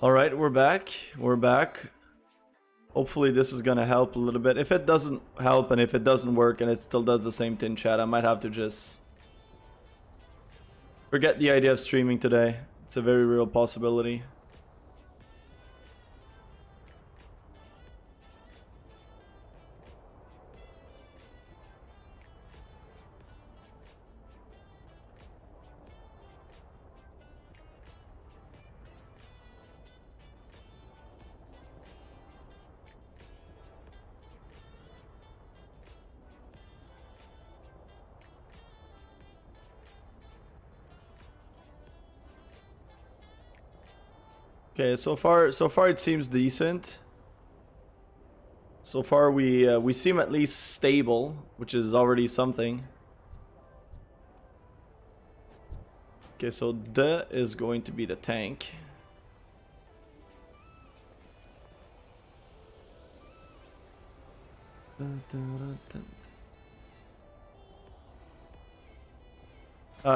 All right, we're back. We're back. Hopefully this is gonna help a little bit. If it doesn't help and if it doesn't work and it still does the same thing, chat, I might have to just forget the idea of streaming today. It's a very real possibility. Okay, so far it seems decent. So far we seem at least stable, which is already something. Okay, so the is going to be the tank.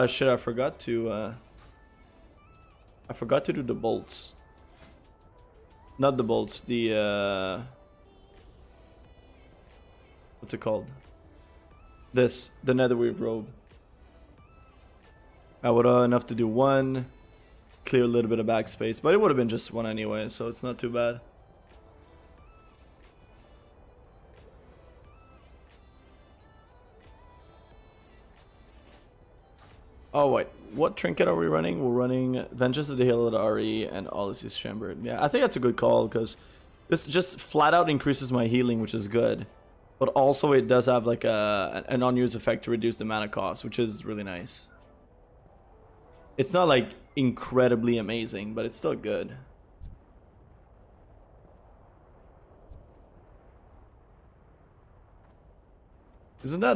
Shit, I forgot to do the bolts. Not the bolts, the what's it called? The netherweave robe. I would have enough to do one, clear a little bit of backspace, but it would have been just one anyway, so it's not too bad. Oh wait, what trinket are we running? We're running Vengeance of the Halo of the RE and Odyssey's Chamber. Yeah, I think that's a good call because this just flat out increases my healing, which is good. But also it does have like an unused effect to reduce the mana cost, which is really nice. It's not like incredibly amazing, but it's still good. Isn't that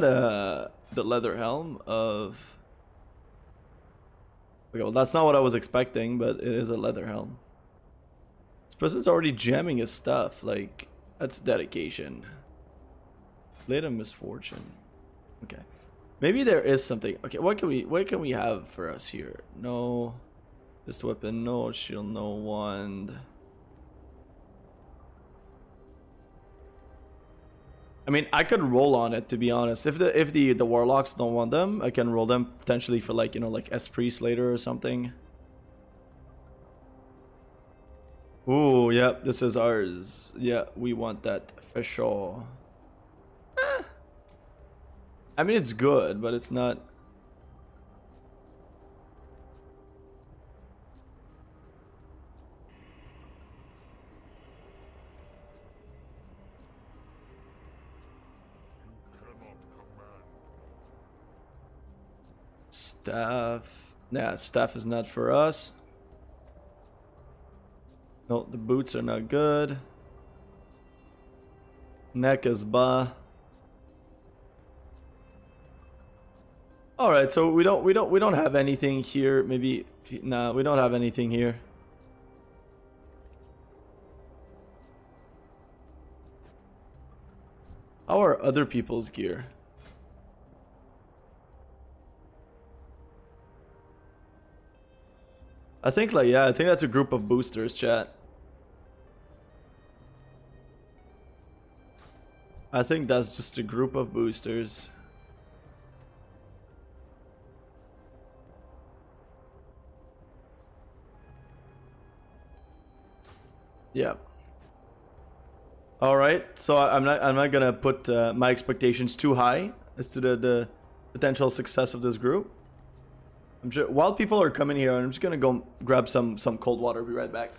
the leather helm of... Okay, well, that's not what I was expecting, but it is a leather helm. This person's already jamming his stuff. Like, that's dedication. Blade of Misfortune. Okay. Maybe there is something. Okay, what can we have for us here? No. This weapon, no shield, no wand. I mean, I could roll on it, to be honest. If the warlocks don't want them, I can roll them potentially for like, you know, like S-Priest later or something. Ooh, yep, this is ours. Yeah, we want that for sure. I mean, it's good, but it's not... Staff. Nah, staff is not for us. No, the boots are not good. Neck is bah. All right, so we don't have anything here. Maybe nah, we don't have anything here. How are other people's gear? I think like, yeah, I think that's a group of boosters, chat. I think that's just a group of boosters. Yeah. All right, so I'm not gonna put my expectations too high as to the potential success of this group. While people are coming here, I'm just gonna go grab some cold water. Be right back.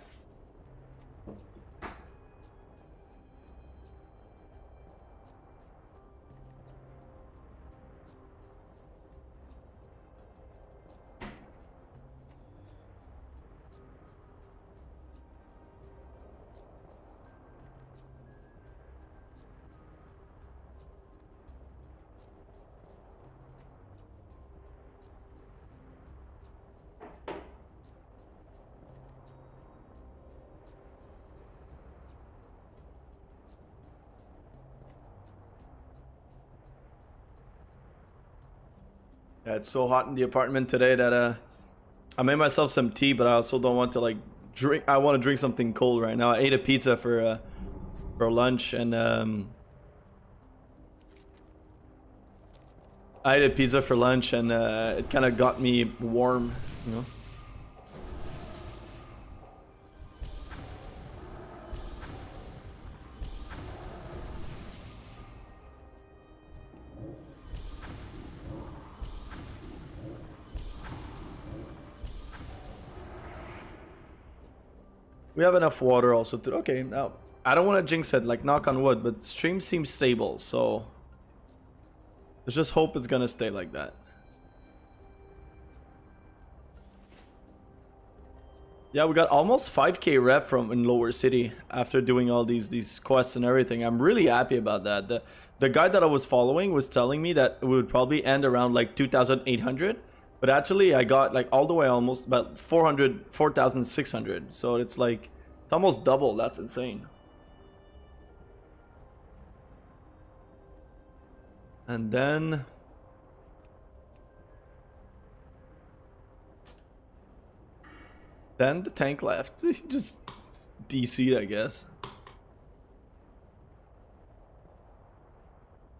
Yeah, it's so hot in the apartment today that I made myself some tea, but I also don't want to like drink. I want to drink something cold right now. I ate a pizza for lunch, and it kind of got me warm, you know. We have enough water also to... Okay, now, I don't want to jinx it, like, knock on wood, but stream seems stable, so... Let's just hope it's gonna stay like that. Yeah, we got almost 5k rep from in Lower City after doing all these quests and everything. I'm really happy about that. The guy that I was following was telling me that it would probably end around like 2,800. But actually, I got like all the way almost about 4,600. So it's like, it's almost double. That's insane. And then... Then the tank left. Just DC'd, I guess.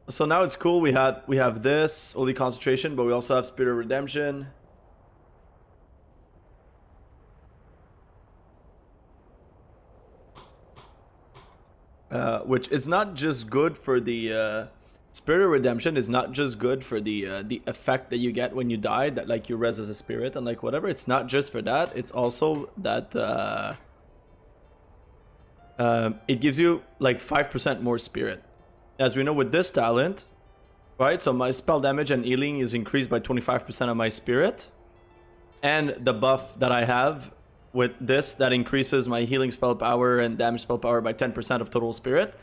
So now it's cool. We have this Holy Concentration, but we also have Spirit of Redemption. Which is not just good for the Spirit of Redemption is not just good for the effect that you get when you die, that like you res as a spirit and like whatever. It's not just for that. It's also that it gives you like 5% more spirit. As we know with this talent, right? So my spell damage and healing is increased by 25% of my spirit. And the buff that I have with this, that increases my healing spell power and damage spell power by 10% of total spirit.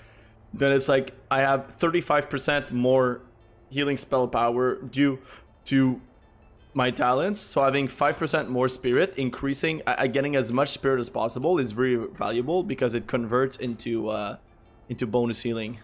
Then it's like I have 35% more healing spell power due to my talents. So having 5% more spirit, increasing, getting as much spirit as possible is very valuable because it converts into bonus healing.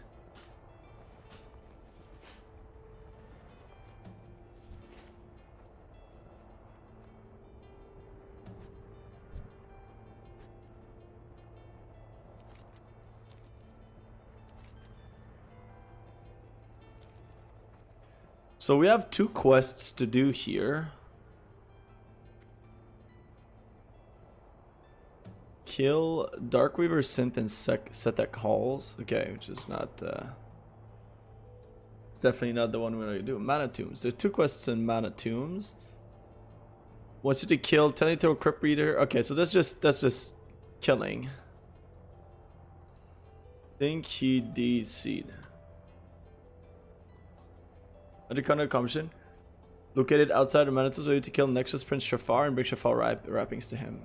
So we have 2 quests to do here. Kill Darkweaver Synth and Setek Halls. Okay, which is not... it's definitely not the one we're going to do. Mana Tombs. There's 2 quests in Mana Tombs. Wants you to kill Tenethro Crypt Reader. Okay, so that's just killing. Think he DC'd. Undercover Commission. Located outside of Manitou, so you to kill Nexus Prince Shafar and bring Shafar wrappings to him.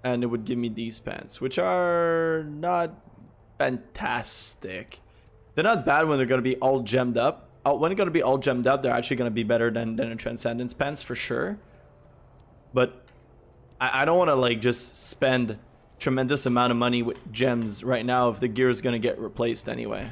And it would give me these pants, which are not fantastic. They're not bad when they're going to be all gemmed up. When they're going to be all gemmed up, they're actually going to be better than a Transcendence pants for sure. But I don't want to like just spend tremendous amount of money with gems right now if the gear is going to get replaced anyway.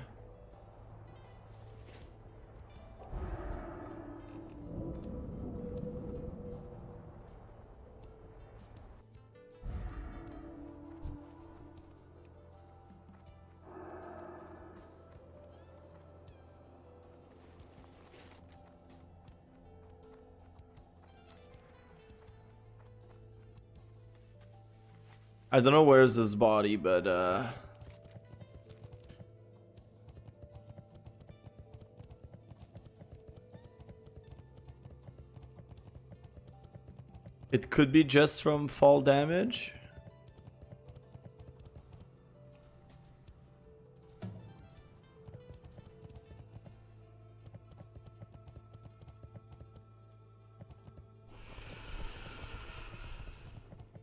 I don't know where's his body, but it could be just from fall damage.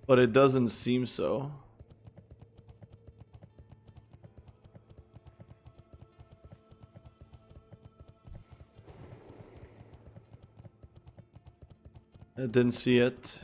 But it doesn't seem so. I didn't see it.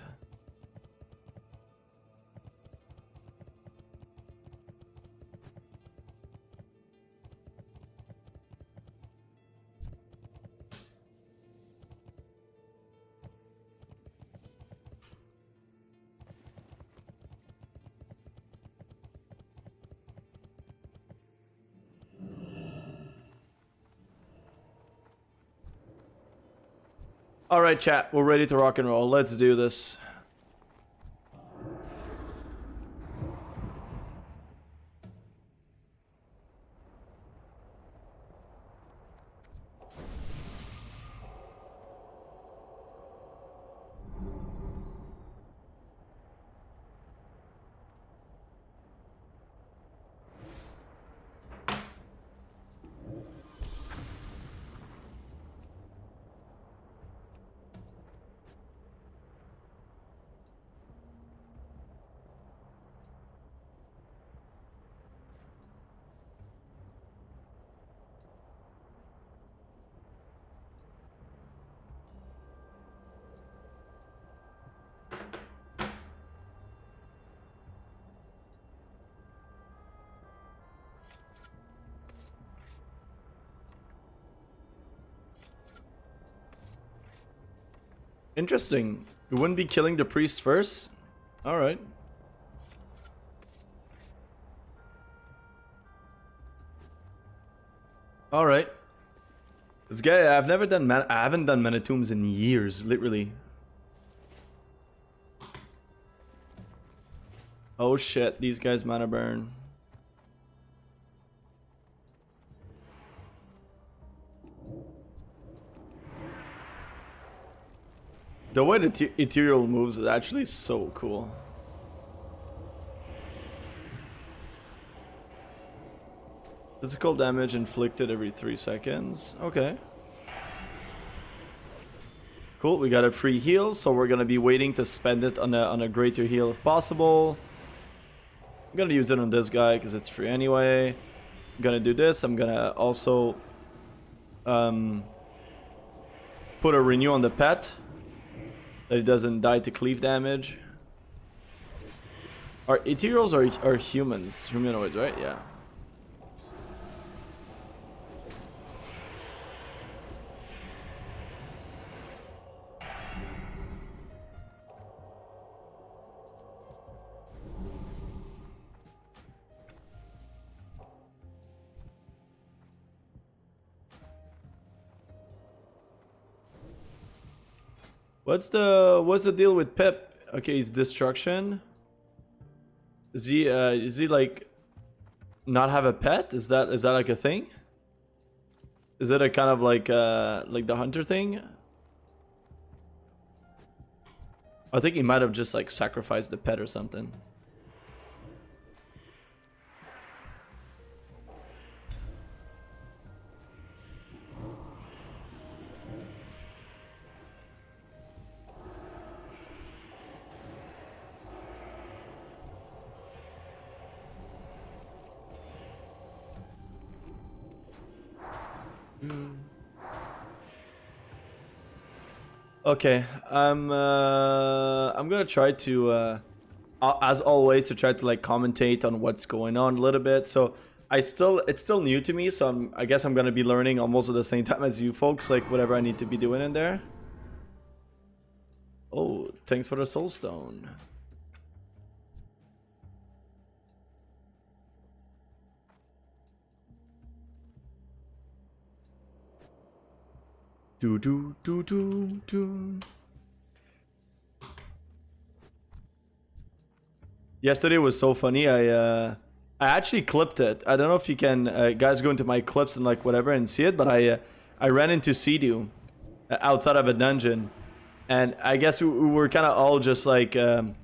All right, chat. We're ready to rock and roll. Let's do this. Interesting. We wouldn't be killing the priest first? Alright. Alright. This guy, I've never done I haven't done mana tombs in years, literally. Oh shit, these guys mana burn. The way the ethereal moves is actually so cool. Physical damage inflicted every 3 seconds. Okay. Cool, we got a free heal, so we're gonna be waiting to spend it on a greater heal if possible. I'm gonna use it on this guy because it's free anyway. I'm gonna do this. I'm gonna also put a renew on the pet, that it doesn't die to cleave damage. Our ethereals are humans, humanoids, right? Yeah. What's the deal with Pip? Okay, he's destruction. Is he like not have a pet? Is that like a thing? Is it a kind of like the hunter thing? I think he might have just like sacrificed the pet or something. Okay, I'm gonna try to, as always, to try to like commentate on what's going on a little bit. So it's still new to me, so I guess I'm gonna be learning almost at the same time as you folks, like whatever I need to be doing in there. Oh, thanks for the soul stone. Do do do do do. Yesterday was so funny. I actually clipped it. I don't know if you can guys go into my clips and like whatever and see it, but I ran into Sea-Doo outside of a dungeon, and I guess we were kind of all just like you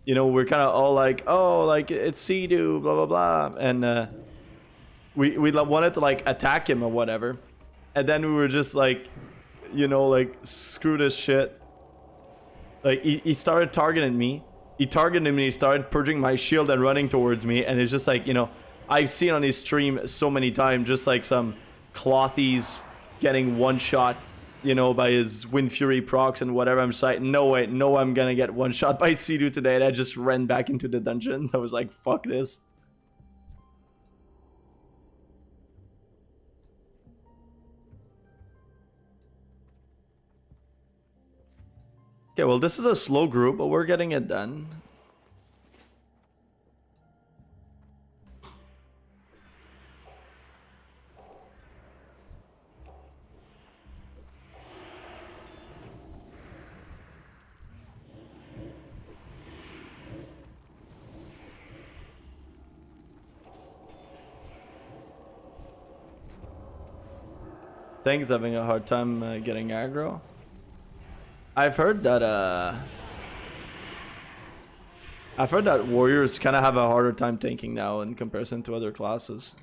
know, we're kind of all like, oh, like it's Sea-Doo, blah blah blah, and we wanted to like attack him or whatever. And then we were just like, you know, like, screw this shit. Like, he started targeting me. He targeted me, he started purging my shield and running towards me. And it's just like, you know, I've seen on his stream so many times, just like some clothies getting one shot, you know, by his Wind Fury procs and whatever. I'm just like, no way, no, I'm gonna get one shot by Sea-Doo today. And I just ran back into the dungeon. I was like, fuck this. Okay, well, this is a slow group, but we're getting it done. Tank's having a hard time getting aggro. I've heard that warriors kind of have a harder time tanking now in comparison to other classes.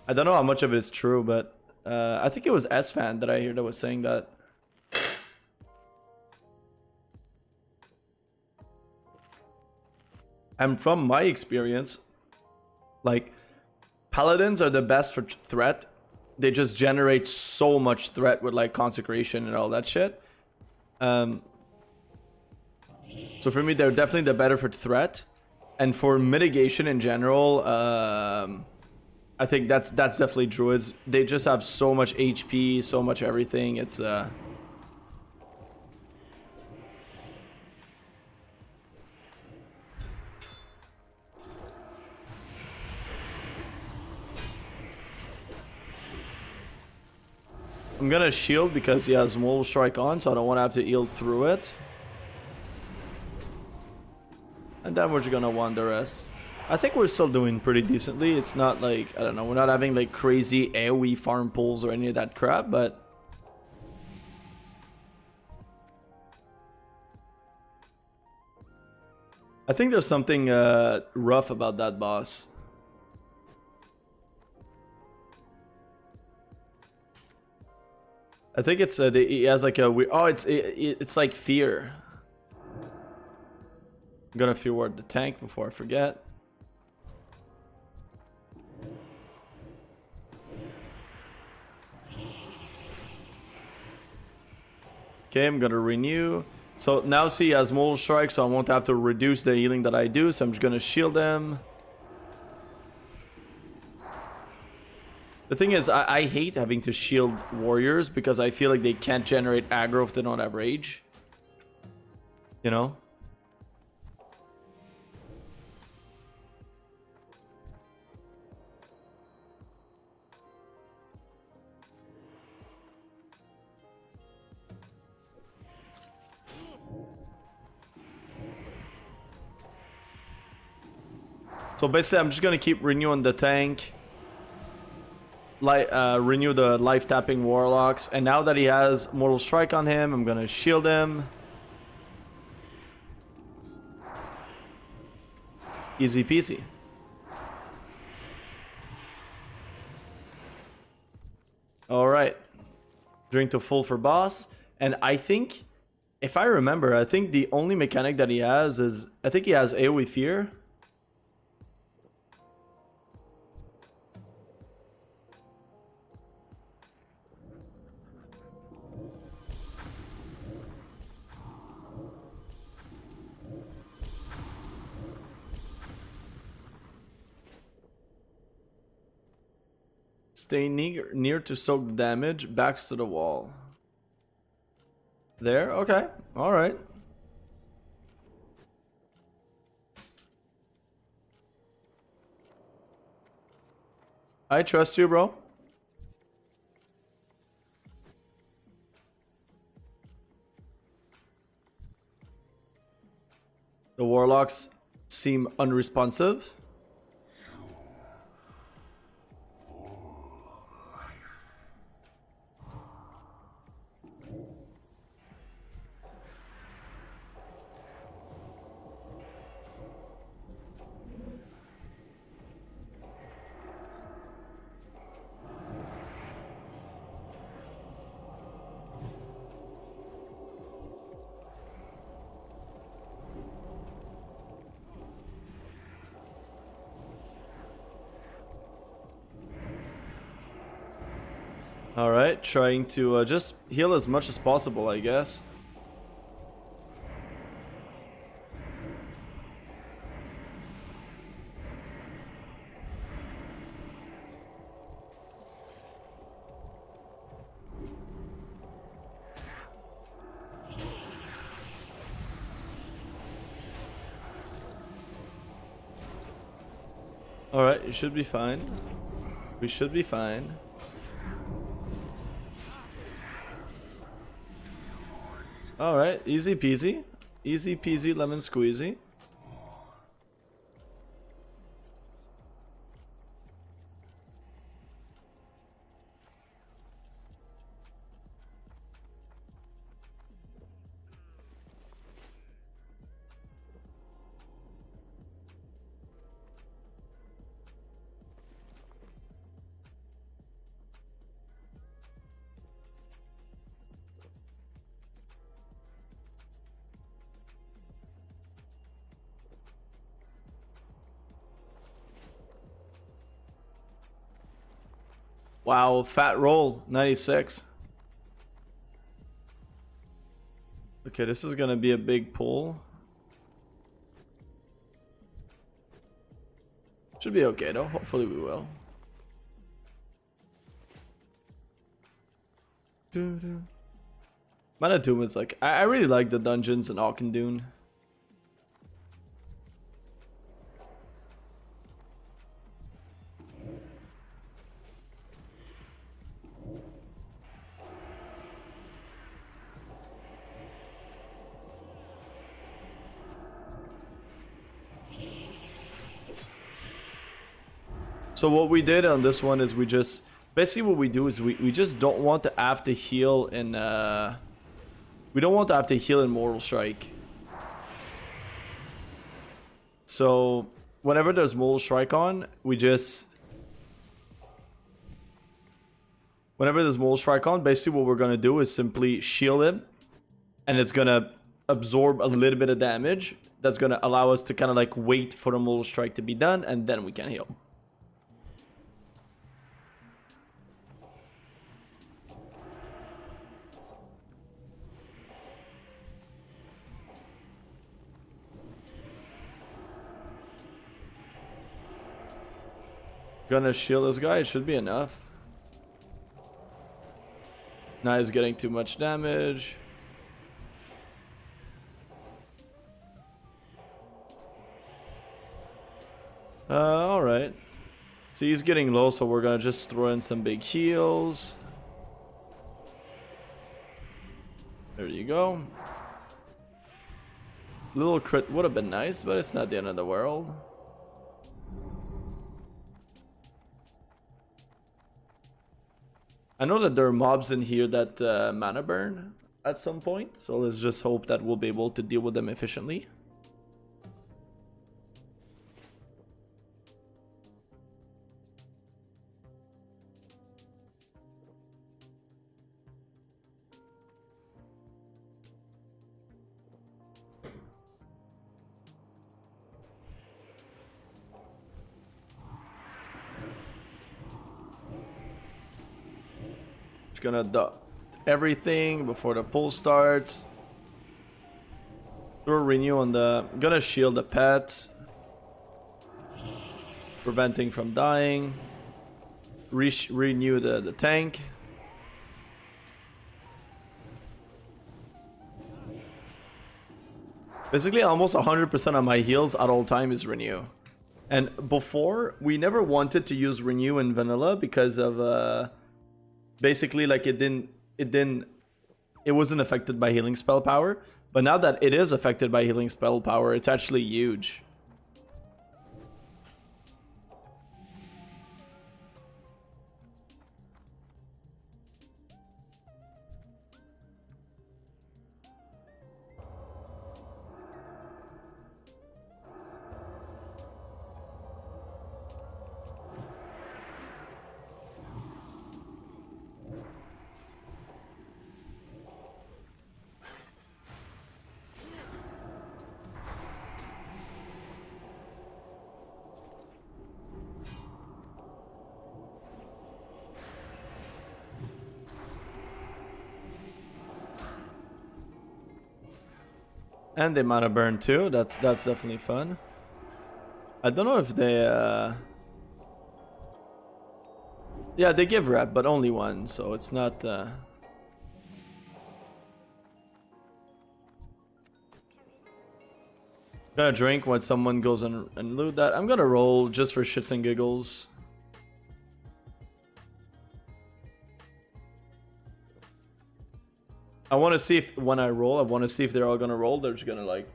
I don't know how much of it is true, but I think it was S-Fan that I heard that was saying that. And from my experience, like, paladins are the best for threat. They just generate so much threat with like consecration and all that shit. So for me, they're definitely the better for threat, and for mitigation in general, I think that's definitely druids. They just have so much HP, so much everything. It's I'm gonna shield because he has Mortal Strike on, so I don't want to have to heal through it. And then we're just gonna wander us. I think we're still doing pretty decently. It's not like, I don't know, we're not having like crazy AoE farm pulls or any of that crap, but I think there's something rough about that boss. I think it's he has like a weird, oh, it's like fear. I'm gonna fear ward the tank before I forget. Okay, I'm gonna renew. So now see, he has Mortal Strike, so I won't have to reduce the healing that I do, so I'm just gonna shield him. The thing is, I hate having to shield warriors because I feel like they can't generate aggro if they don't have rage. You know? So basically, I'm just gonna keep renewing the tank. Renew the life tapping warlocks, and now that he has Mortal Strike on him, I'm gonna shield him. Easy peasy. All right, drink to full for boss. And I think, if I remember, I think the only mechanic that he has is, I think he has AoE fear. Stay near to soak damage, backs to the wall. There? Okay. Alright. I trust you, bro. The warlocks seem unresponsive. Alright, trying to just heal as much as possible, I guess. Alright, you should be fine. We should be fine. Alright, easy peasy. Easy peasy lemon squeezy. Wow, fat roll, 96. Okay, this is gonna be a big pull. Should be okay though, hopefully we will. Mana Doom is like, I really like the dungeons in Auchindoun. So what we did on this one is we just basically what we do is we just don't want to have to heal in we don't want to have to heal in Mortal Strike. So whenever there's Mortal Strike on, we just whenever there's Mortal Strike on, basically what we're gonna do is simply shield it, and it's gonna absorb a little bit of damage. That's gonna allow us to kind of like wait for the Mortal Strike to be done, and then we can heal. Gonna shield this guy, it should be enough. Now he's getting too much damage. Alright. So he's getting low, so we're gonna just throw in some big heals. There you go. Little crit would have been nice, but it's not the end of the world. I know that there are mobs in here that mana burn at some point, so let's just hope that we'll be able to deal with them efficiently. Gonna do everything before the pull starts. Throw renew on the. Gonna shield the pet, preventing from dying. Renew the tank. Basically, almost 100% of my heals at all time is renew. And before, we never wanted to use renew in vanilla because of basically, like it wasn't affected by healing spell power, but now that it is affected by healing spell power, it's actually huge. And they mana burn too. That's definitely fun. I don't know if they yeah, they give rep, but only one, so it's not Gonna drink when someone goes and loot that. I'm gonna roll just for shits and giggles. I want to see if when I roll, I want to see if they're all gonna roll. They're just gonna like.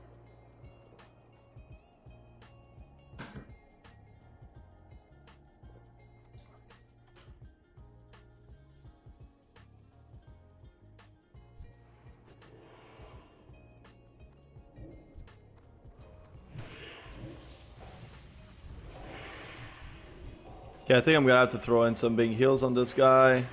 Okay, I think I'm gonna have to throw in some big heals on this guy.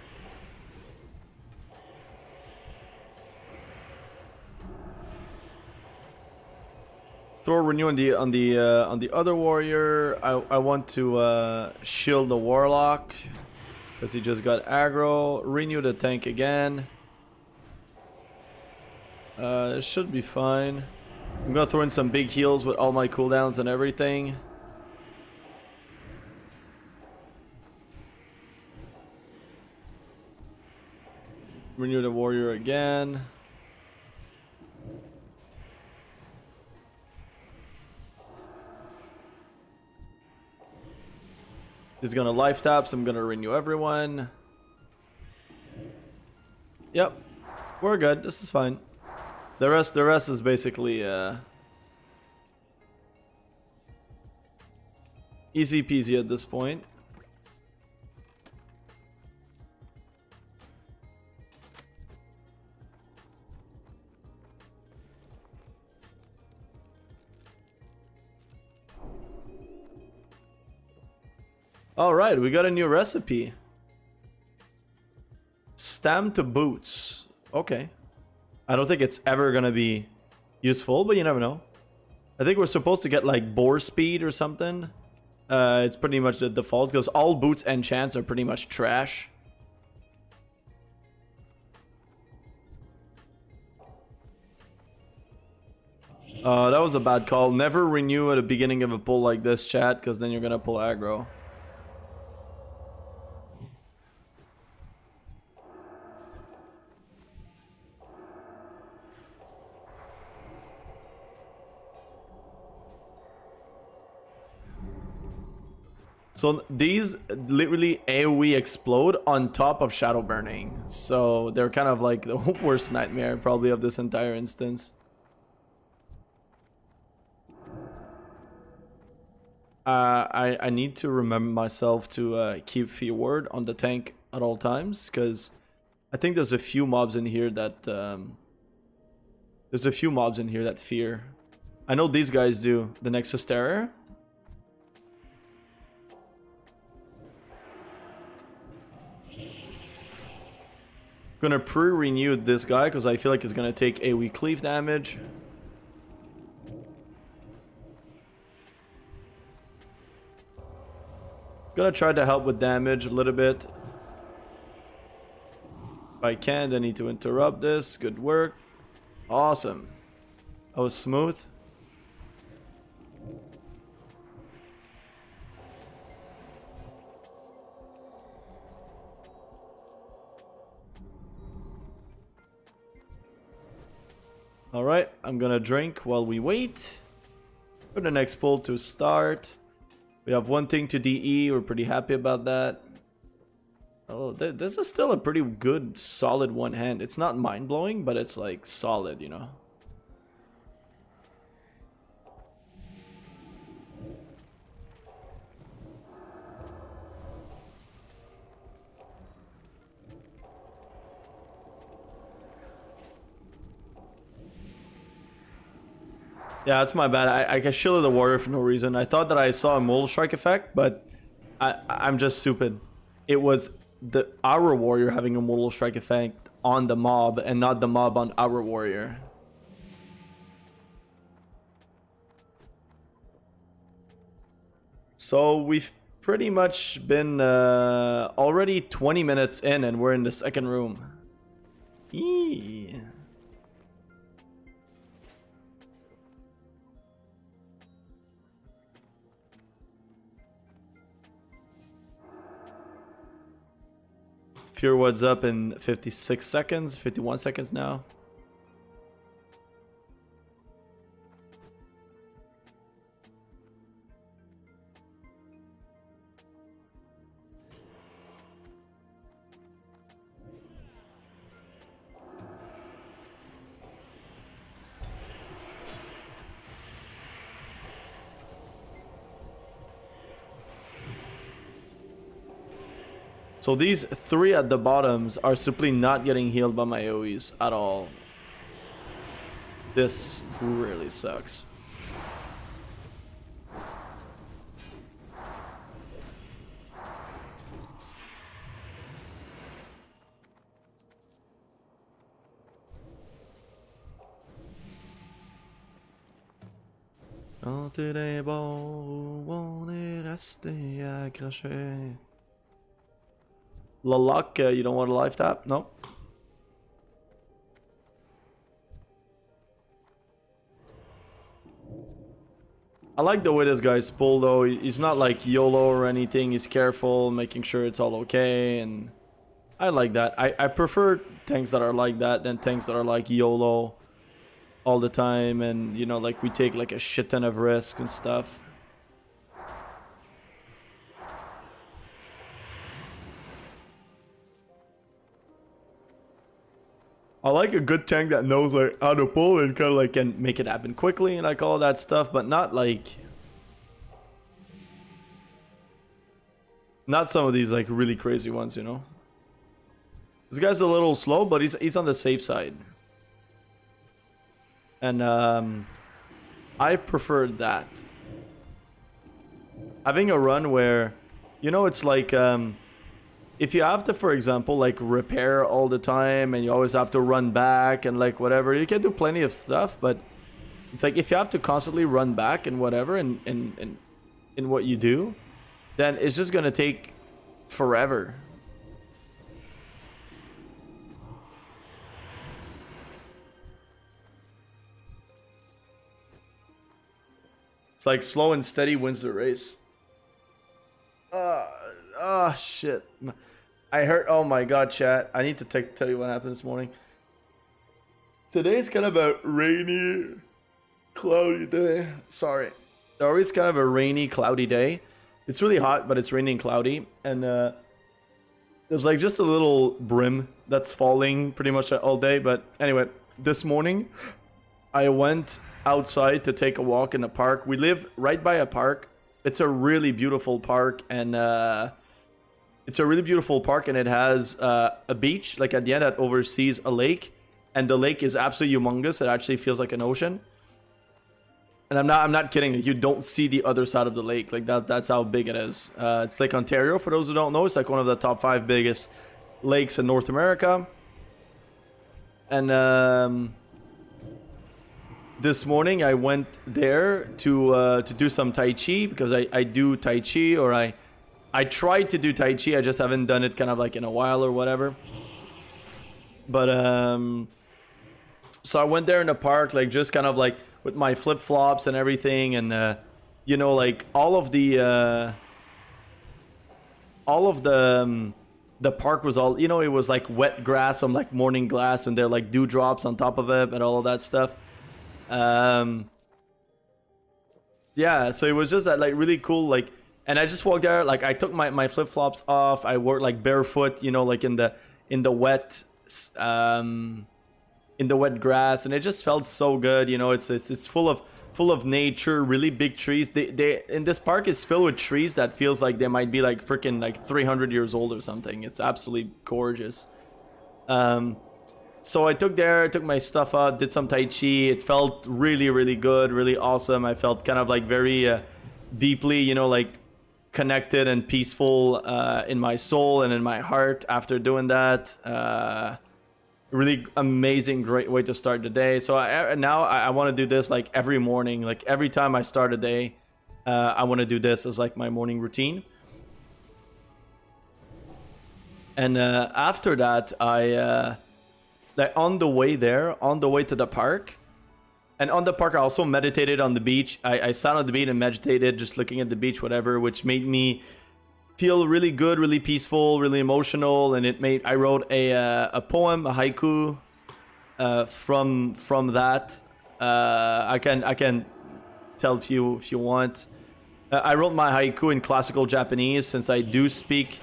Throw renew on the other warrior. I want to shield the warlock. Because he just got aggro. Renew the tank again. It should be fine. I'm gonna throw in some big heals with all my cooldowns and everything. Renew the warrior again. He's gonna life tap, so I'm gonna renew everyone. Yep, we're good. This is fine. The rest is basically easy peasy at this point. All right, we got a new recipe. Stam to boots. Okay. I don't think it's ever gonna be useful, but you never know. I think we're supposed to get like boar speed or something. It's pretty much the default because all boots and chants are pretty much trash. That was a bad call. Never renew at the beginning of a pull like this, chat, because then you're gonna pull aggro. So these literally AoE explode on top of shadow burning. So they're kind of like the worst nightmare probably of this entire instance. I need to remember myself to keep fear word on the tank at all times, because I think there's a few mobs in here that fear. I know these guys do. The Nexus Terror. Gonna pre-renew this guy because I feel like he's gonna take AoE cleave damage. Gonna try to help with damage a little bit. If I can, I need to interrupt this. Good work. Awesome. That was smooth. Alright, I'm gonna drink while we wait for the next pull to start. We have one thing to DE, we're pretty happy about that. Oh, this is still a pretty good, solid one hand. It's not mind-blowing, but it's like solid, you know. Yeah, that's my bad. I shielded the warrior for no reason. I thought that I saw a Mortal Strike effect, but I'm just stupid. It was our warrior having a Mortal Strike effect on the mob and not the mob on our warrior. So we've pretty much been already 20 minutes in and we're in the second room. Eee. Fear What's up in 56 seconds, 51 seconds now. So these three at the bottoms are simply not getting healed by my AoEs at all. This really sucks. Quand il est bon, on est resté accroché. Lalak, you don't want a life tap? No? I like the way this guy's pulled though. He's not like YOLO or anything. He's careful, making sure it's all okay, and I like that. I prefer tanks that are like that than tanks that are like YOLO all the time, and you know, like we take like a shit ton of risk and stuff. I like a good tank that knows like how to pull and kind of like can make it happen quickly and like all that stuff, but not like, not some of these like really crazy ones, you know. This guy's a little slow, but he's on the safe side, and I prefer that. Having a run where, you know, it's like if you have to, for example, like repair all the time and you always have to run back and like whatever, you can do plenty of stuff, but it's like if you have to constantly run back and whatever in what you do, then it's just gonna take forever. It's like slow and steady wins the race. Shit. I heard, oh my god, chat. I need to tell you what happened this morning. Today's kind of a rainy, cloudy day. Sorry. Always kind of a rainy, cloudy day. It's really hot, but it's rainy and cloudy. And there's like just a little brim that's falling pretty much all day. But anyway, this morning, I went outside to take a walk in the park. We live right by a park. It's a really beautiful park, and it has a beach like at the end that oversees a lake, and the lake is absolutely humongous. It actually feels like an ocean, and I'm not kidding. You don't see the other side of the lake. Like that's how big it is. It's Lake Ontario, for those who don't know. It's like one of the top 5 biggest lakes in North America. And this morning I went there to do some Tai Chi, because I do Tai Chi, or I tried to do Tai Chi. I just haven't done it kind of like in a while or whatever. But so I went there in the park, like just kind of like with my flip-flops and everything, and you know, like all of the park was all, you know, it was like wet grass, some like morning grass, and there like dewdrops on top of it and all of that stuff. Yeah, so it was just that like really cool, like, and I just walked there, like I took my flip-flops off. I worked like barefoot, you know, like in the wet grass, and it just felt so good, you know. It's full of nature, really big trees. They in this park is filled with trees that feels like they might be like freaking like 300 years old or something. It's absolutely gorgeous. So I took my stuff up, did some Tai Chi. It felt really, really good, really awesome. I felt kind of like very deeply, you know, like connected and peaceful in my soul and in my heart after doing that. Really amazing, great way to start the day. So now I want to do this like every morning. Like every time I start a day, I want to do this as like my morning routine. And after that, like on the way to the park, and on the park I also meditated on the beach. I sat on the beach and meditated, just looking at the beach, whatever, which made me feel really good, really peaceful, really emotional. And I wrote a poem, a haiku from that. I can tell if you want. I wrote my haiku in classical Japanese, since I do speak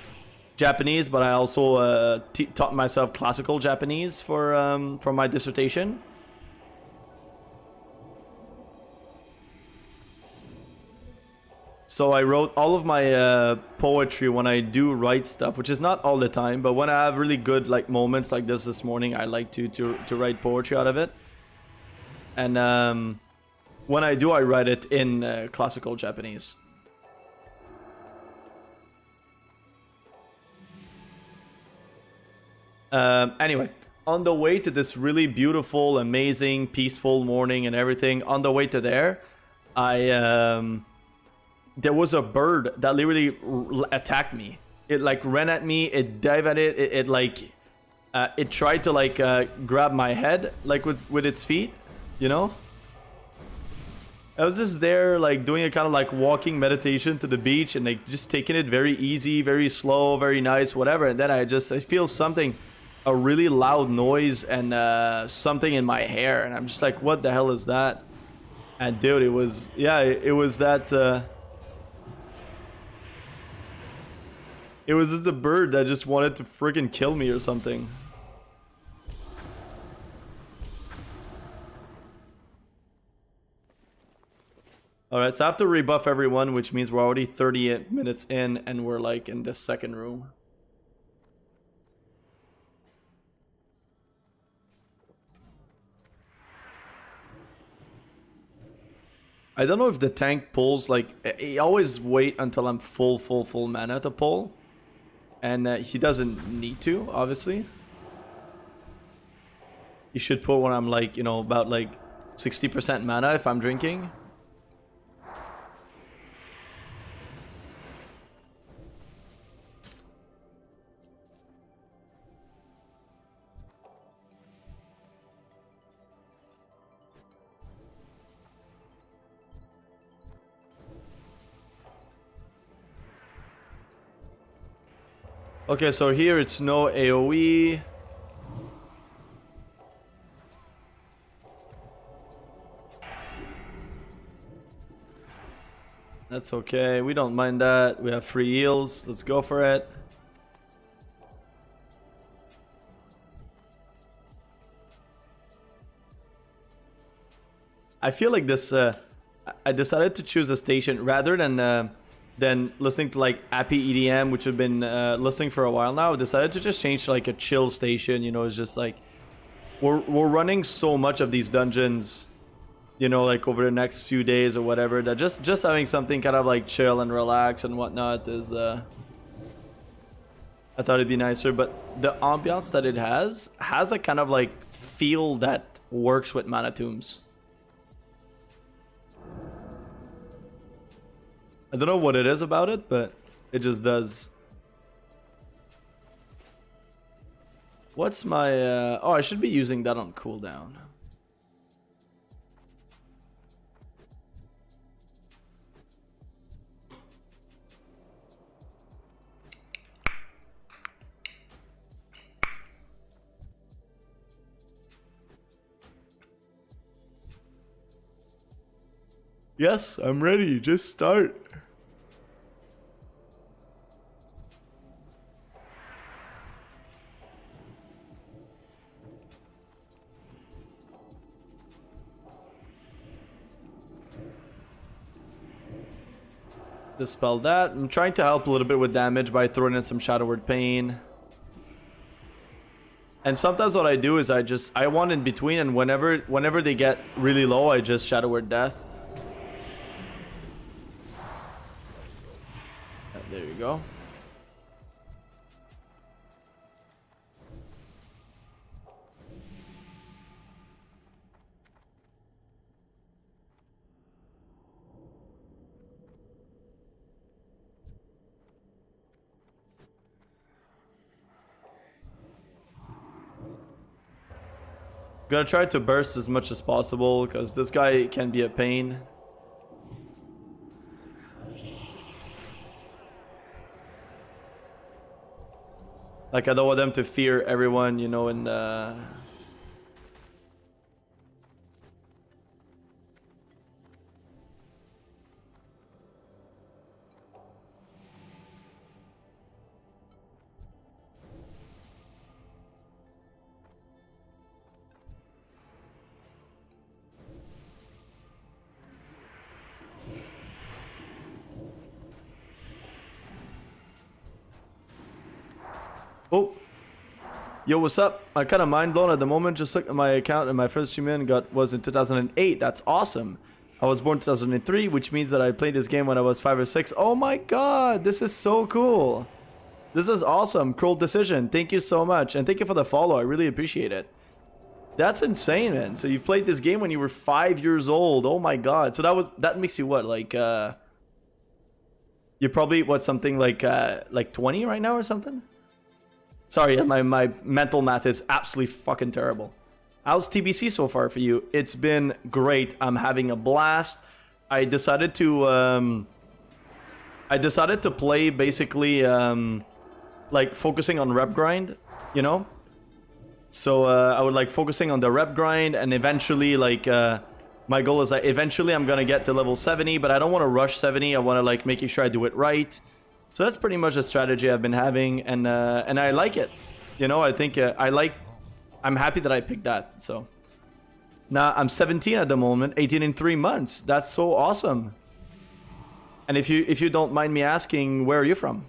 Japanese, but I also taught myself classical Japanese for my dissertation. So I wrote all of my poetry when I do write stuff, which is not all the time, but when I have really good like moments like this morning, I like to write poetry out of it. And when I do, I write it in classical Japanese. Anyway, on the way to this really beautiful, amazing, peaceful morning and everything, on the way to there, there was a bird that literally attacked me. It like ran at me. It dived at it. It like it tried to like grab my head like with its feet, you know. I was just there like doing a kind of like walking meditation to the beach and like just taking it very easy, very slow, very nice, whatever. And then I feel something, a really loud noise and something in my hair, and I'm just like, what the hell is that? And dude, it was that. It was just a bird that just wanted to freaking kill me or something. Alright, so I have to rebuff everyone, which means we're already 30 minutes in and we're like in the second room. I don't know if the tank pulls, like, I always wait until I'm full mana to pull. And he doesn't need to, obviously. He should pull when I'm like, you know, about like 60% mana if I'm drinking. Okay, so here it's no AoE. That's okay, we don't mind that. We have free heals, let's go for it. I feel like this, I decided to choose a station rather than listening to like Appy EDM, which I've been listening for a while now. I decided to just change to like a chill station. You know, it's just like we're running so much of these dungeons, you know, like over the next few days or whatever, that just having something kind of like chill and relax and whatnot is I thought it'd be nicer. But the ambiance that it has a kind of like feel that works with Mana Tombs. I don't know what it is about it, but it just does. What's my... oh, I should be using that on cooldown. Yes, I'm ready. Just start. Dispel that. I'm trying to help a little bit with damage by throwing in some Shadow Word Pain. And sometimes what I do is I want in between, and whenever they get really low, I just Shadow Word Death. There you go. Gonna try to burst as much as possible because this guy can be a pain. Like, I don't want them to fear everyone, you know, and oh, yo, what's up? I'm kind of mind blown at the moment. Just looked at my account and my first achievement was in 2008. That's awesome. I was born in 2003, which means that I played this game when I was 5 or 6. Oh my god, this is so cool. This is awesome. Cruel decision. Thank you so much. And thank you for the follow. I really appreciate it. That's insane, man. So you played this game when you were 5 years old. Oh my god. So that makes you what? Like, you You're probably what, something like 20 right now or something. Sorry, my mental math is absolutely fucking terrible. How's TBC so far for you? It's been great. I'm having a blast. I decided to play basically like focusing on rep grind, you know. So I would like focusing on the rep grind, and eventually like my goal is that eventually I'm gonna get to level 70, but I don't want to rush 70. I want to like making sure I do it right. So that's pretty much the strategy I've been having, and I like it. You know, I think I'm happy that I picked that. So now I'm 17 at the moment, 18 in 3 months. That's so awesome. And if you don't mind me asking, where are you from?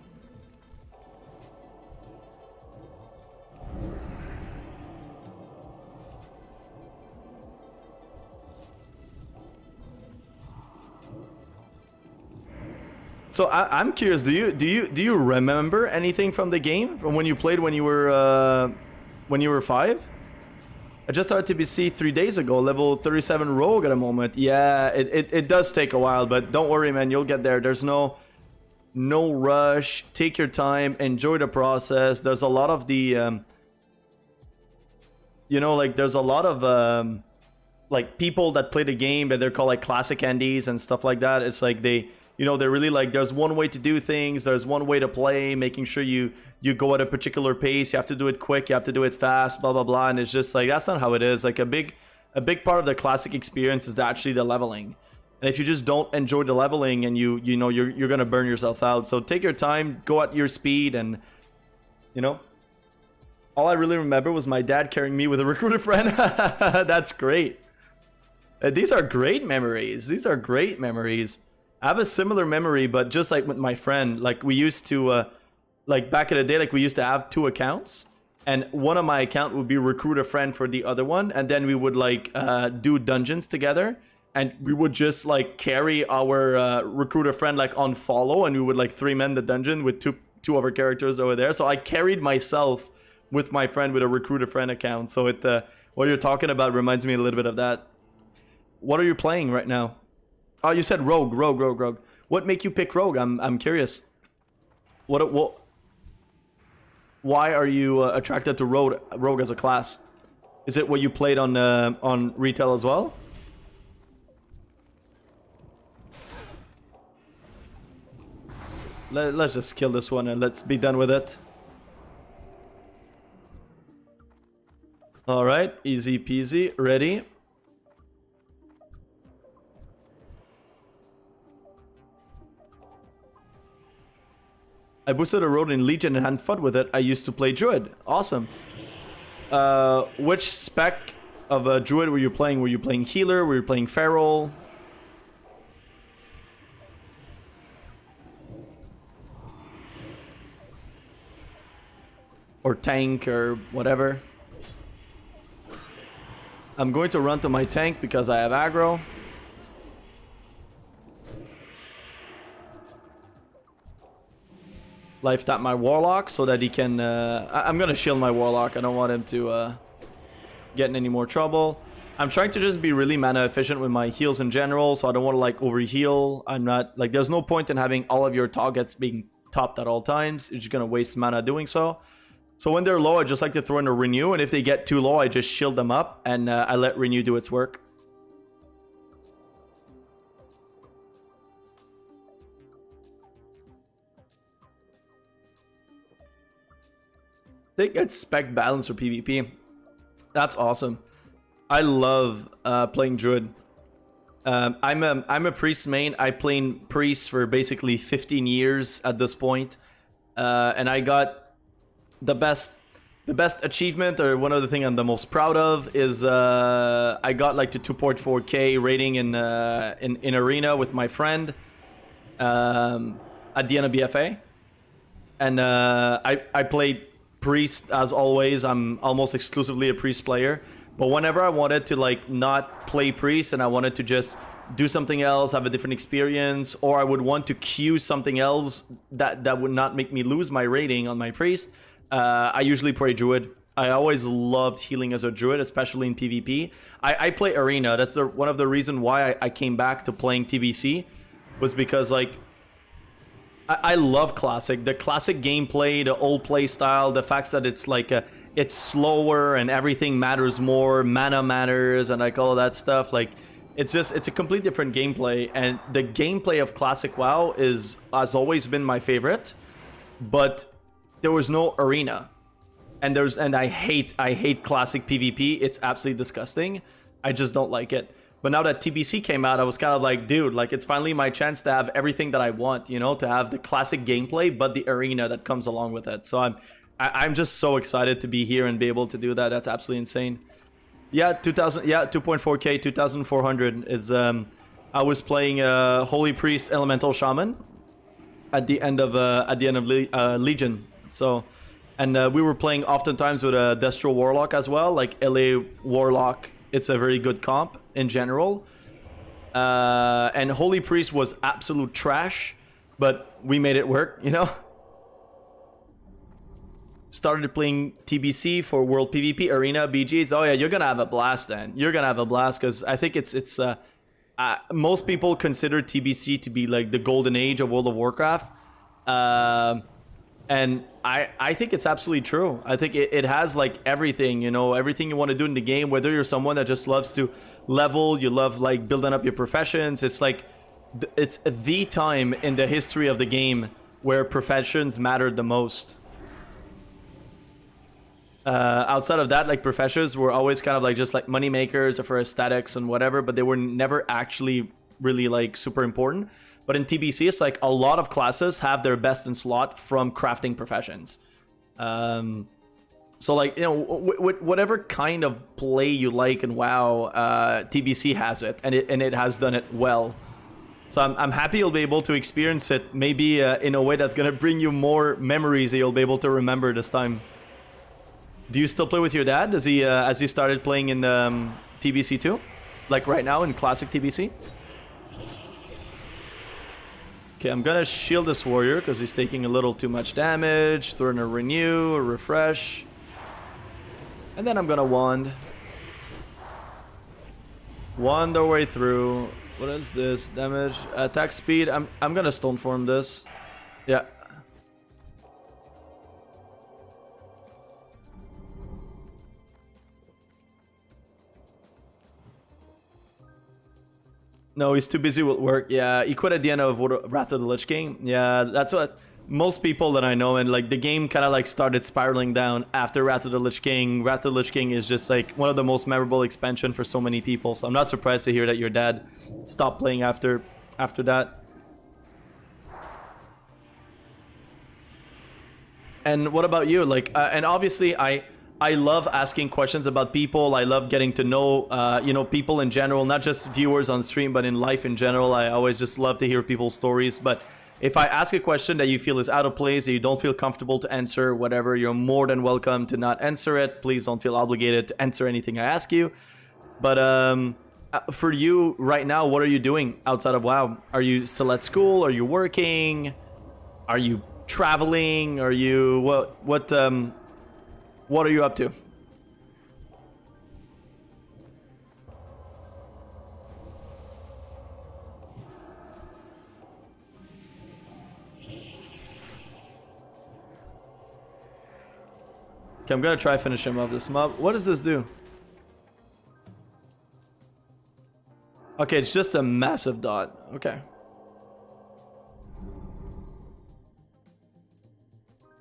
So I'm curious. Do you remember anything from the game from when you played when you were 5? I just started TBC 3 days ago, level 37 rogue at the moment. Yeah, it does take a while, but don't worry, man. You'll get there. There's no rush. Take your time. Enjoy the process. There's a lot of the you know, like there's a lot of like people that play the game that they're called like classic NDs and stuff like that. It's like they, you know, they're really like, there's one way to do things, there's one way to play, making sure you go at a particular pace, you have to do it quick, you have to do it fast, blah blah blah. And it's just like, that's not how it is. Like a big part of the classic experience is actually the leveling. And if you just don't enjoy the leveling, and you know you're gonna burn yourself out. So take your time, go at your speed, and you know, all I really remember was my dad carrying me with a recruiter friend. That's great. These are great memories. These are great memories. I have a similar memory, but just like with my friend, like we used to, like back in the day, like we used to have 2 accounts, and one of my account would be recruit a friend for the other one, and then we would like do dungeons together, and we would just like carry our recruit a friend like on follow, and we would like 3-man the dungeon with two other characters over there. So I carried myself with my friend with a recruit a friend account. So it what you're talking about reminds me a little bit of that. What are you playing right now? Oh, you said rogue. What make you pick rogue? I'm curious. What? Why are you attracted to rogue as a class? Is it what you played on retail as well? Let's just kill this one and let's be done with it. All right, easy peasy. Ready? I boosted a road in Legion and had fun with it. I used to play Druid. Awesome. Which spec of a Druid were you playing? Were you playing Healer? Were you playing Feral? Or Tank or whatever? I'm going to run to my tank because I have aggro. Life tap my Warlock so that he can... I'm gonna shield my Warlock. I don't want him to get in any more trouble. I'm trying to just be really mana efficient with my heals in general, so I don't want to like overheal. I'm not... like, there's no point in having all of your targets being topped at all times. You're just gonna waste mana doing so. So when they're low, I just like to throw in a Renew, and if they get too low, I just shield them up, and I let Renew do its work. They get spec balance for PvP. That's awesome. I love playing Druid. I'm a priest main. I played priest for basically 15 years at this point, and I got the best achievement, or one of the things I'm the most proud of, is I got like the 2.4k rating in arena with my friend at the end of BFA, and I played priest as always. I'm almost exclusively a priest player, but whenever I wanted to like not play priest and I wanted to just do something else, have a different experience, or I would want to queue something else that would not make me lose my rating on my priest, I usually play Druid. I always loved healing as a Druid, especially in PvP. I play Arena. That's one of the reasons why I came back to playing TBC, was because like I love classic. The classic gameplay, the old play style, the fact that it's like it's slower and everything matters more, mana matters, and like all of that stuff. Like it's a complete different gameplay, and the gameplay of classic WoW has always been my favorite. But there was no arena, and I hate classic PvP. It's absolutely disgusting. I just don't like it. But now that TBC came out, I was kind of like, dude, like it's finally my chance to have everything that I want, you know, to have the classic gameplay, but the arena that comes along with it. So I'm just so excited to be here and be able to do that. That's absolutely insane. Yeah, 2.4K, 2,400 is I was playing Holy Priest Elemental Shaman at the end of Legion. So, and we were playing oftentimes with a Destro Warlock as well, like LA Warlock. It's a very good comp in general. And Holy Priest was absolute trash, but we made it work, you know? Started playing TBC for World PvP Arena BGs. Oh yeah, you're gonna have a blast then. You're gonna have a blast because I think it's most people consider TBC to be like the golden age of World of Warcraft. And I think it's absolutely true. I think it has like everything, you know, everything you want to do in the game, whether you're someone that just loves to level, you love like building up your professions. It's like, it's the time in the history of the game where professions mattered the most. Outside of that, like professions were always kind of like just like money makers or for aesthetics and whatever, but they were never actually really like super important. But in TBC, it's like a lot of classes have their best in slot from crafting professions. So like, you know, whatever kind of play you like in WoW, TBC has it, and it has done it well. So I'm happy you'll be able to experience it, maybe in a way that's gonna bring you more memories that you'll be able to remember this time. Do you still play with your dad? Does he, has he started playing in TBC too? Like right now in classic TBC? Okay, I'm gonna shield this warrior because he's taking a little too much damage. Throw in a renew, a refresh. And then I'm gonna wand. Wand our way through. What is this? Damage, attack speed. I'm gonna stone form this. Yeah. No, he's too busy with work. Yeah, he quit at the end of Wrath of the Lich King. Yeah, that's what most people that I know, and like the game kind of like started spiraling down after Wrath of the Lich King. Wrath of the Lich King is just like one of the most memorable expansion for so many people. So I'm not surprised to hear that your dad stopped playing after that. And what about you? Like, and obviously I love asking questions about people. I love getting to know, you know, people in general, not just viewers on stream, but in life in general. I always just love to hear people's stories. But if I ask a question that you feel is out of place, that you don't feel comfortable to answer, whatever, you're more than welcome to not answer it. Please don't feel obligated to answer anything I ask you. But for you right now, what are you doing outside of WoW? Are you still at school? Are you working? Are you traveling? Are you what are you up to? Okay, I'm gonna try finish him off this mob. What does this do? Okay, it's just a massive dot. Okay.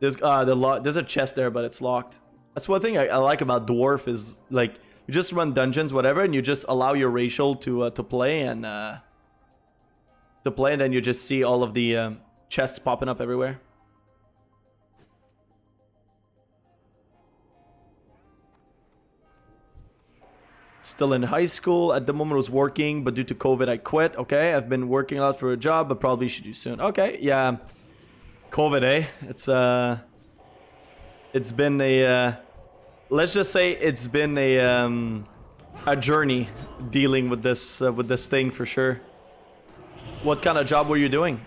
There's a chest there, but it's locked. That's one thing I like about Dwarf is like you just run dungeons, whatever, and you just allow your racial to play and then you just see all of the chests popping up everywhere. Still in high school at the moment. I was working, but due to COVID, I quit. Okay, I've been working a lot for a job, but probably should do soon. Okay, yeah. COVID, eh? It's been a let's just say it's been a journey dealing with this thing for sure. What kind of job were you doing?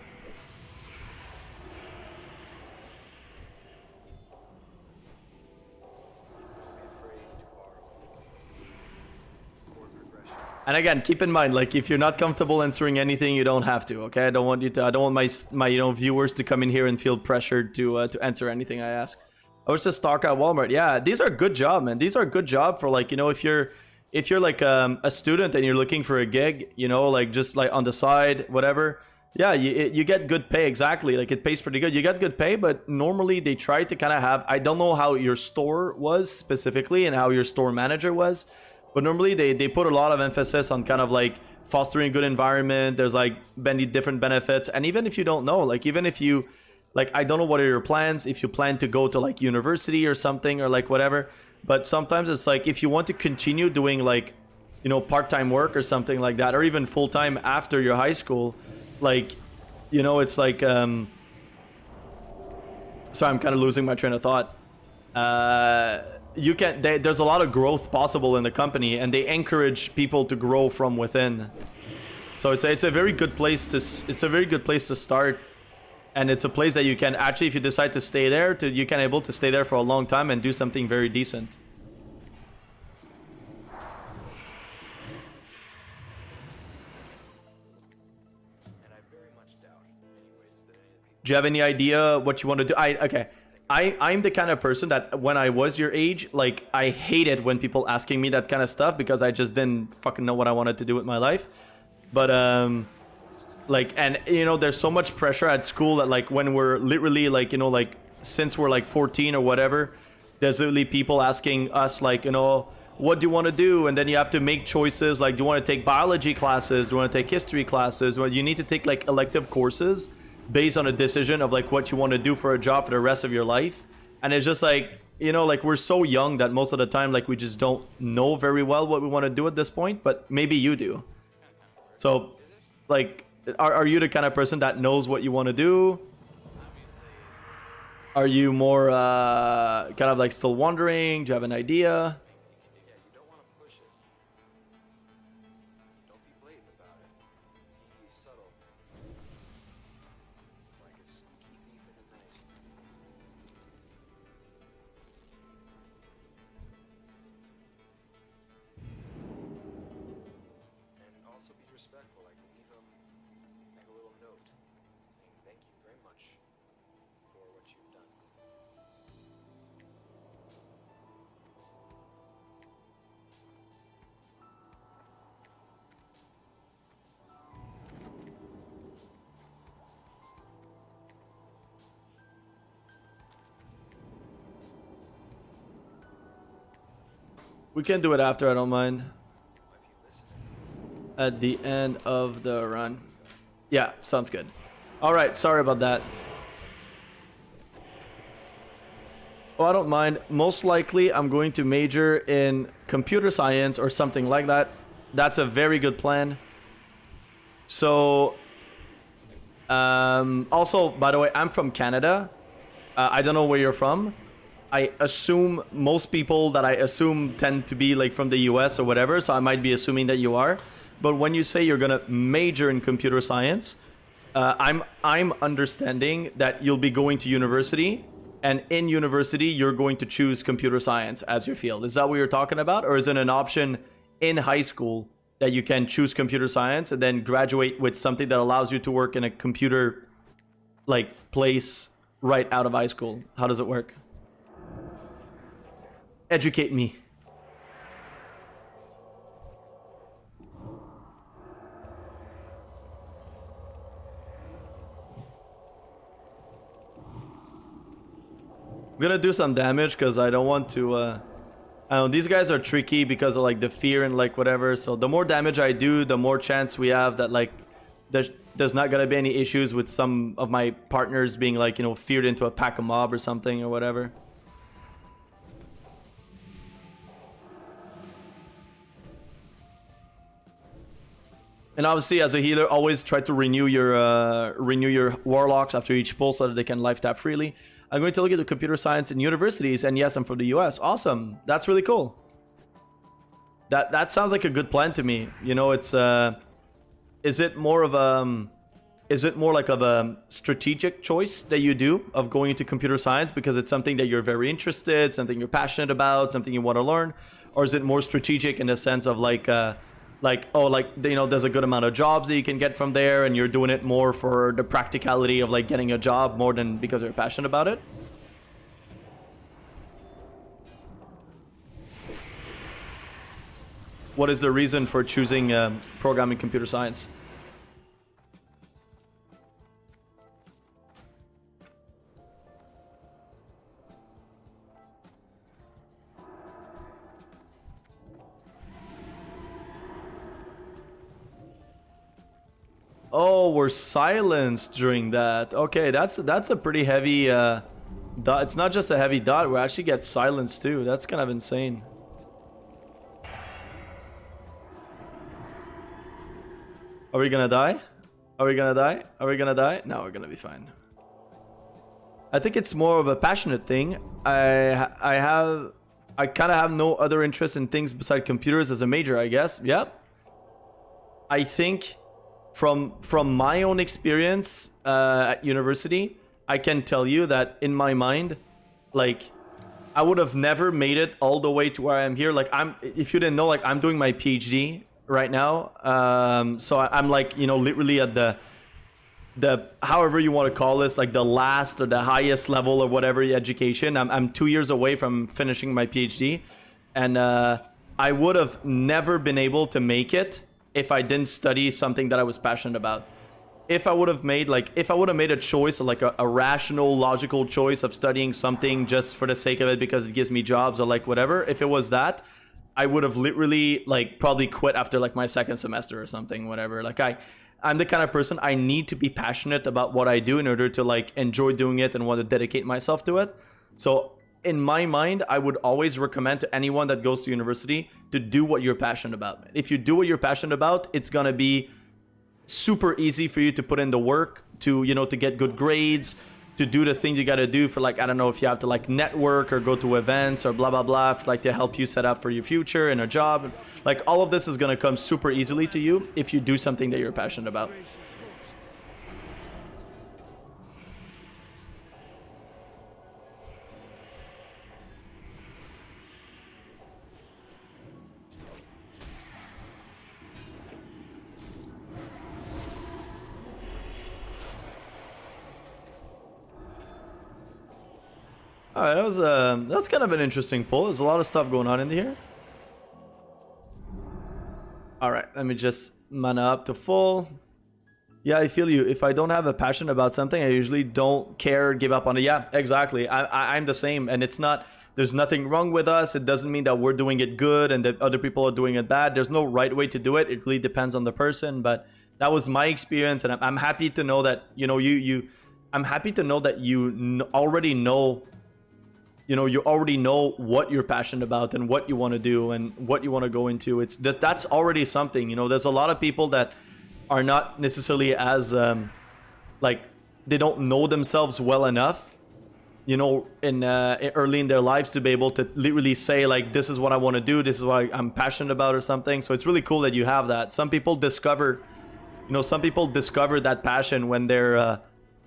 And again, keep in mind, like, if you're not comfortable answering anything, you don't have to. Okay, I don't want my viewers to come in here and feel pressured to answer anything I ask. I was just talking at Walmart. Yeah, these are good job, man. These are a good job for, like, if you're like a student and you're looking for a gig, like just like on the side, whatever. Yeah, you get good pay. Exactly, like it pays pretty good. You get good pay, but normally they try to kind of have. I don't know how your store was specifically and how your store manager was. But normally they put a lot of emphasis on kind of like fostering a good environment. There's like many different benefits. And even if you don't know, like even if you, like, I don't know what are your plans, if you plan to go to like university or something or like whatever. But sometimes it's like if you want to continue doing like, part-time work or something like that, or even full-time after your high school, like, it's like, sorry, I'm kind of losing my train of thought. There's a lot of growth possible in the company, and they encourage people to grow from within. So it's a very good place to start, and it's a place that you can actually, if you decide to stay there, you can able to stay there for a long time and do something very decent. Do you have any idea what you want to do? I'm the kind of person that when I was your age, like, I hated when people asking me that kind of stuff because I just didn't fucking know what I wanted to do with my life. But like, and there's so much pressure at school that, like, when we're literally like, like since we're like 14 or whatever, there's literally people asking us like, what do you want to do? And then you have to make choices like, do you want to take biology classes? Do you want to take history classes? Well, you need to take like elective courses based on a decision of like what you want to do for a job for the rest of your life. And it's just like, like we're so young that most of the time, like, we just don't know very well what we want to do at this point, but maybe you do. So like, are you the kind of person that knows what you want to do? Are you more kind of like still wondering? Do you have an idea? We can do it after, I don't mind. At the end of the run. Yeah, sounds good. Alright, sorry about that. Oh, I don't mind. Most likely, I'm going to major in computer science or something like that. That's a very good plan. So, also, by the way, I'm from Canada. I don't know where you're from. I assume most people that I assume tend to be like from the US or whatever, so I might be assuming that you are. But when you say you're gonna major in computer science, I'm understanding that you'll be going to university, and in university you're going to choose computer science as your field. Is that what you're talking about, or is it an option in high school that you can choose computer science and then graduate with something that allows you to work in a computer like place right out of high school? How does it work? Educate me. I'm gonna do some damage because I don't want to I don't know, these guys are tricky because of like the fear and like whatever, so the more damage I do, the more chance we have that like there's not gonna be any issues with some of my partners being like, feared into a pack of mob or something or whatever. And obviously, as a healer, always try to renew your warlocks after each pull so that they can life tap freely. I'm going to look at the computer science in universities, and yes, I'm from the US. Awesome, that's really cool. That sounds like a good plan to me. It's is it more like of a strategic choice that you do of going into computer science because it's something that you're very interested, something you're passionate about, something you want to learn, or is it more strategic in the sense of like like, oh, like, you know, there's a good amount of jobs that you can get from there, and you're doing it more for the practicality of like getting a job more than because you're passionate about it. What is the reason for choosing programming computer science? Oh, we're silenced during that. Okay, that's a pretty heavy dot. It's not just a heavy dot, we actually get silenced too. That's kind of insane. Are we gonna die? Are we gonna die? Are we gonna die? No, we're gonna be fine. I think it's more of a passionate thing. I kind of have no other interest in things beside computers as a major, I guess. Yep. I think from my own experience at university, I can tell you that in my mind, like, I would have never made it all the way to where I am here. Like, if you didn't know, like, I'm doing my PhD right now. So I'm like, you know, literally at the however you want to call this, like the last or the highest level or whatever education. I'm 2 years away from finishing my PhD, and I would have never been able to make it if I didn't study something that I was passionate about. If I would have made a choice, like a rational, logical choice of studying something just for the sake of it because it gives me jobs or like whatever, if it was that, I would have literally like probably quit after like my second semester or something, whatever. Like I'm the kind of person, I need to be passionate about what I do in order to like enjoy doing it and want to dedicate myself to it. So in my mind, I would always recommend to anyone that goes to university to do what you're passionate about. If you do what you're passionate about, it's gonna be super easy for you to put in the work, to, you know, to get good grades, to do the things you got to do for, like, I don't know if you have to like network or go to events or blah blah blah, like to help you set up for your future and a job. Like, all of this is going to come super easily to you if you do something that you're passionate about. All right, that's kind of an interesting pull. There's a lot of stuff going on in here. All right, let me just mana up to full. Yeah, I feel you. If I don't have a passion about something, I usually don't care, give up on it. Yeah, exactly. I'm the same, and it's not. There's nothing wrong with us. It doesn't mean that we're doing it good and that other people are doing it bad. There's no right way to do it. It really depends on the person. But that was my experience, and I'm happy to know that, you know, I'm happy to know that you already know. You know, you already know what you're passionate about and what you want to do and what you want to go into. It's that's already something. You know, there's a lot of people that are not necessarily as like, they don't know themselves well enough, you know, in early in their lives to be able to literally say like, this is what I want to do, this is what I'm passionate about or something. So it's really cool that you have that. Some people discover that passion when they're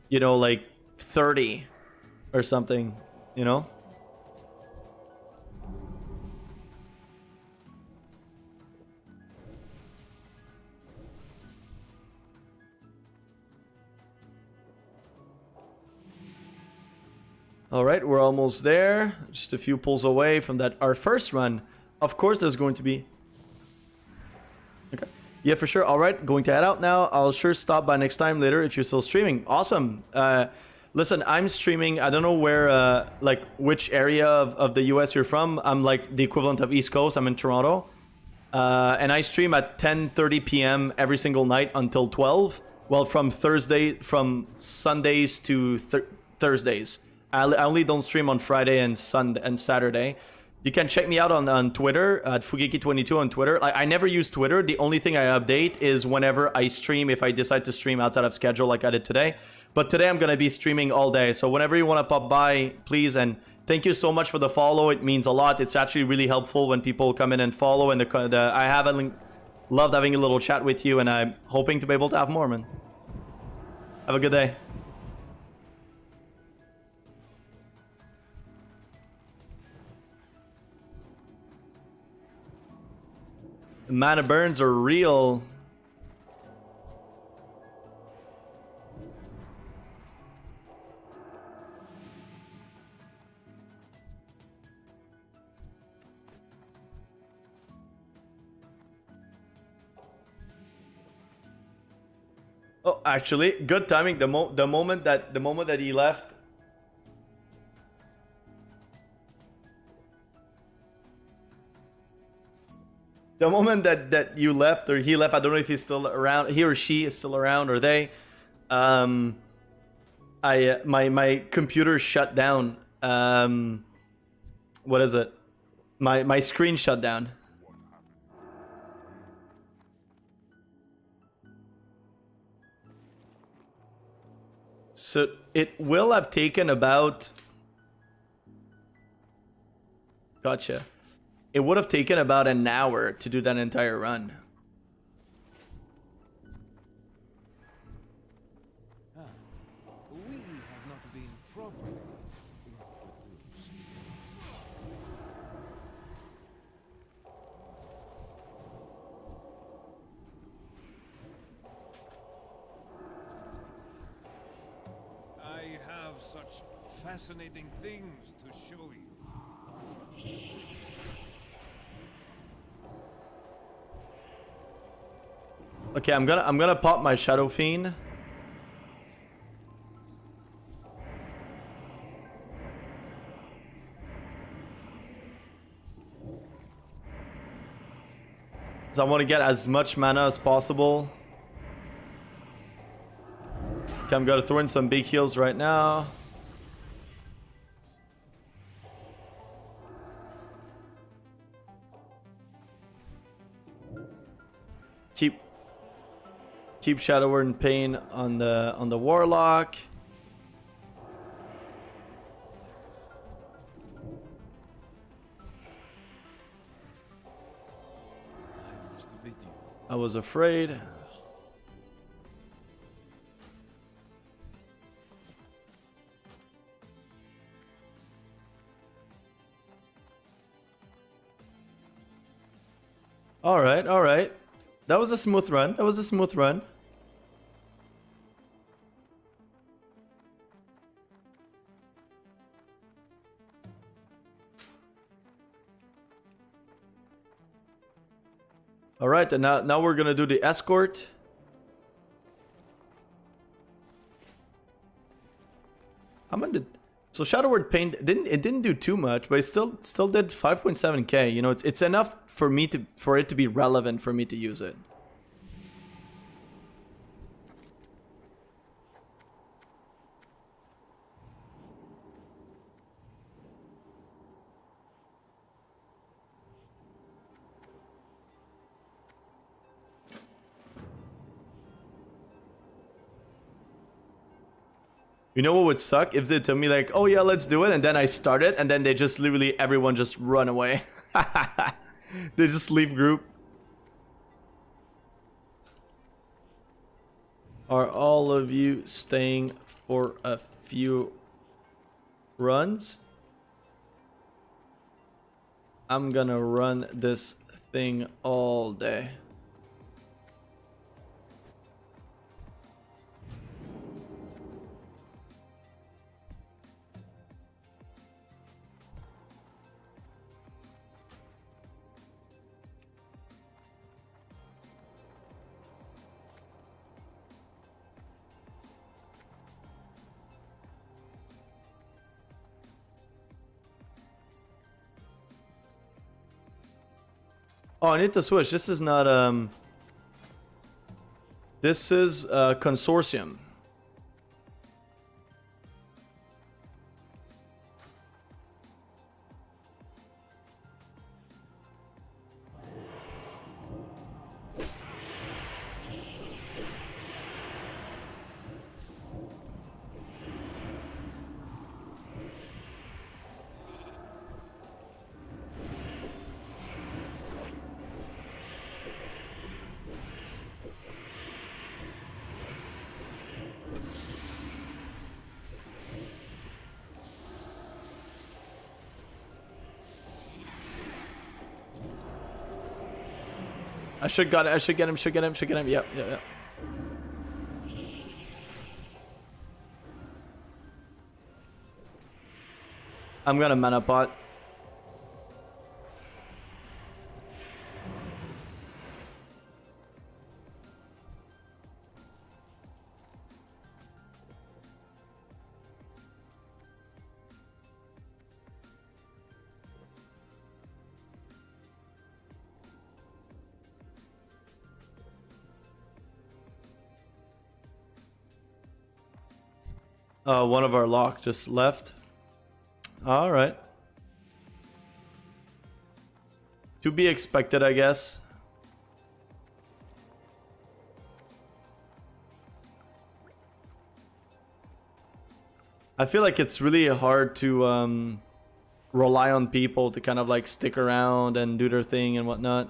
you know, like 30 or something, you know. All right, we're almost there. Just a few pulls away from that. Our first run. Of course, there's going to be. Okay. Yeah, for sure. All right, going to head out now. I'll sure stop by next time later if you're still streaming. Awesome. Listen, I'm streaming. I don't know where, like, which area of the US you're from. I'm like the equivalent of East Coast. I'm in Toronto. And I stream at 10:30 p.m. every single night until 12. Well, from Sundays to Thursdays. I only don't stream on Friday and Sunday and Saturday. You can check me out on Twitter at Fugeki22 on Twitter. I never use Twitter. The only thing I update is whenever I stream, if I decide to stream outside of schedule like I did today. But today I'm going to be streaming all day. So whenever you want to pop by, please. And thank you so much for the follow. It means a lot. It's actually really helpful when people come in and follow. And I have loved having a little chat with you. And I'm hoping to be able to have more, man. Have a good day. Mana burns are real. Oh, actually, good timing. The moment that he left. The moment that you left or he left, I don't know if he's still around. He or she is still around, or they. My computer shut down. What is it? My screen shut down. So it will have taken about. Gotcha. It would have taken about an hour to do that entire run. We have not been properly introduced. I have such fascinating things to show you. Okay, I'm gonna pop my Shadow Fiend. So I want to get as much mana as possible. Okay, I'm gonna throw in some big heals right now. Keep Shadow Word and Pain on the Warlock. I was afraid. All right, all right. That was a smooth run. That was a smooth run. All right, and now we're gonna do the escort. How much did? So Shadow Word Pain didn't do too much, but it still did 5.7k. You know, it's enough for it to be relevant for me to use it. You know what would suck? If they tell me like, oh yeah, let's do it, and then I start it, and then they just literally, everyone just run away. They just leave group. Are all of you staying for a few runs? I'm gonna run this thing all day. Oh, I need to switch. This is not this is consortium. I should got it. I should get him. Should get him. Should get him. Yep. Yep. Yep. I'm gonna mana pot. One of our lock just left. All right. To be expected, I guess. I feel like it's really hard to rely on people to kind of like stick around and do their thing and whatnot.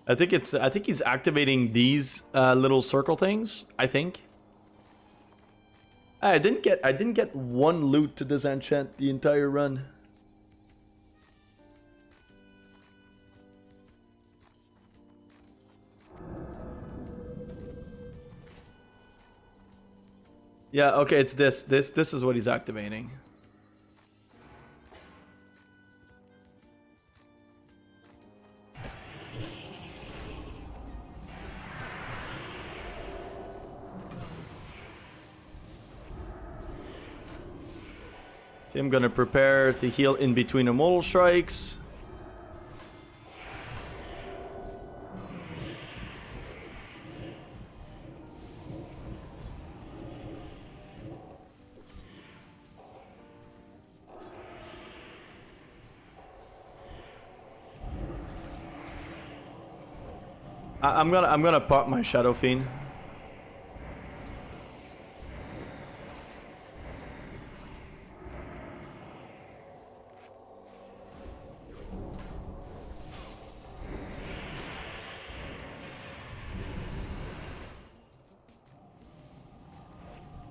I think he's activating these little circle things, I think. I didn't get one loot to disenchant the entire run. Yeah, okay, it's this. This is what he's activating. I'm gonna prepare to heal in between immortal strikes. I'm gonna pop my Shadow Fiend.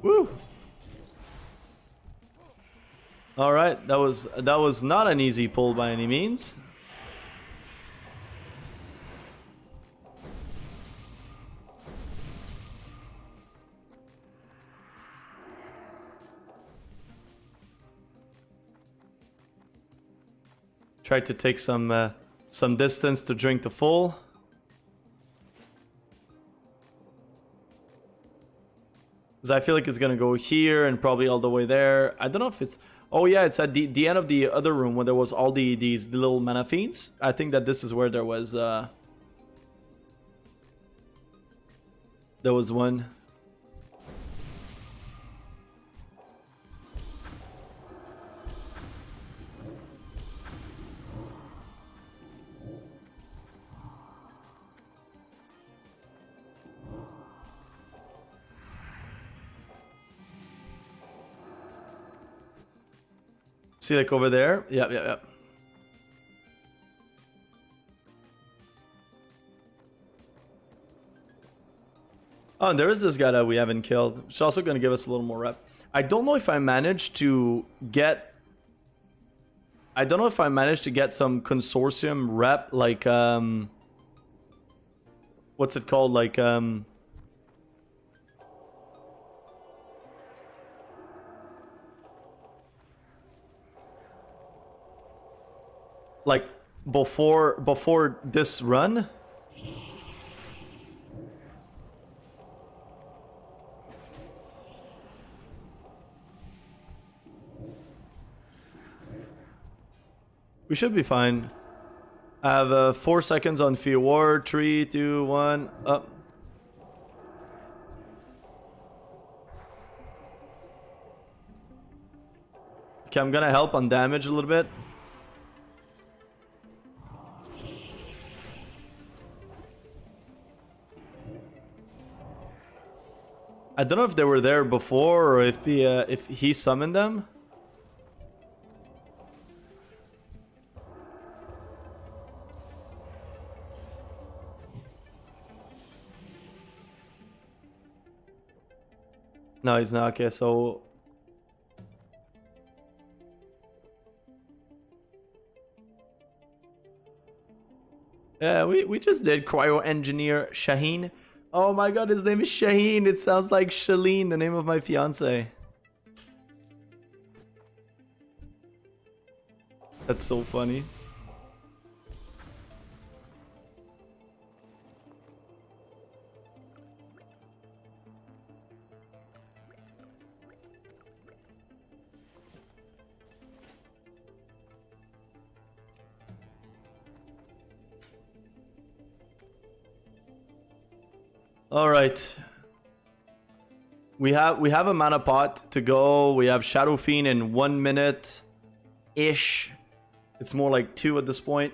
Woo! All right, that was not an easy pull by any means. Tried to take some distance to drink the full. Because I feel like it's gonna go here and probably all the way there. I don't know if it's... Oh yeah, it's at the end of the other room when there was all these little mana fiends. I think that this is where there was one. See, like over there? Yep, yep, yep. Oh, and there is this guy that we haven't killed. Which is also going to give us a little more rep. I don't know if I managed to get... I don't know if I managed to get some consortium rep, like, what's it called? Like, like before this run. We should be fine. I have 4 seconds on Fear War. 3, 2, 1, up. Okay, I'm gonna help on damage a little bit. I don't know if they were there before or if he summoned them. No, he's not. Okay, so yeah, we just did cryo engineer Shaheen. Oh my god, his name is Shaheen. It sounds like Shalene, the name of my fiance. That's so funny. All right. We have a mana pot to go. We have Shadow Fiend in 1 minute ish. It's more like 2 at this point.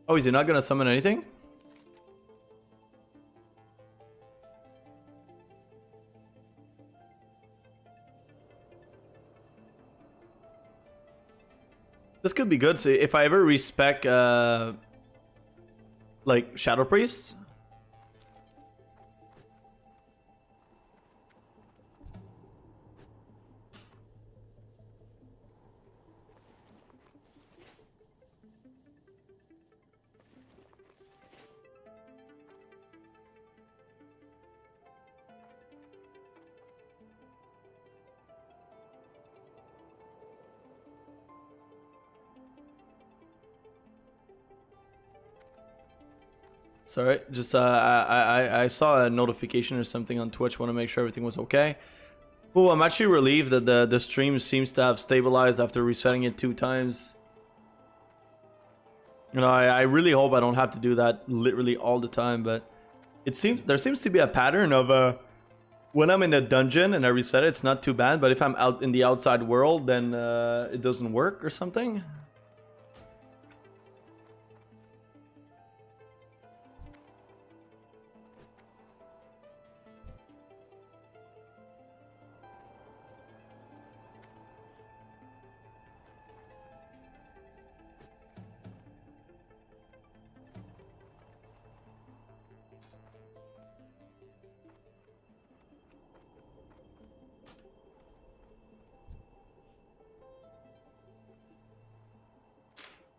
Oh, is he not gonna summon anything? This could be good. So if I ever respec like Shadow Priests. Sorry, just I saw a notification or something on Twitch. Want to make sure everything was okay. Oh, I'm actually relieved that the stream seems to have stabilized after resetting it 2 times. You know, I really hope I don't have to do that literally all the time, but there seems to be a pattern of when I'm in a dungeon and I reset it, it's not too bad, but if I'm out in the outside world, then it doesn't work or something.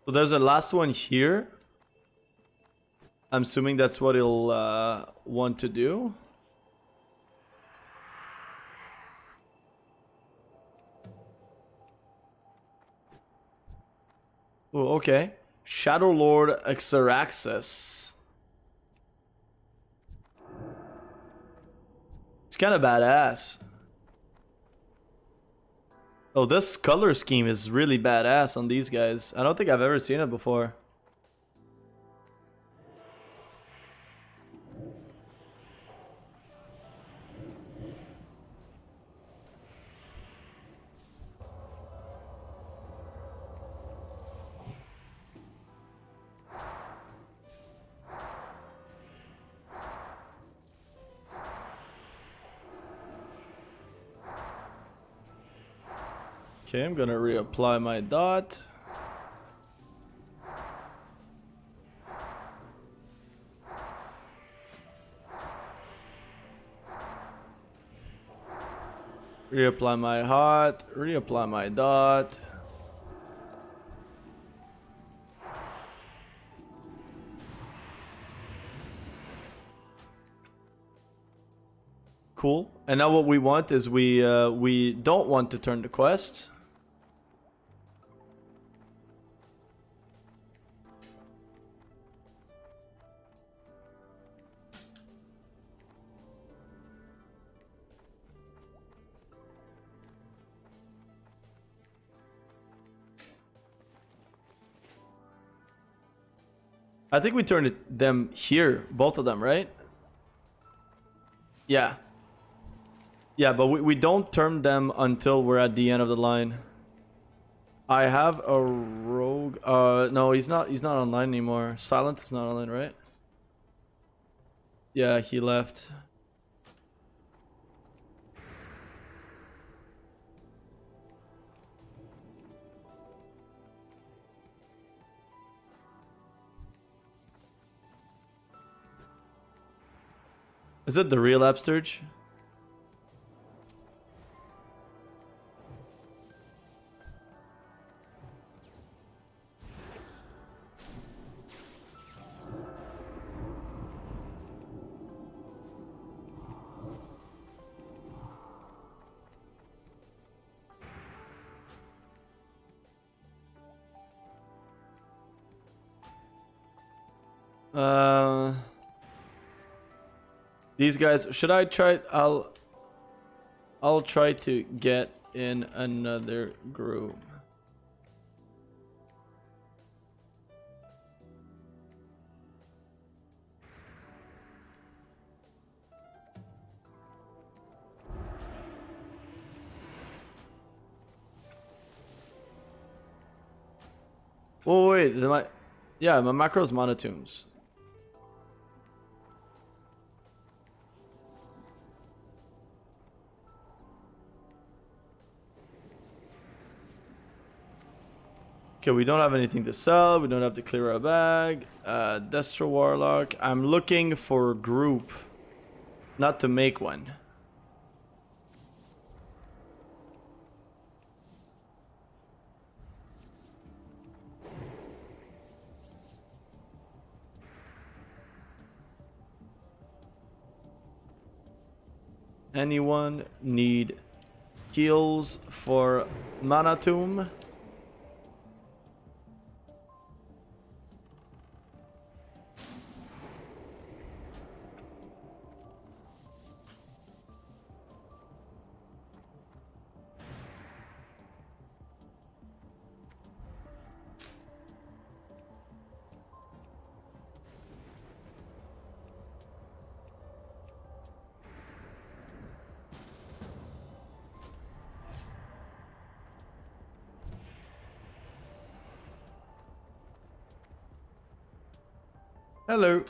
So there's a last one here. I'm assuming that's what he'll want to do. Oh, okay. Shadow Lord Xeraxis. It's kind of badass. Oh, this color scheme is really badass on these guys. I don't think I've ever seen it before. Okay, I'm gonna reapply my dot. Reapply my hot, reapply my dot. Cool. And now what we want is we don't want to turn the quest. I think we turned them here, both of them, right? Yeah. Yeah, but we don't turn them until we're at the end of the line. I have a rogue. No, he's not. He's not online anymore. Silent is not online, right? Yeah, he left. Is it the real Upsturge? These guys, should I try? I'll try to get in another group. Oh wait, yeah, my macro's monotombs. Okay, we don't have anything to sell. We don't have to clear our bag. Destro Warlock. I'm looking for a group, not to make one. Anyone need heals for Mana Tomb? Hello.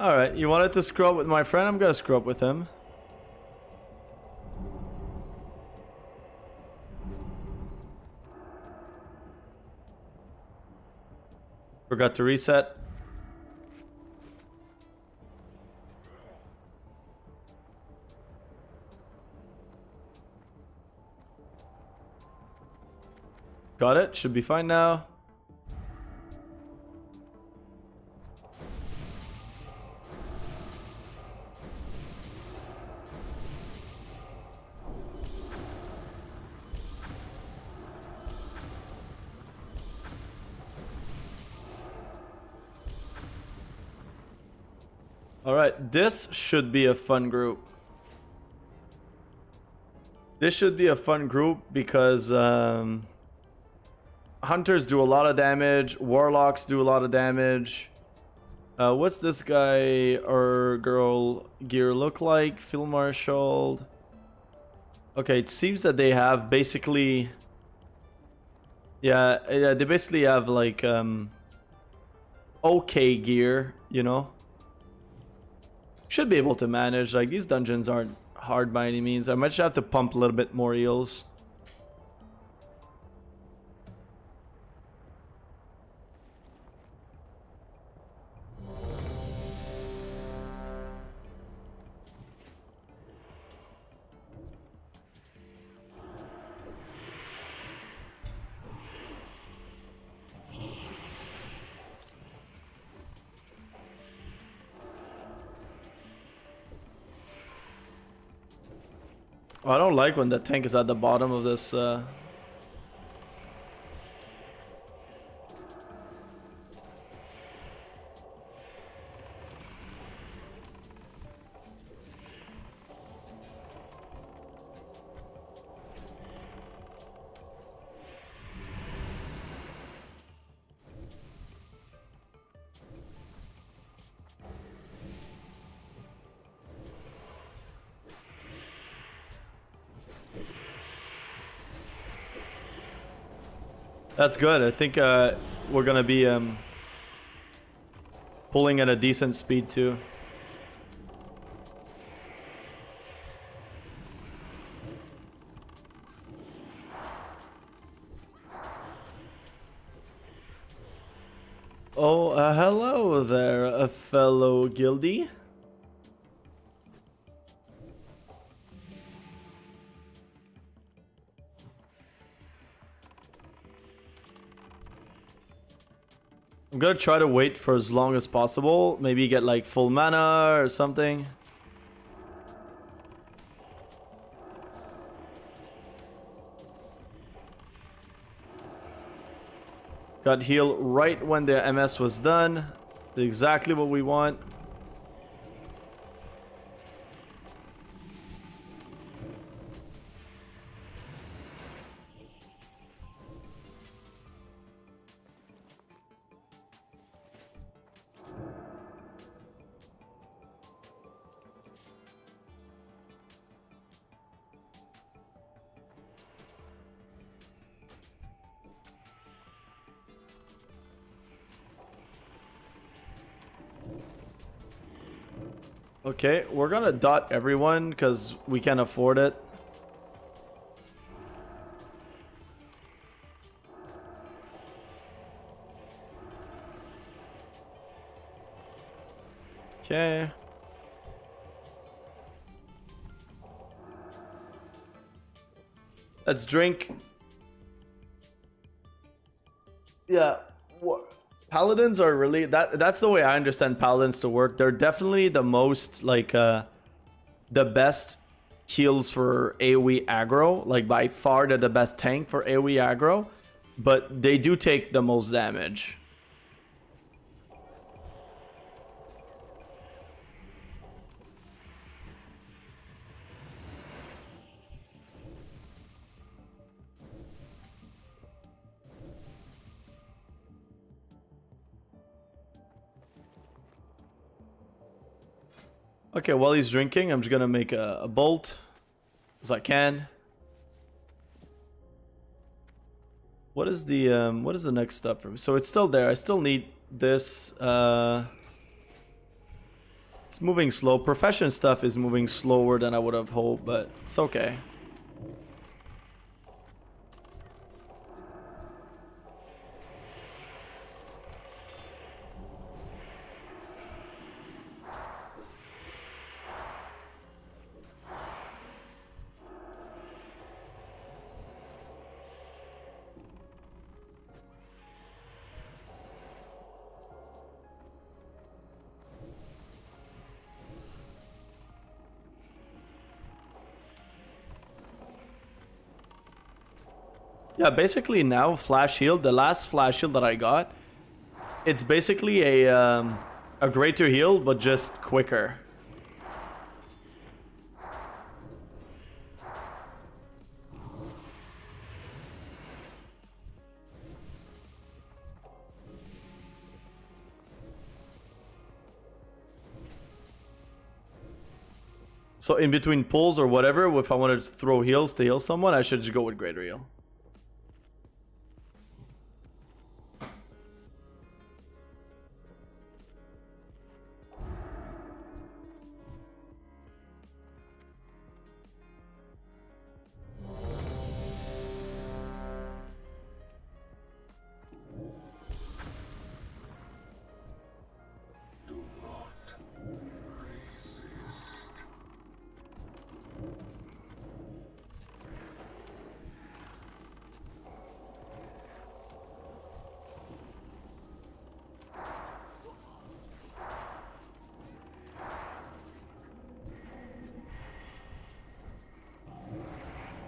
Alright, you wanted to screw up with my friend? I'm gonna screw up with him. Forgot to reset. Got it, should be fine now. Alright, this should be a fun group. This should be a fun group because hunters do a lot of damage, warlocks do a lot of damage. What's this guy or girl gear look like? Field Marshal. Okay, it seems that they have basically... Yeah, they basically have like okay gear, you know? Should be able to manage. Like, these dungeons aren't hard by any means. I might just have to pump a little bit more eels. I don't like when the tank is at the bottom of this. That's good. I think we're gonna be pulling at a decent speed too. Oh, hello there, a fellow guildie. I'm gonna try to wait for as long as possible. Maybe get like full mana or something. Got heal right when the MS was done. Exactly what we want. Okay, we're gonna dot everyone because we can afford it. Okay. Let's drink. Yeah. Paladins are really that's the way I understand paladins to work. They're definitely the most like the best heals for AoE aggro. Like by far they're the best tank for AoE aggro, but they do take the most damage. Okay, while he's drinking, I'm just gonna make a bolt as I can. What is the next step for me? So it's still there. I still need this. It's moving slow. Profession stuff is moving slower than I would have hoped, but it's okay. Yeah, basically now flash shield, the last flash shield that I got, it's basically a greater heal, but just quicker. So in between pulls or whatever, if I wanted to throw heals to heal someone, I should just go with greater heal.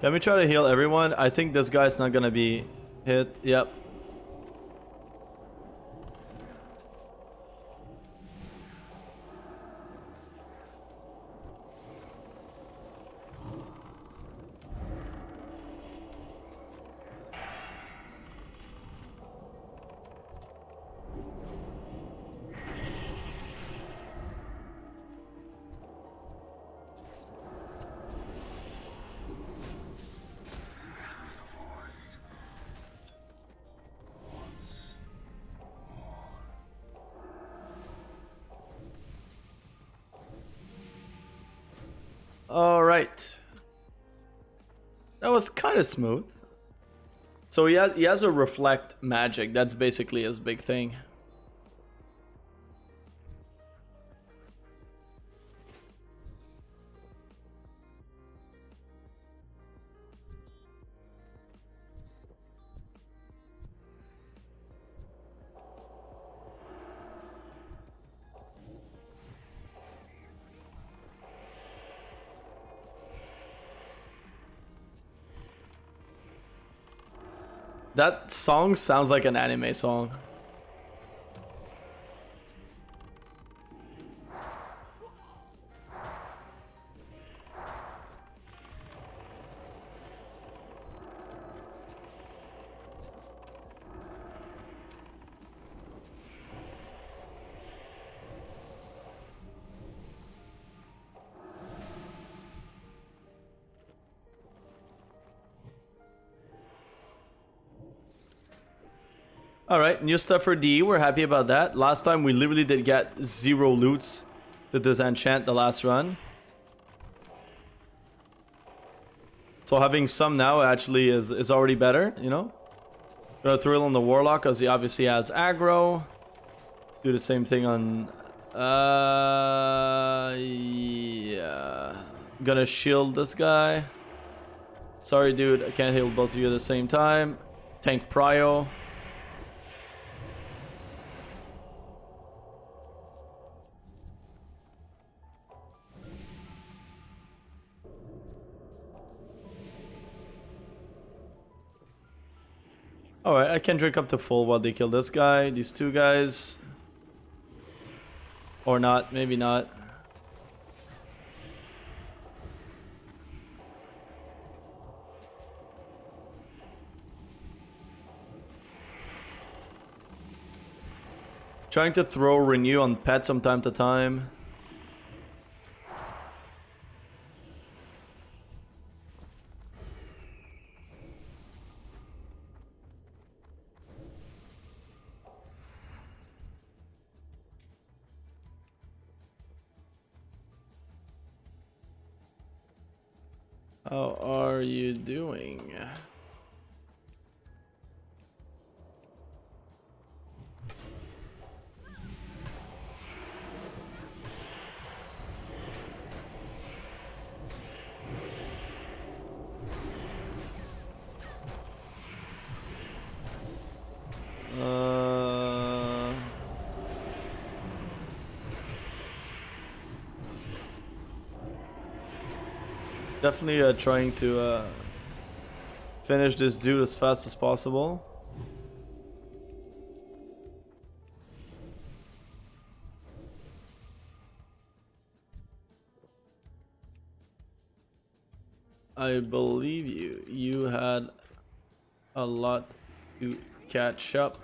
Let me try to heal everyone. I think this guy's not gonna be hit. Yep. All right. That was kind of smooth. So he has a reflect magic. That's basically his big thing. That song sounds like an anime song. Alright, new stuff for D. We're happy about that. Last time we literally did get 0 loots to disenchant the last run. So having some now actually is already better, you know? Gonna throw it on the Warlock because he obviously has aggro. Do the same thing on... yeah. Gonna shield this guy. Sorry dude, I can't heal both of you at the same time. Tank Prio. Alright, I can drink up to full while they kill this guy, these two guys. Or not, maybe not. Trying to throw renew on pets from time to time. How are you doing? Definitely trying to finish this dude as fast as possible. I believe you had a lot to catch up.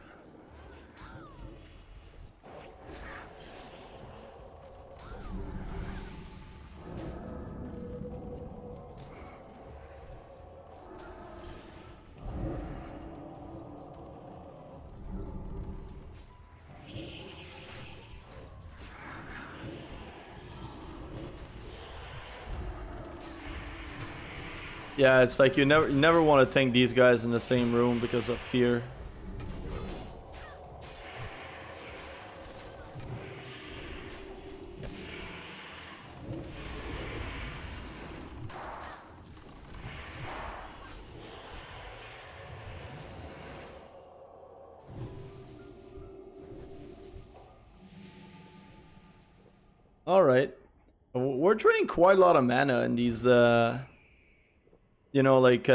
Yeah, it's like you never want to tank these guys in the same room because of fear. All right, we're draining quite a lot of mana in these You know, like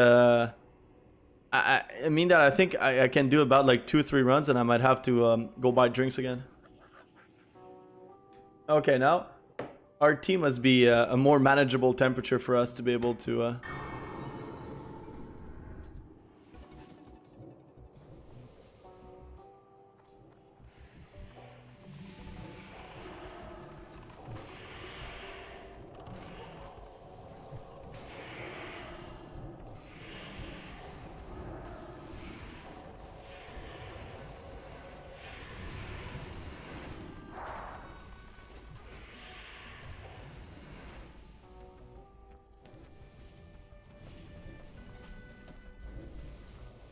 I mean that I think I can do about like 2-3 runs, and I might have to go buy drinks again. Okay, now our tea must be a more manageable temperature for us to be able to.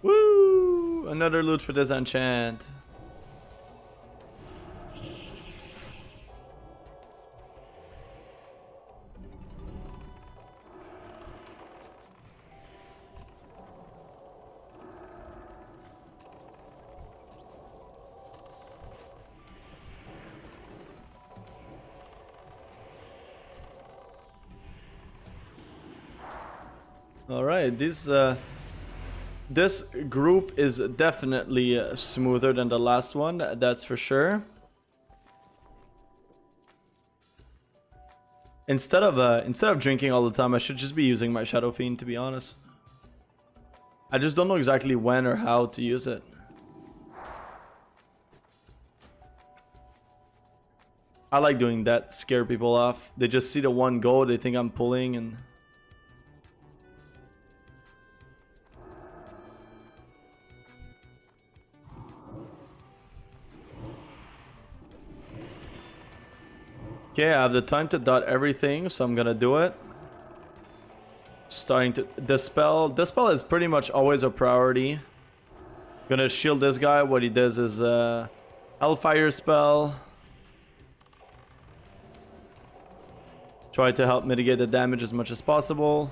Woo! Another loot for this enchant. All right, this group is definitely smoother than the last one. That's for sure. Instead of drinking all the time, I should just be using my Shadow Fiend, to be honest. I just don't know exactly when or how to use it. I like doing that, scare people off. They just see the one go, they think I'm pulling, and... Okay, I have the time to dot everything, so I'm gonna do it. Starting to... Dispel is pretty much always a priority. Gonna shield this guy. What he does is Hellfire spell. Try to help mitigate the damage as much as possible.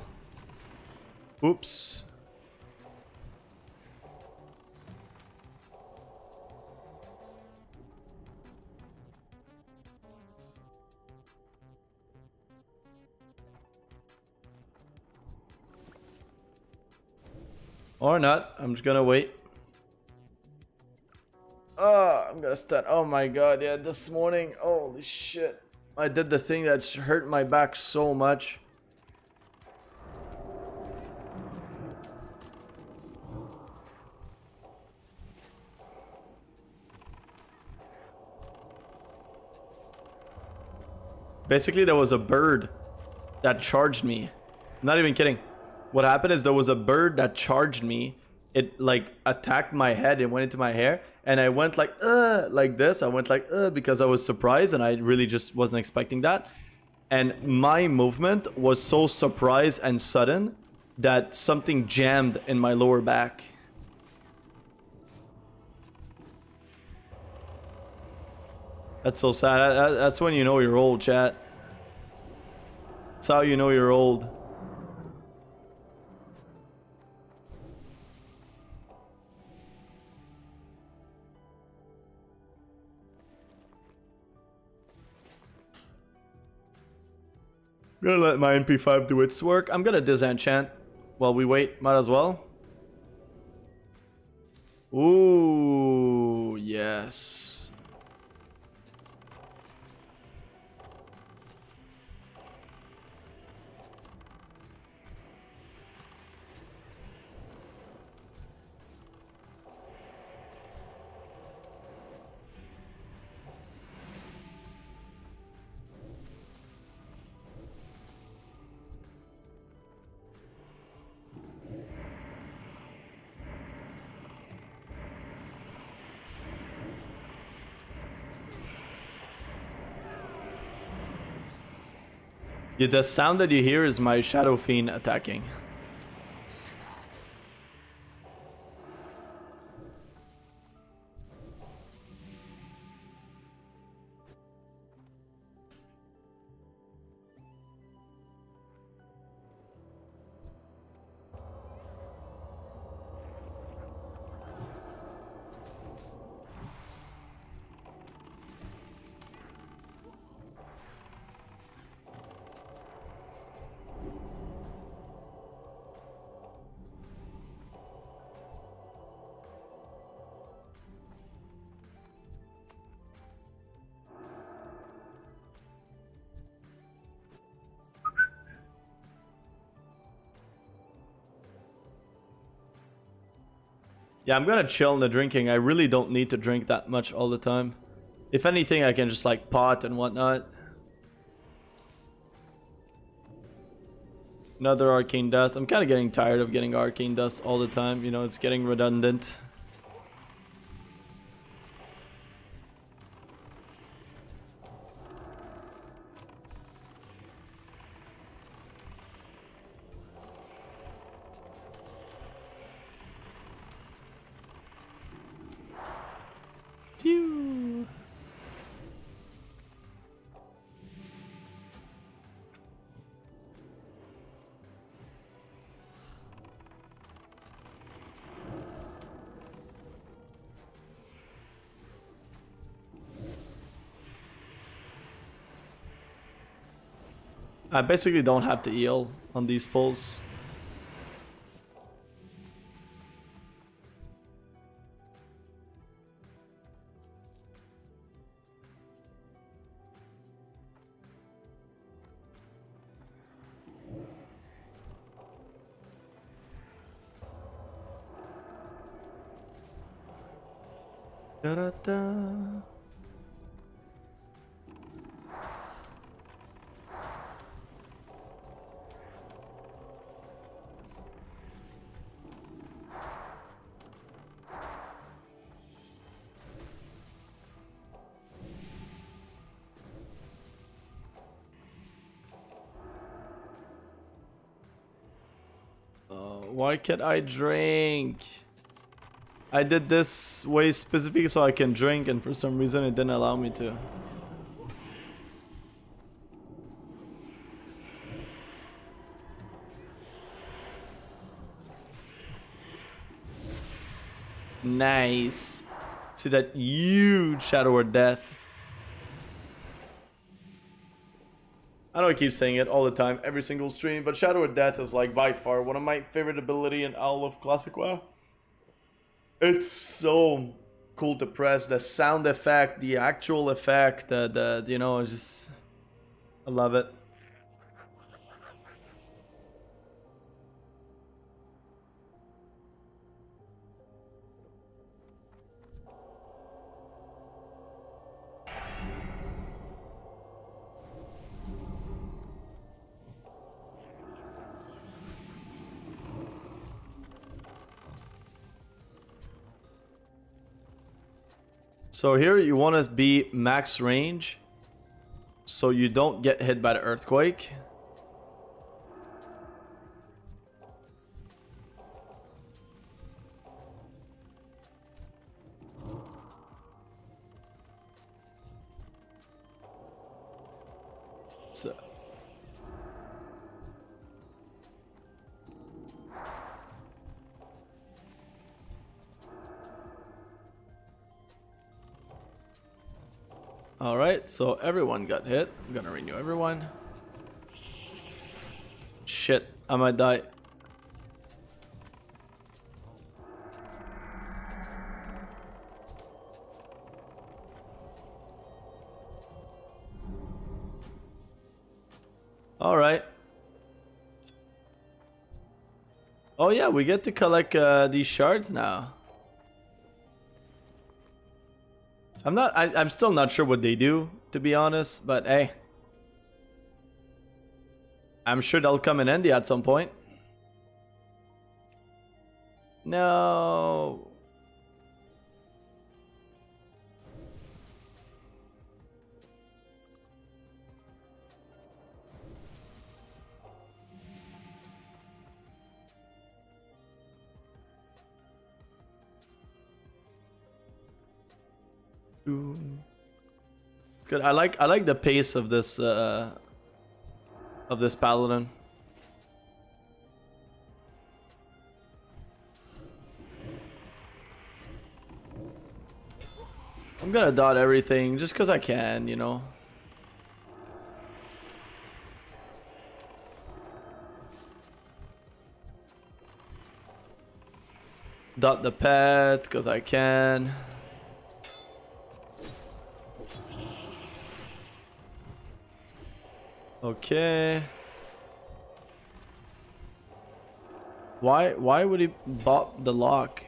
Oops. Or not. I'm just gonna wait. Oh, I'm gonna start. Oh my god, yeah, this morning. Holy shit. I did the thing that hurt my back so much. Basically, there was a bird that charged me. I'm not even kidding. What happened is there was a bird that charged me. It like attacked my head and went into my hair, and I went like this. I went like because I was surprised, and I really just wasn't expecting that. And my movement was so surprised and sudden that something jammed in my lower back. That's so sad. That's when you know you're old, chat. That's how you know you're old. I'm gonna let my MP5 do its work. I'm gonna disenchant while we wait. Might as well. Ooh, yes. Yeah, the sound that you hear is my Shadow Fiend attacking. Yeah, I'm gonna chill in the drinking. I really don't need to drink that much all the time. If anything, I can just like pot and whatnot. Another arcane dust. I'm kind of getting tired of getting arcane dust all the time. You know, it's getting redundant. Phew. I basically don't have to heal on these pulls. Da-da-da. Why can't I drink? I did this way specifically so I can drink, and for some reason it didn't allow me to. Nice. See that huge Shadow of Death. I know I keep saying it all the time, every single stream, but Shadow of Death is like by far one of my favorite ability in all of Classic WoW. It's so cool to press, the sound effect, the actual effect, the you know, just I love it. So here you want to be max range so you don't get hit by the earthquake. So alright, so everyone got hit. I'm gonna renew everyone. Shit, I might die. Alright. Oh yeah, we get to collect these shards now. I'm still not sure what they do, to be honest, but hey. I'm sure they'll come in handy at some point. No. Good. I like the pace of this paladin. I'm gonna dot everything just because I can, you know. Dot the pet because I can. Okay. Why would he bop the lock?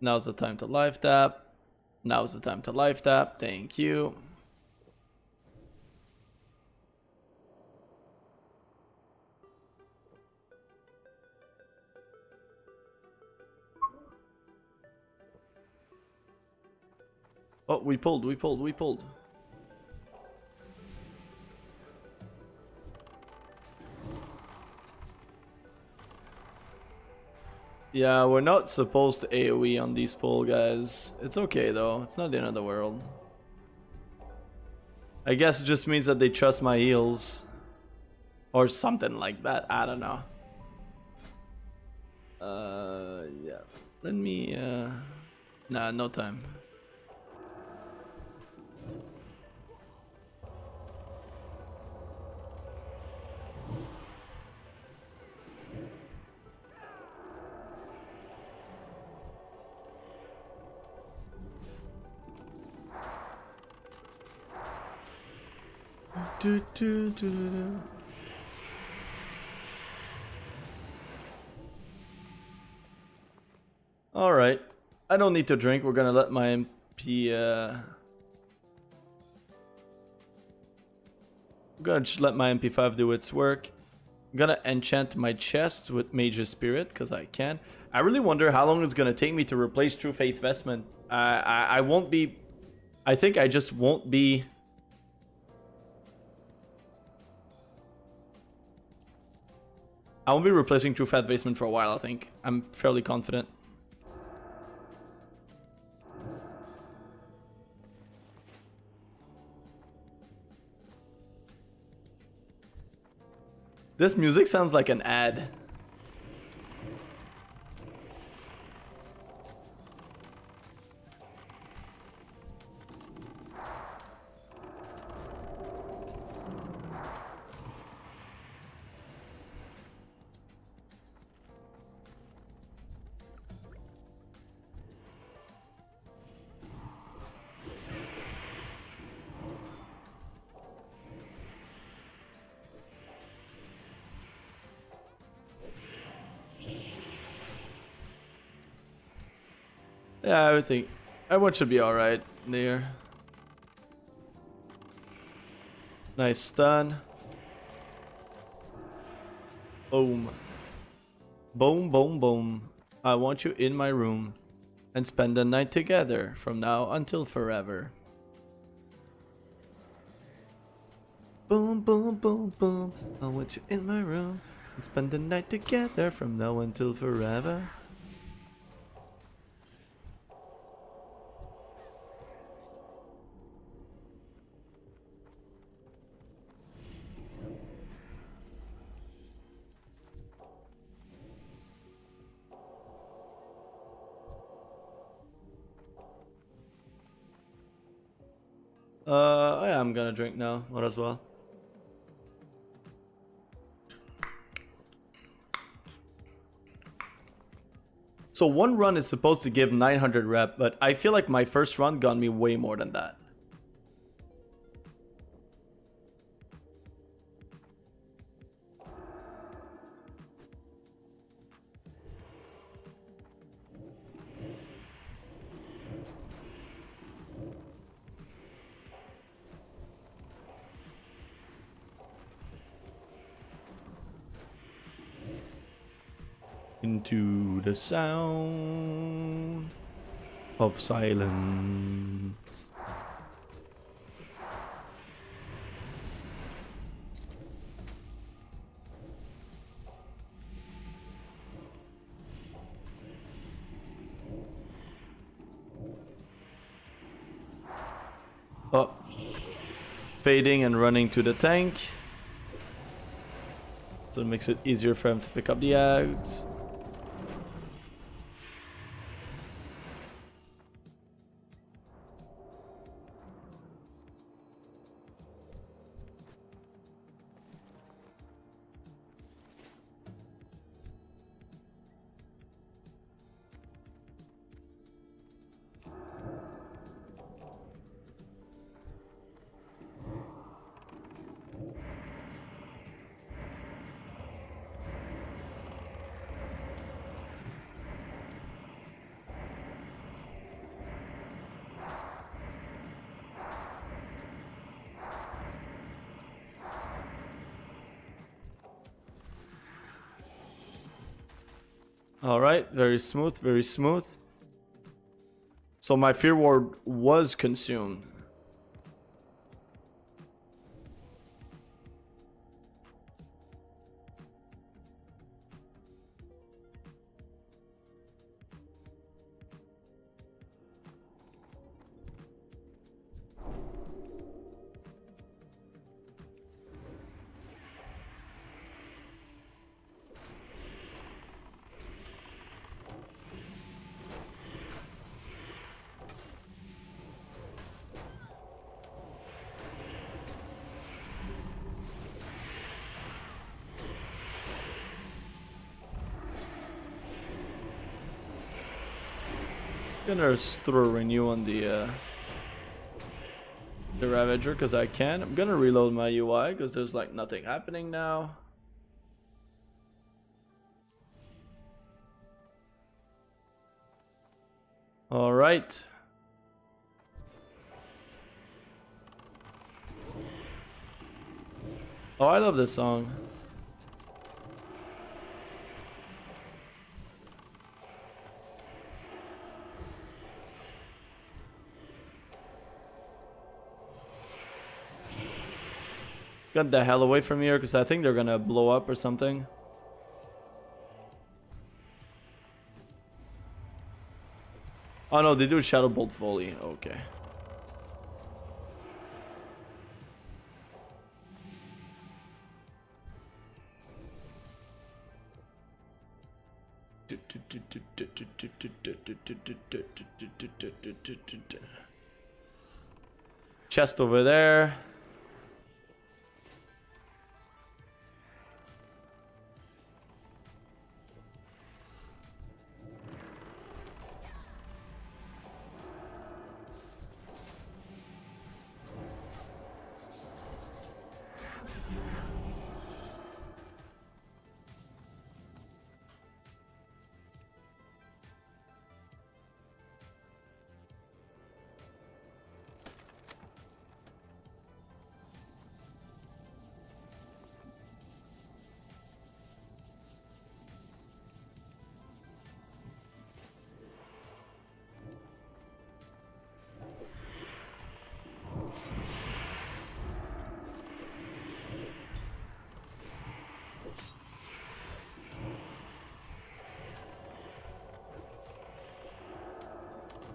Now's the time to live tap. Now's the time to live tap. Thank you. Oh, we pulled. Yeah, we're not supposed to AoE on these pull, guys. It's okay though. It's not the end of the world. I guess it just means that they trust my heals. Or something like that. I don't know. Yeah. Let me, Nah, no time. Alright. I don't need to drink. We're gonna let my MP, we're gonna just let my MP5 do its work. I'm gonna enchant my chest with Mage's Spirit, because I can. I really wonder how long it's gonna take me to replace True Faith Vestment. I won't be... I think I just won't be... I won't be replacing True Faith Vestment for a while, I think. I'm fairly confident. This music sounds like an ad. Yeah, I think everyone should be alright there. Nice stun. Boom. Boom, boom, boom. I want you in my room and spend the night together from now until forever. Boom, boom, boom, boom. I want you in my room and spend the night together from now until forever. Yeah, I'm gonna drink now. Might as well. So one run is supposed to give 900 rep, but I feel like my first run got me way more than that. Into the sound of silence. Oh, fading and running to the tank. So it makes it easier for him to pick up the eggs. Alright, very smooth, very smooth. So my Fear Ward was consumed. Gonna throw a renew on the Ravager because I can. I'm gonna reload my UI because there's like nothing happening now. All right. Oh, I love this song. Get the hell away from here because I think they're gonna blow up or something. Oh no, they do Shadow Bolt volley. Okay. Chest over there.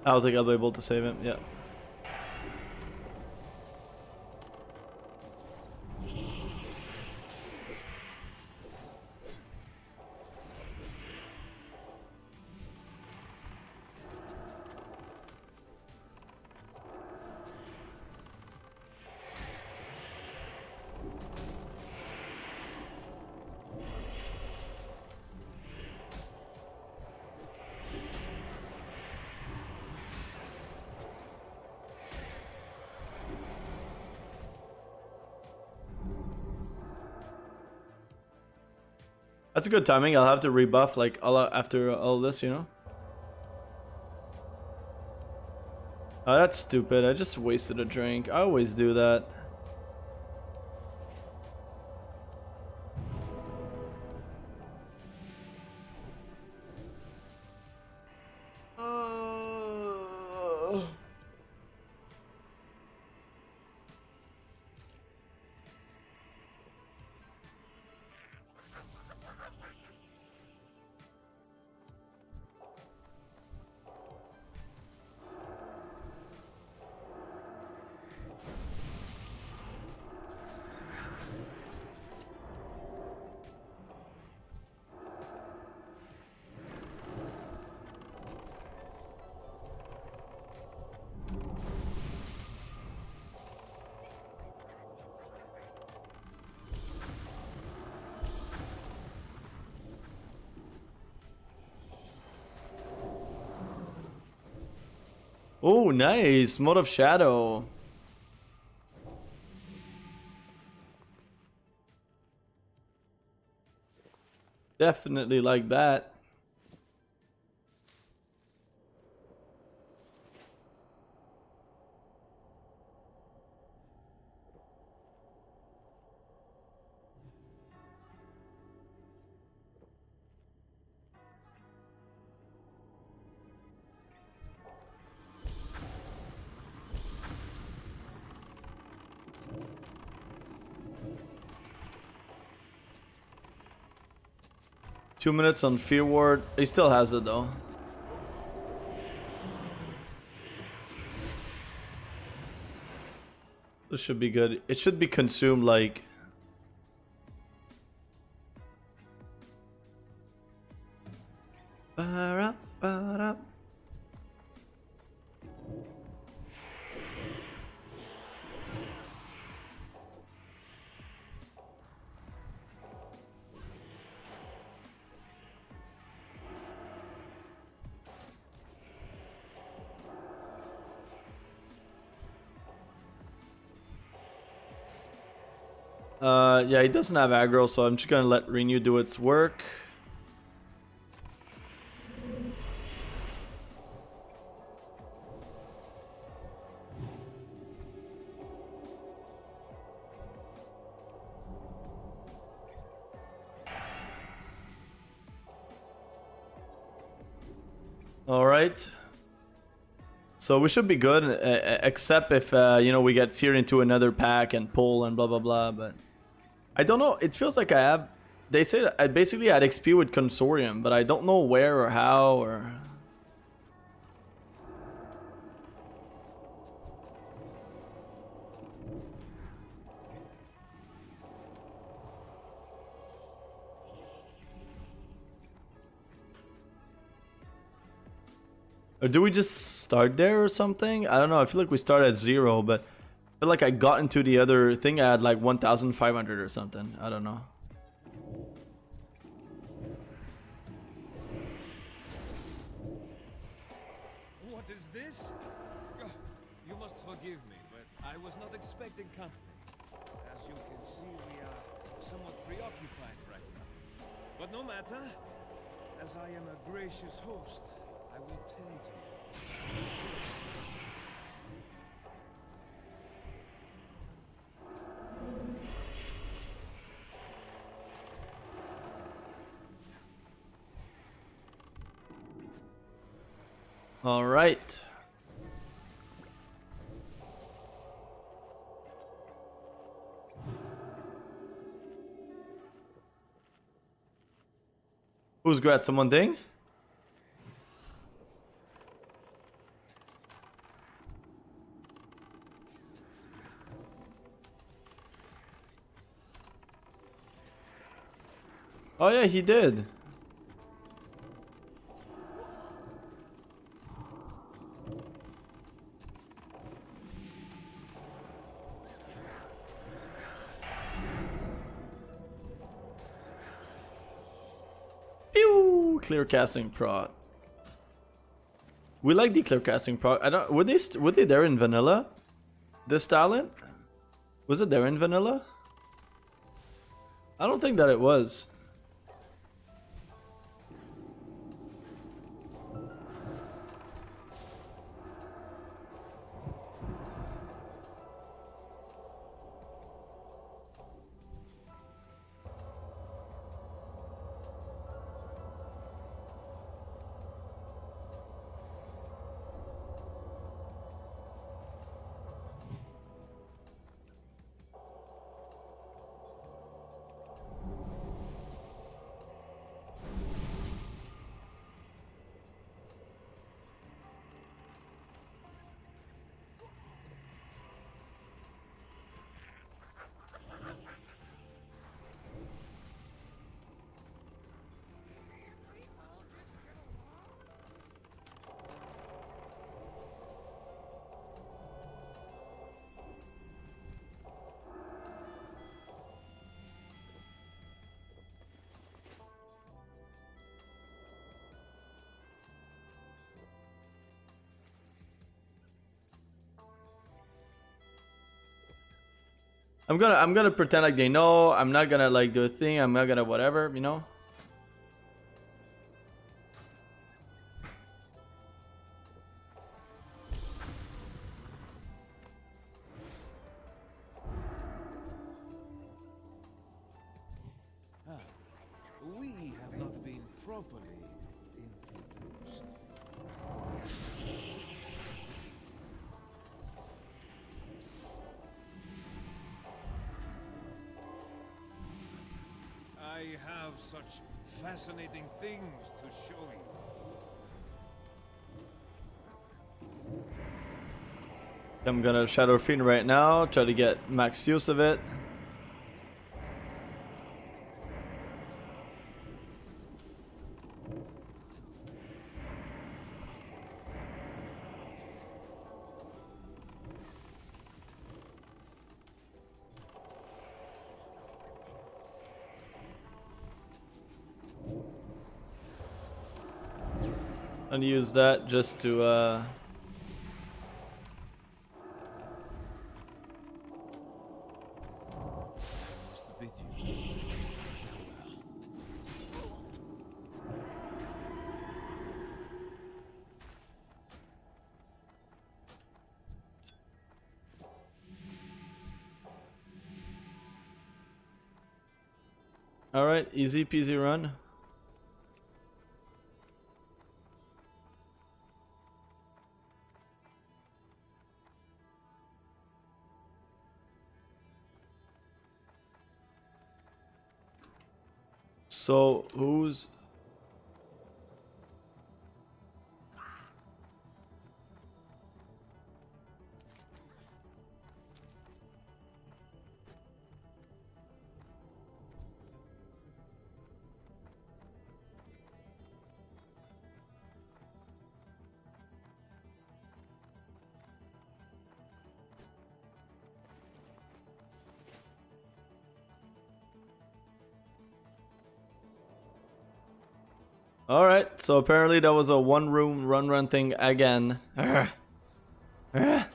I don't think I'll be able to save him. Yeah. That's a good timing. I'll have to rebuff like after all this, you know? Oh, that's stupid. I just wasted a drink. I always do that. Oh, nice. Mode of Shadow. Definitely like that. 2 minutes on Fear Ward. He still has it though. This should be good. It should be consumed like... Ba-ra-ba-ra. Yeah, he doesn't have aggro, so I'm just gonna let Renew do its work. Alright. So we should be good, except if, you know, we get Fear into another pack and pull and blah blah blah, but... I don't know, it feels like I have... They say that I basically had XP with Consortium, but I don't know where or how or... Or do we just start there or something? I don't know, I feel like we start at 0, but... I feel like I got into the other thing at like 1,500 or something. I don't know. What is this? Oh, you must forgive me, but I was not expecting company. As you can see, we are somewhat preoccupied right now. But no matter, as I am a gracious host, I will tend to you. All right. Who's got someone ding? Oh yeah, he did. Pew! Clear casting prot. We like the clear casting prot. I don't. Were they there in vanilla? This talent? Was it there in vanilla? I don't think that it was. I'm gonna pretend like they know. I'm not gonna like do a thing. I'm not gonna whatever, you know. We have not been properly introduced. I have such fascinating things to show you. I'm gonna Shadow Fiend right now, try to get max use of it. And use that just to Must bid you Alright, easy peasy run. So, who's... Alright, so apparently that was a one room run thing again. Ugh. Ugh.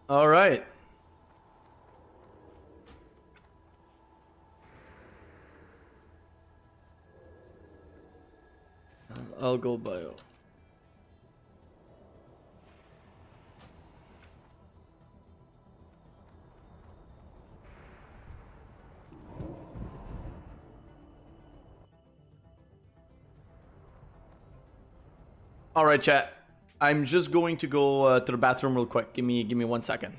Alright. I'll go bio. Alright, chat. I'm just going to go to the bathroom real quick. Give me 1 second.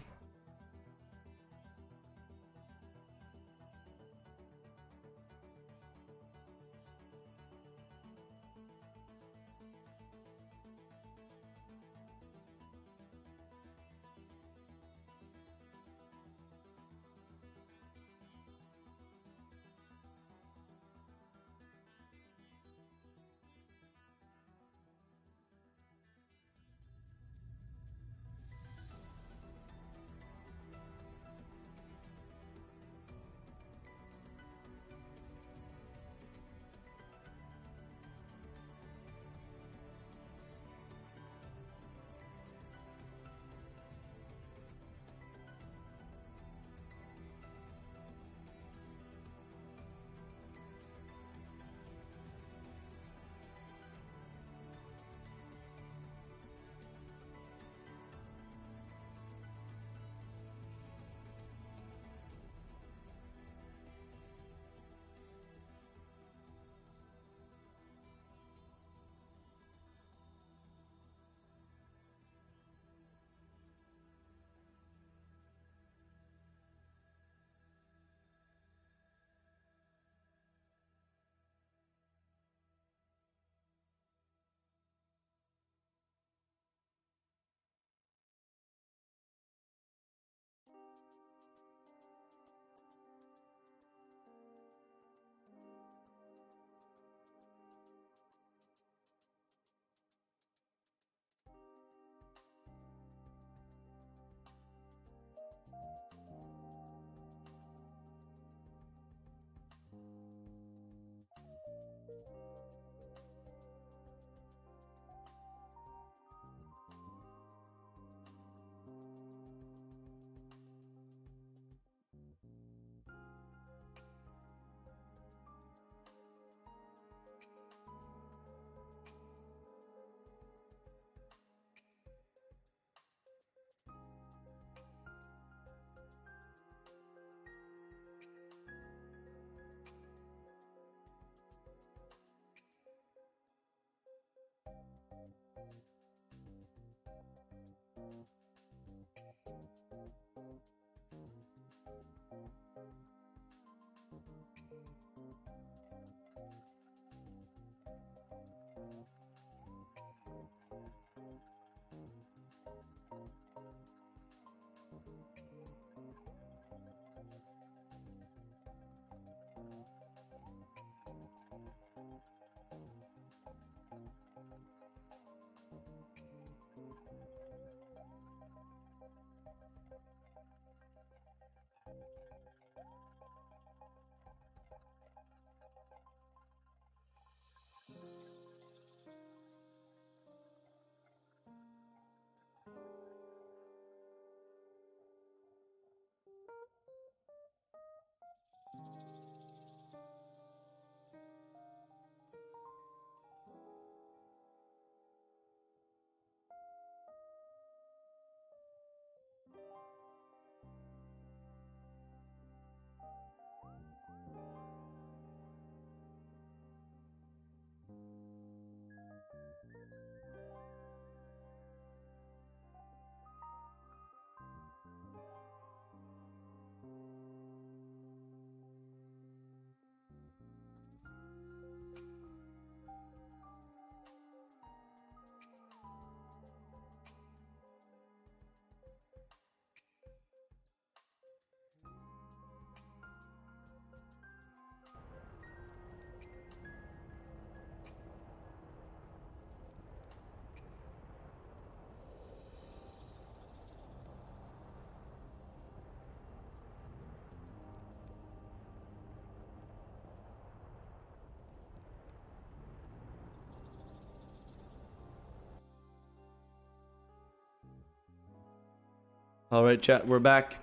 All right, chat, we're back.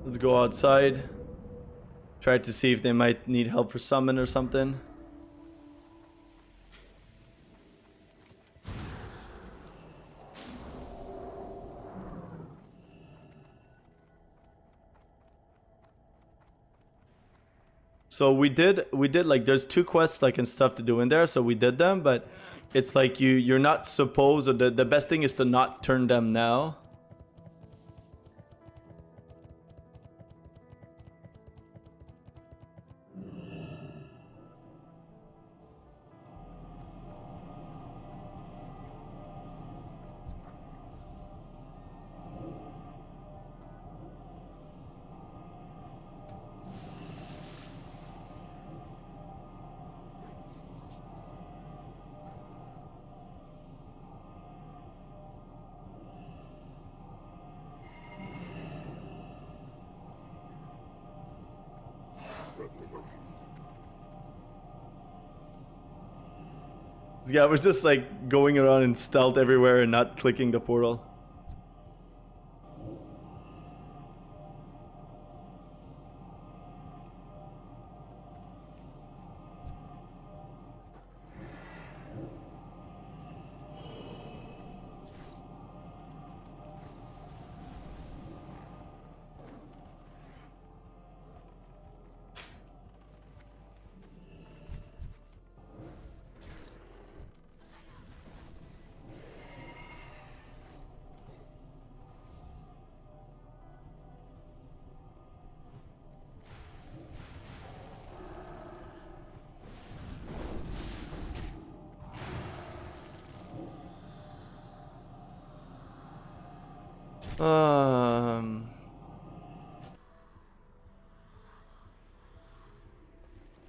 Let's go outside. Try to see if they might need help for summon or something. So we did like there's 2 quests like and stuff to do in there, so we did them, but it's like you're not supposed, or the best thing is to not turn them now. Yeah, we're just like going around in stealth everywhere and not clicking the portal.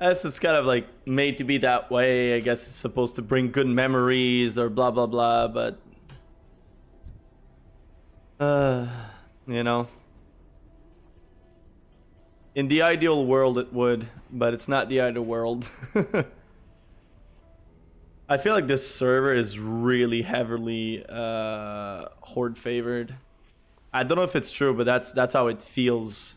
As it's kind of like made to be that way. I guess it's supposed to bring good memories or blah blah blah, but you know, in the ideal world it would, but it's not the ideal world. I feel like this server is really heavily horde favored. I don't know if it's true, but that's how it feels.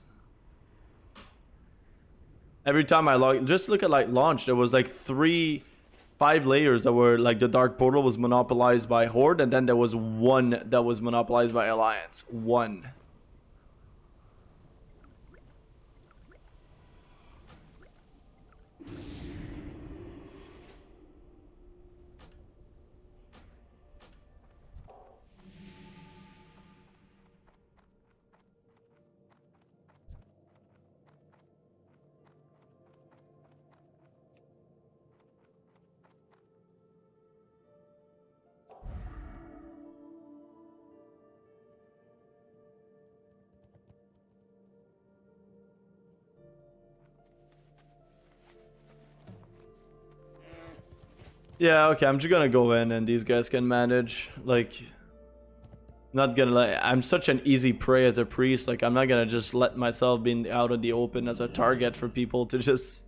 Every time I log, just look at like launch, there was like 5 layers that were like the dark portal was monopolized by horde, and then there was 1 that was monopolized by alliance. 1. Yeah, okay, I'm just gonna go in and these guys can manage. Like, not gonna like, I'm such an easy prey as a priest. Like, I'm not gonna just let myself be out in the open as a target for people to just.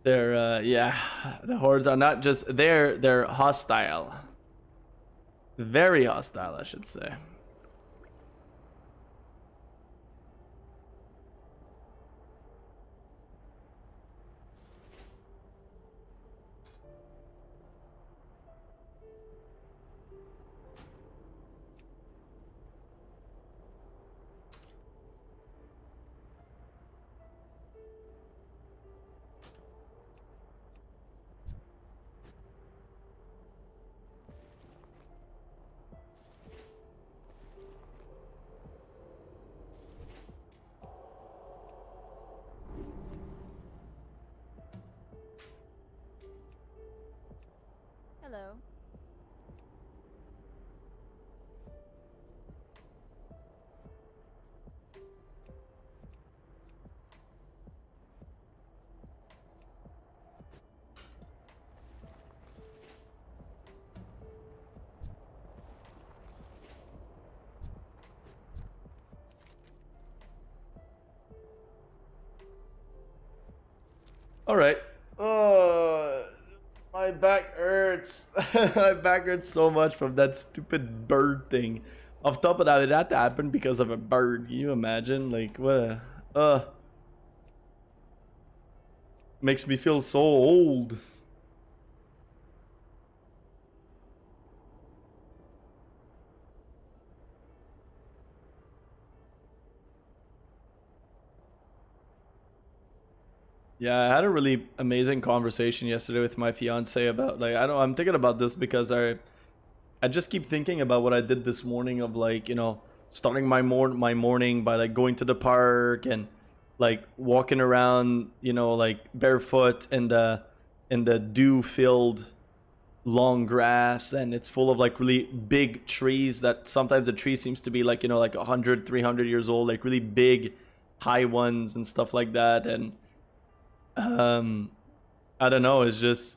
They're yeah, the hordes are not just they're hostile. Very hostile, I should say. Hello. All right. My back hurts. My back hurts so much from that stupid bird thing. Off top of that, it had to happen because of a bird. Can you imagine? Like, what a... Makes me feel so old. Yeah, I had a really amazing conversation yesterday with my fiance about like I'm thinking about this because I just keep thinking about what I did this morning of like, you know, starting my morning by like going to the park and like walking around, you know, like barefoot in the dew-filled long grass, and it's full of like really big trees that sometimes the tree seems to be like, you know, like 100, 300 years old, like really big high ones and stuff like that. And um I don't know, it's just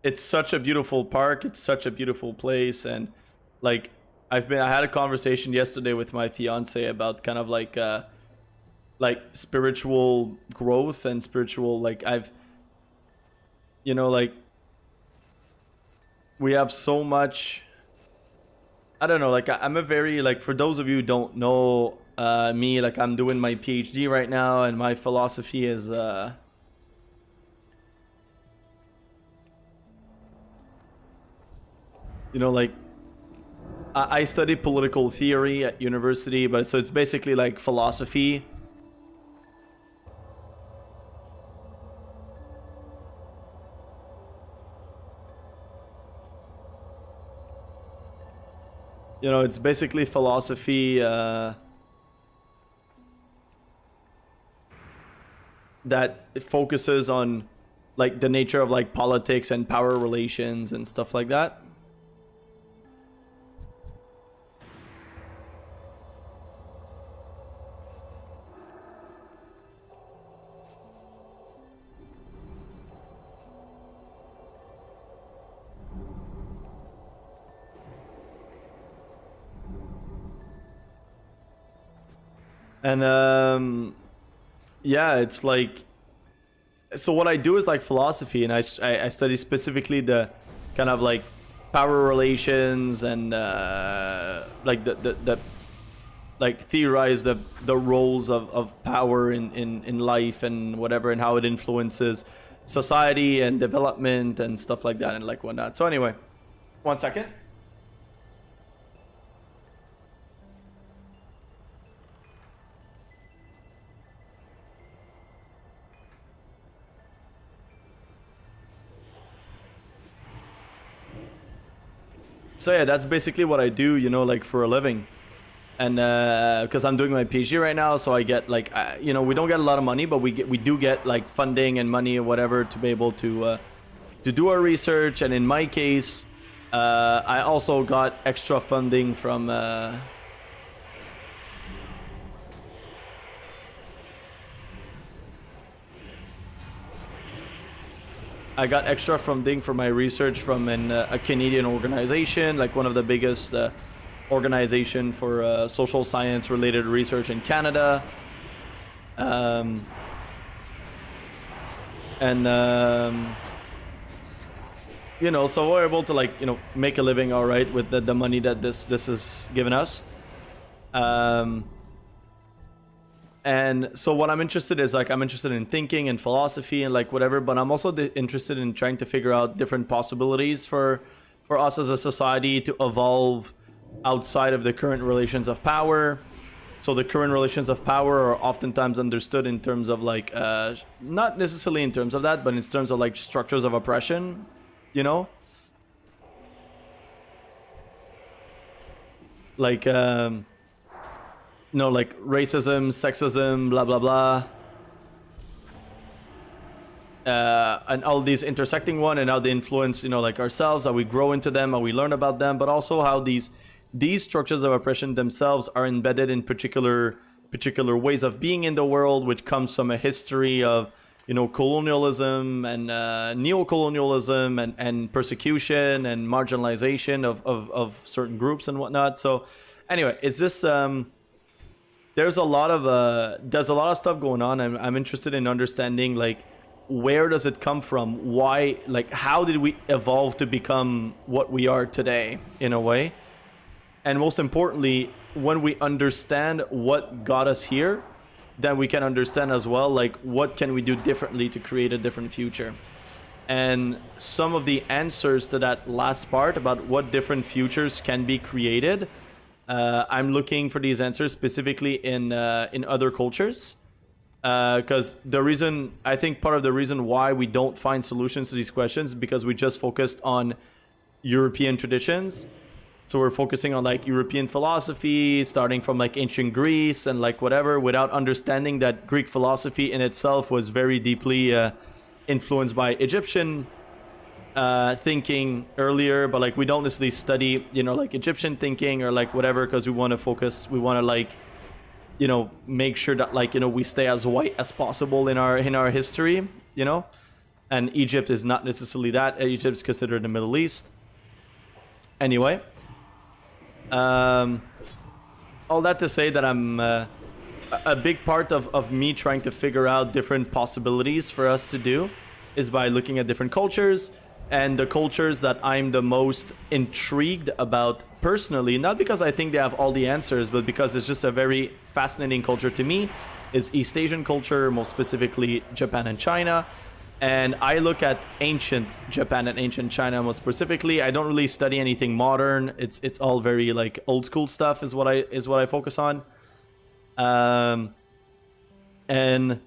it's such a beautiful park, it's such a beautiful place. And like I had a conversation yesterday with my fiance about kind of like spiritual growth and spiritual, like I've, you know, like we have so much, I don't know, like I'm a very, like, for those of you who don't know me, like I'm doing my PhD right now, and my philosophy is you know, like I study political theory at university, but so it's basically like philosophy. You know, it's basically philosophy that it focuses on like the nature of like politics and power relations and stuff like that. And yeah, it's like, so what I do is like philosophy, and I study specifically the kind of like power relations and like the like theorize the roles of power in life and whatever, and how it influences society and development and stuff like that and like whatnot. So anyway, 1 second. So yeah, that's basically what I do, you know, like for a living. And because I'm doing my PhD right now, so I get like, you know, we don't get a lot of money, but we do get like funding and money or whatever to be able to do our research. And in my case, I also got extra funding from I got extra funding for my research from a Canadian organization, like one of the biggest organization for social science related research in Canada. You know, so we're able to like, you know, make a living all right with the money that this has given us. And so what I'm interested is like, I'm interested in thinking and philosophy and like whatever, but I'm also interested in trying to figure out different possibilities for us as a society to evolve outside of the current relations of power. So the current relations of power are oftentimes understood in terms of like, not necessarily in terms of that, but in terms of like structures of oppression, you know? Like, no, like racism, sexism, blah, blah, blah. And all these intersecting one and how they influence, you know, like ourselves, how we grow into them, how we learn about them, but also how these structures of oppression themselves are embedded in particular ways of being in the world, which comes from a history of, you know, colonialism and neo-colonialism and persecution and marginalization of certain groups and whatnot. So anyway, it's just there's a lot of stuff going on, and I'm interested in understanding like where does it come from, why, like how did we evolve to become what we are today in a way, and most importantly, when we understand what got us here, then we can understand as well like what can we do differently to create a different future. And some of the answers to that last part about what different futures can be created, I'm looking for these answers specifically in other cultures, because I think part of the reason why we don't find solutions to these questions is because we just focused on European traditions. So we're focusing on like European philosophy, starting from like ancient Greece and like whatever, without understanding that Greek philosophy in itself was very deeply influenced by Egyptian thinking earlier, but like we don't necessarily study, you know, like Egyptian thinking or like whatever, because we want to like, you know, make sure that like, you know, we stay as white as possible in our history, you know. And Egypt is not necessarily that. Egypt is considered the Middle East. Anyway, all that to say that I'm a big part of me trying to figure out different possibilities for us to do is by looking at different cultures. And the cultures that I'm the most intrigued about personally, not because I think they have all the answers, but because it's just a very fascinating culture to me, is East Asian culture, most specifically Japan and China. And I look at ancient Japan and ancient China most specifically. I don't really study anything modern. It's all very like old school stuff is what I focus on. And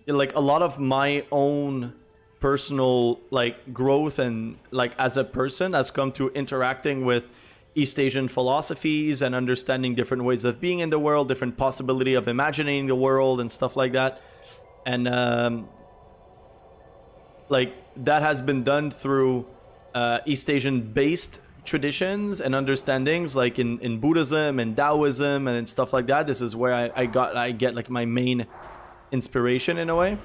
like a lot of my own personal like growth and like as a person has come through interacting with East Asian philosophies and understanding different ways of being in the world, different possibility of imagining the world and stuff like that. And like that has been done through East Asian based traditions and understandings, like in Buddhism and Taoism and stuff like that. This is where I get like my main inspiration in a way.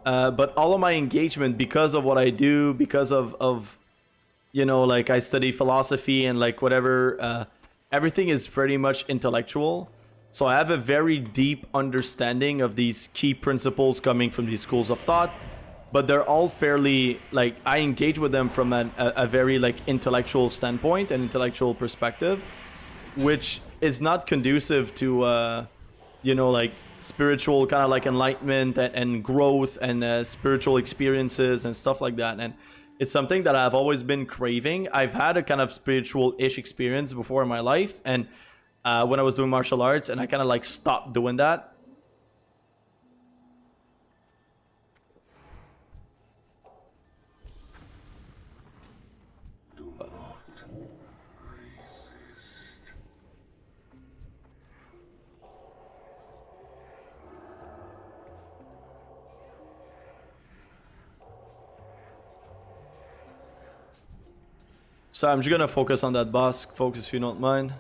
But all of my engagement, because of what I do, because of you know, like I study philosophy and like whatever, everything is pretty much intellectual. So I have a very deep understanding of these key principles coming from these schools of thought. but they're all fairly like I engage with them from a very like intellectual standpoint and intellectual perspective, which is not conducive to you know, like spiritual kind of like enlightenment and growth and spiritual experiences and stuff like that. And it's something that I've always been craving. I've had a kind of spiritual-ish experience before in my life, and when I was doing martial arts, and I kind of like stopped doing that. So I'm just gonna focus on that boss. Focus if you don't mind.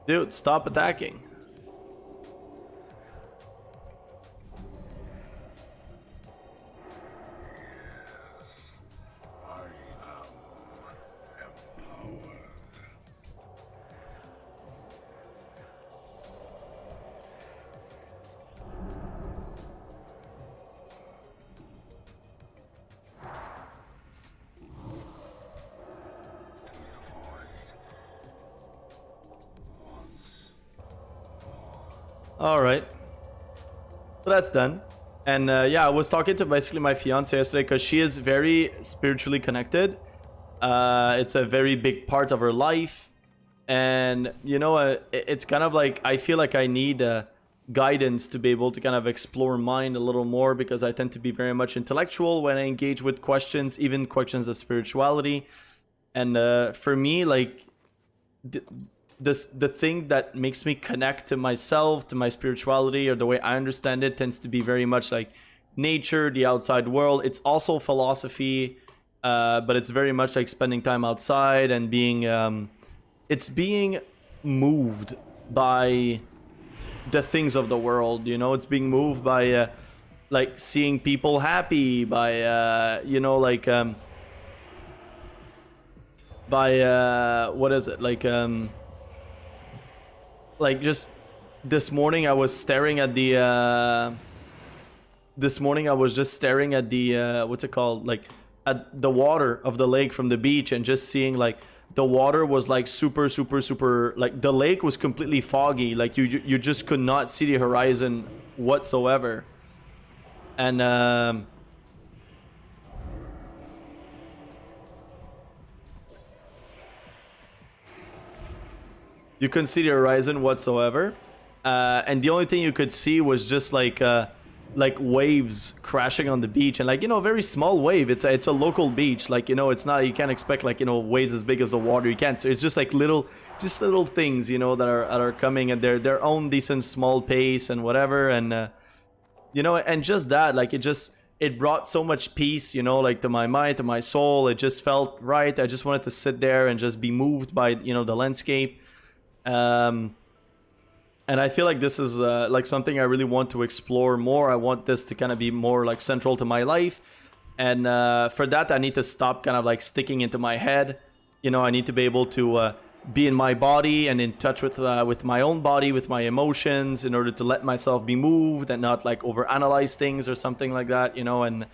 Dude, stop attacking. All right, so that's done. And yeah, I was talking to basically my fiance yesterday because she is very spiritually connected. It's a very big part of her life, and you know, it's kind of like I feel like I need guidance to be able to kind of explore mind a little more, because I tend to be very much intellectual when I engage with questions, even questions of spirituality. And for me, like the thing that makes me connect to myself, to my spirituality, or the way I understand it, tends to be very much like nature, the outside world. It's also philosophy, but it's very much like spending time outside and being it's being moved by the things of the world, you know. It's being moved by like seeing people happy, by you know, like by what is it, like just this morning I was staring at the this morning I was just staring at the what's it called, like at the water of the lake from the beach, and just seeing like the water was like super like the lake was completely foggy, like you just could not see the horizon whatsoever. And you couldn't see the horizon whatsoever, and the only thing you could see was just like waves crashing on the beach, and like, you know, a very small wave. It's a local beach, like, you know, it's not, you can't expect like, you know, waves as big as the water. You can't. So it's just like little things, you know, that are coming at their own decent small pace and whatever. And you know, and just that, like, it brought so much peace, you know, like to my mind, to my soul. It just felt right. I just wanted to sit there and just be moved by, you know, the landscape. And I feel like this is like something I really want to explore more. I want this to kind of be more like central to my life. And for that, I need to stop kind of like sticking into my head. You know, I need to be able to be in my body and in touch with my own body, with my emotions, in order to let myself be moved and not like overanalyze things or something like that, you know. And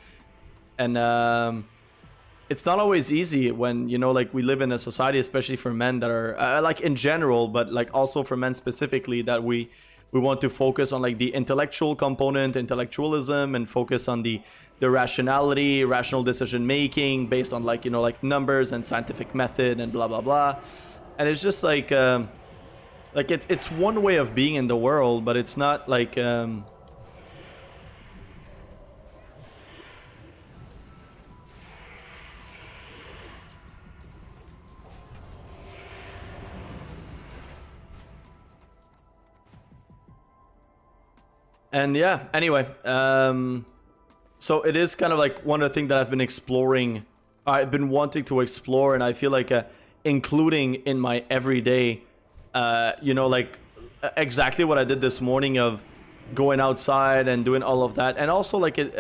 it's not always easy when, you know, like we live in a society, especially for men that are like in general, but like also for men specifically, that we want to focus on like the intellectual component, intellectualism, and focus on the rationality, rational decision making based on like, you know, like numbers and scientific method and blah blah blah. And it's just like it's one way of being in the world, but it's not like and yeah, anyway, So it is kind of like one of the things that I've been exploring. I've been wanting to explore, and I feel like including in my everyday, you know, like exactly what I did this morning of going outside and doing all of that, and also like it,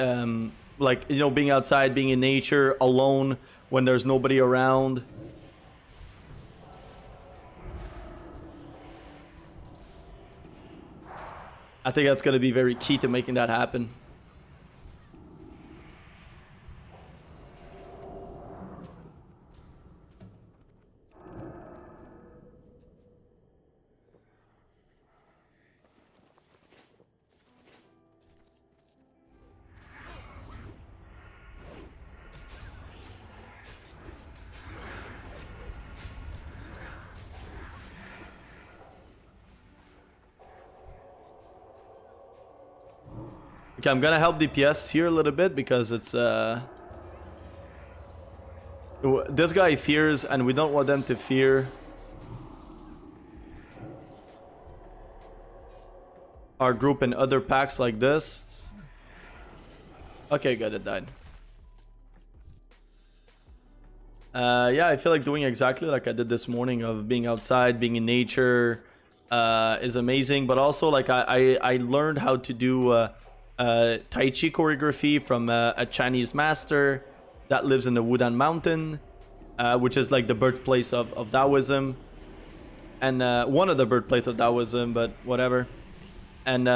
like, you know, being outside, being in nature alone when there's nobody around. I think that's going to be very key to making that happen. Okay, I'm gonna help DPS here a little bit because it's this guy fears and we don't want them to fear our group in other packs like this. Okay, good, it died. Yeah, I feel like doing exactly like I did this morning of being outside, being in nature is amazing, but also like I learned how to do Tai Chi choreography from a Chinese master that lives in the Wudan Mountain, which is like the birthplace of Taoism, and one of the birthplaces of Taoism, but whatever. And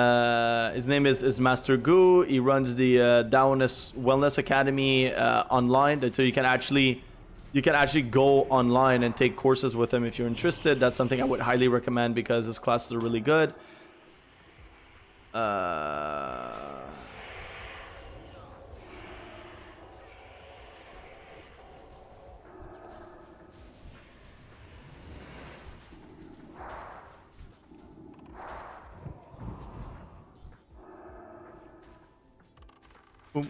his name is Master Gu. He runs the Taoist Wellness Academy online, so you can actually go online and take courses with him if you're interested. That's something I would highly recommend because his classes are really good. Boom.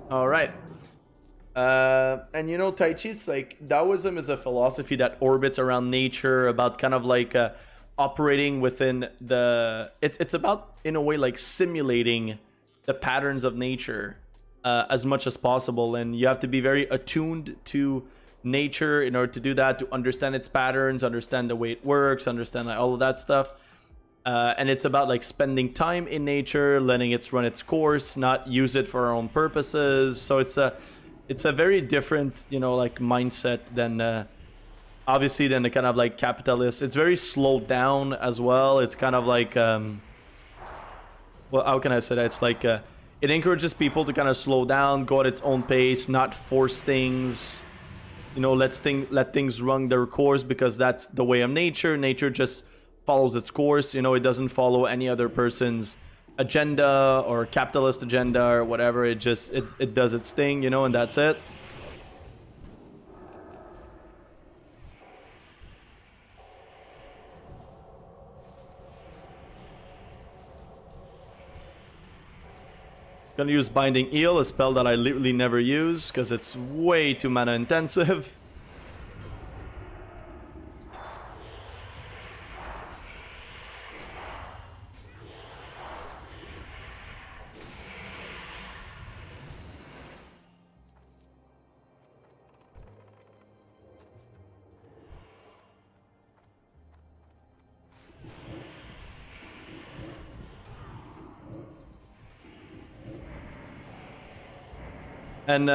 All right. And you know, Tai Chi, it's like Taoism is a philosophy that orbits around nature, about kind of like operating within the. It's about, in a way, like simulating the patterns of nature as much as possible, and you have to be very attuned to nature in order to do that, to understand its patterns, understand the way it works, understand like all of that stuff. And it's about like spending time in nature, letting it run its course, not use it for our own purposes. So it's a very different, you know, like mindset than obviously than the kind of like capitalist. It's very slowed down as well. It's kind of like well, how can I say that? It's like it encourages people to kind of slow down, go at its own pace, not force things. You know, let things run their course because that's the way of nature. Nature just follows its course. You know, it doesn't follow any other person's agenda or capitalist agenda or whatever. It just it does its thing, you know, and that's it. Gonna use Binding Eel, a spell that I literally never use because it's way too mana intensive. And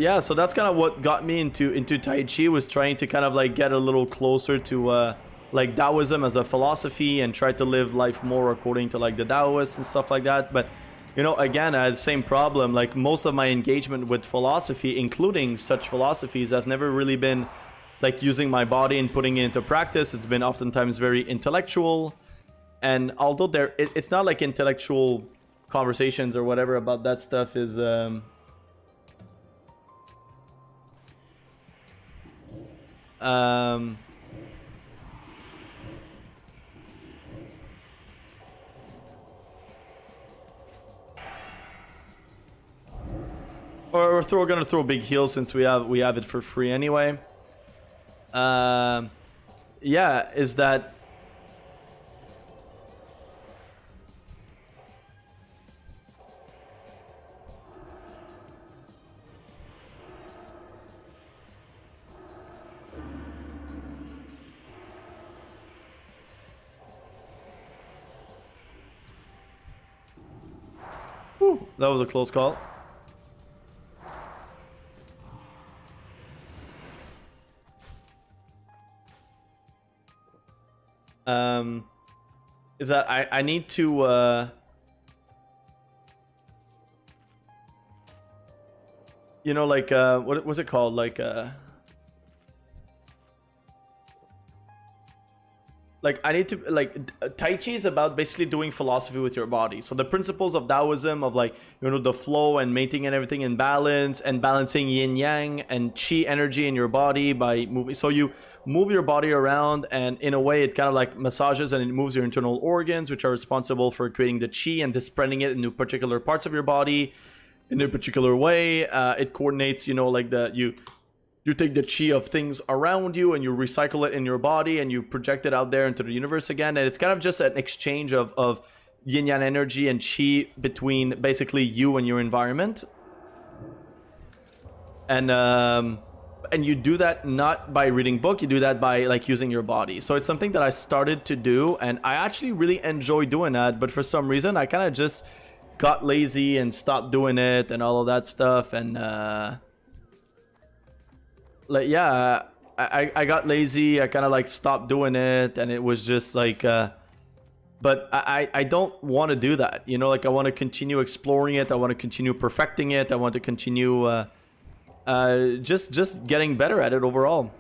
yeah, so that's kind of what got me into Tai Chi, was trying to kind of like get a little closer to like Taoism as a philosophy and try to live life more according to like the Taoists and stuff like that. But you know, again, I had the same problem. Like most of my engagement with philosophy, including such philosophies, have never really been like using my body and putting it into practice. It's been oftentimes very intellectual, and although it's not like intellectual conversations or whatever about that stuff is Or we're gonna throw big heal since we have it for free anyway. Yeah, is that Whew, that was a close call. Is that I need to you know, like what was it called, like I need to, like, Tai Chi is about basically doing philosophy with your body. So the principles of Taoism, of, like, you know, the flow and maintaining everything in balance and balancing yin yang and chi energy in your body by moving. So you move your body around, and in a way it kind of like massages and it moves your internal organs, which are responsible for creating the chi and spreading it into particular parts of your body in a particular way. It coordinates, you know, like you take the chi of things around you and you recycle it in your body and you project it out there into the universe again. And it's kind of just an exchange of yin yang energy and chi between basically you and your environment. And you do that not by reading book, you do that by, like, using your body. So it's something that I started to do, and I actually really enjoy doing that, but for some reason I kind of just got lazy and stopped doing it and all of that stuff. And like, yeah, I got lazy. I kind of like stopped doing it, and it was just like but I don't want to do that, you know. Like, I want to continue exploring it, I want to continue perfecting it, I want to continue just getting better at it overall.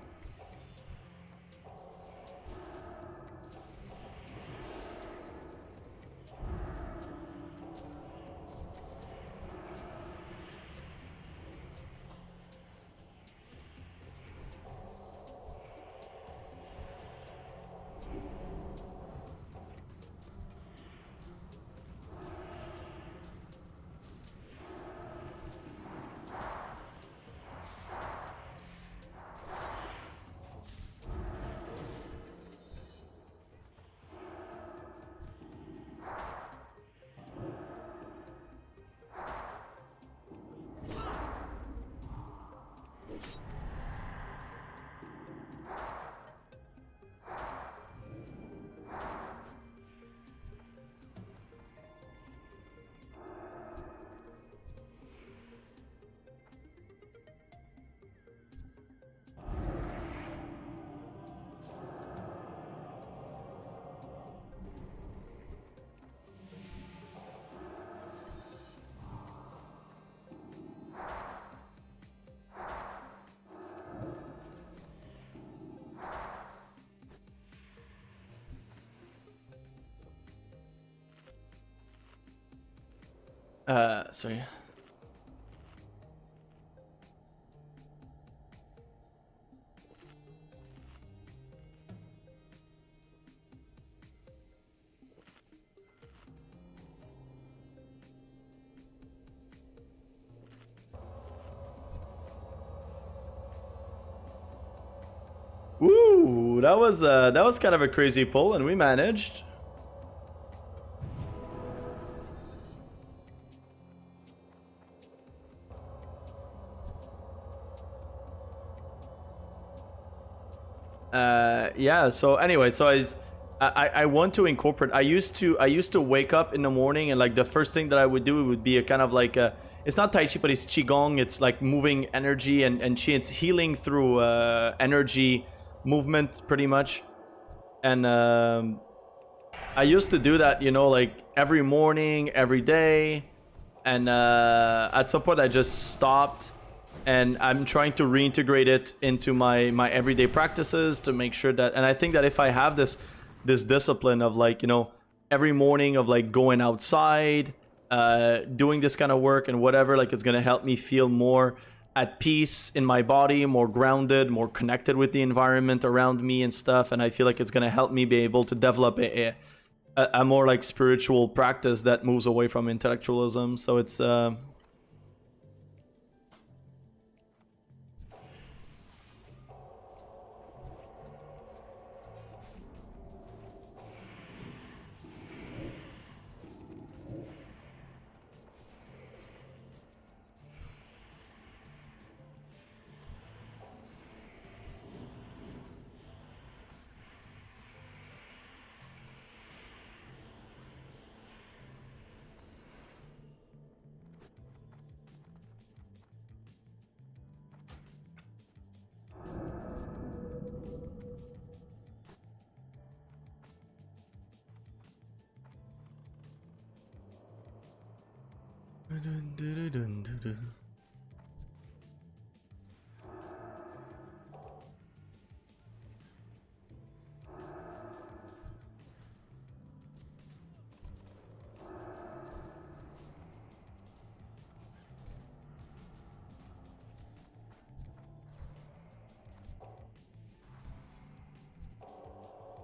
Sorry. Woo! That was kind of a crazy pull, and we managed. Yeah, so anyway, so I want to incorporate. I used to wake up in the morning, and like the first thing that I would do would be a kind of like a, it's not Tai Chi, but it's Qigong. It's like moving energy and Qi. It's healing through energy movement, pretty much. And I used to do that, you know, like every morning, every day. And at some point I just stopped. And I'm trying to reintegrate it into my everyday practices to make sure that, and I think that if I have this discipline of, like, you know, every morning of like going outside, doing this kind of work and whatever, like, it's gonna help me feel more at peace in my body, more grounded, more connected with the environment around me and stuff. And I feel like it's gonna help me be able to develop a more like spiritual practice that moves away from intellectualism. So it's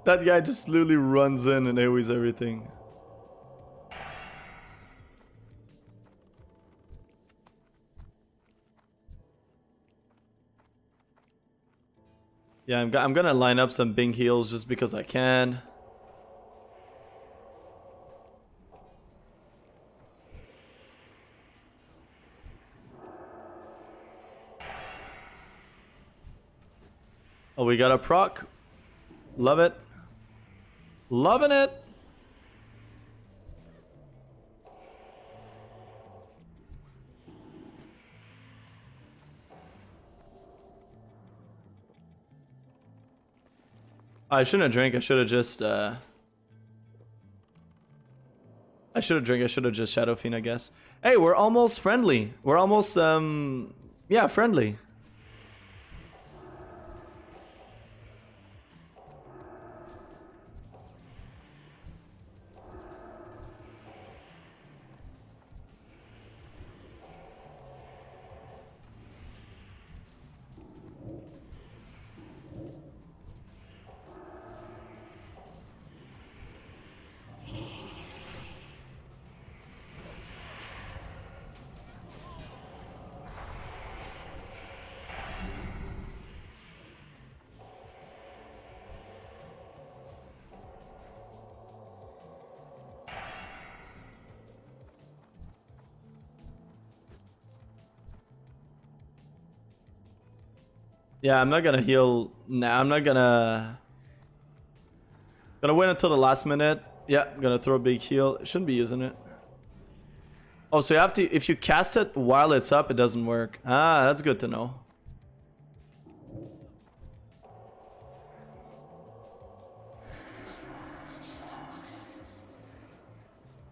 That guy just literally runs in and AoEs everything. Yeah, I'm gonna line up some Bing heals just because I can. Oh, we got a proc. Love it. Loving it. I shouldn't have drank. I should have just I should have drank. I should have just Shadow Fiend, I guess. Hey, we're almost friendly. We're almost yeah, friendly. Yeah, I'm not gonna heal now. I'm not gonna wait until the last minute. Yeah, I'm gonna throw a big heal. Shouldn't be using it. Oh, so you have to, if you cast it while it's up, it doesn't work. Ah, that's good to know.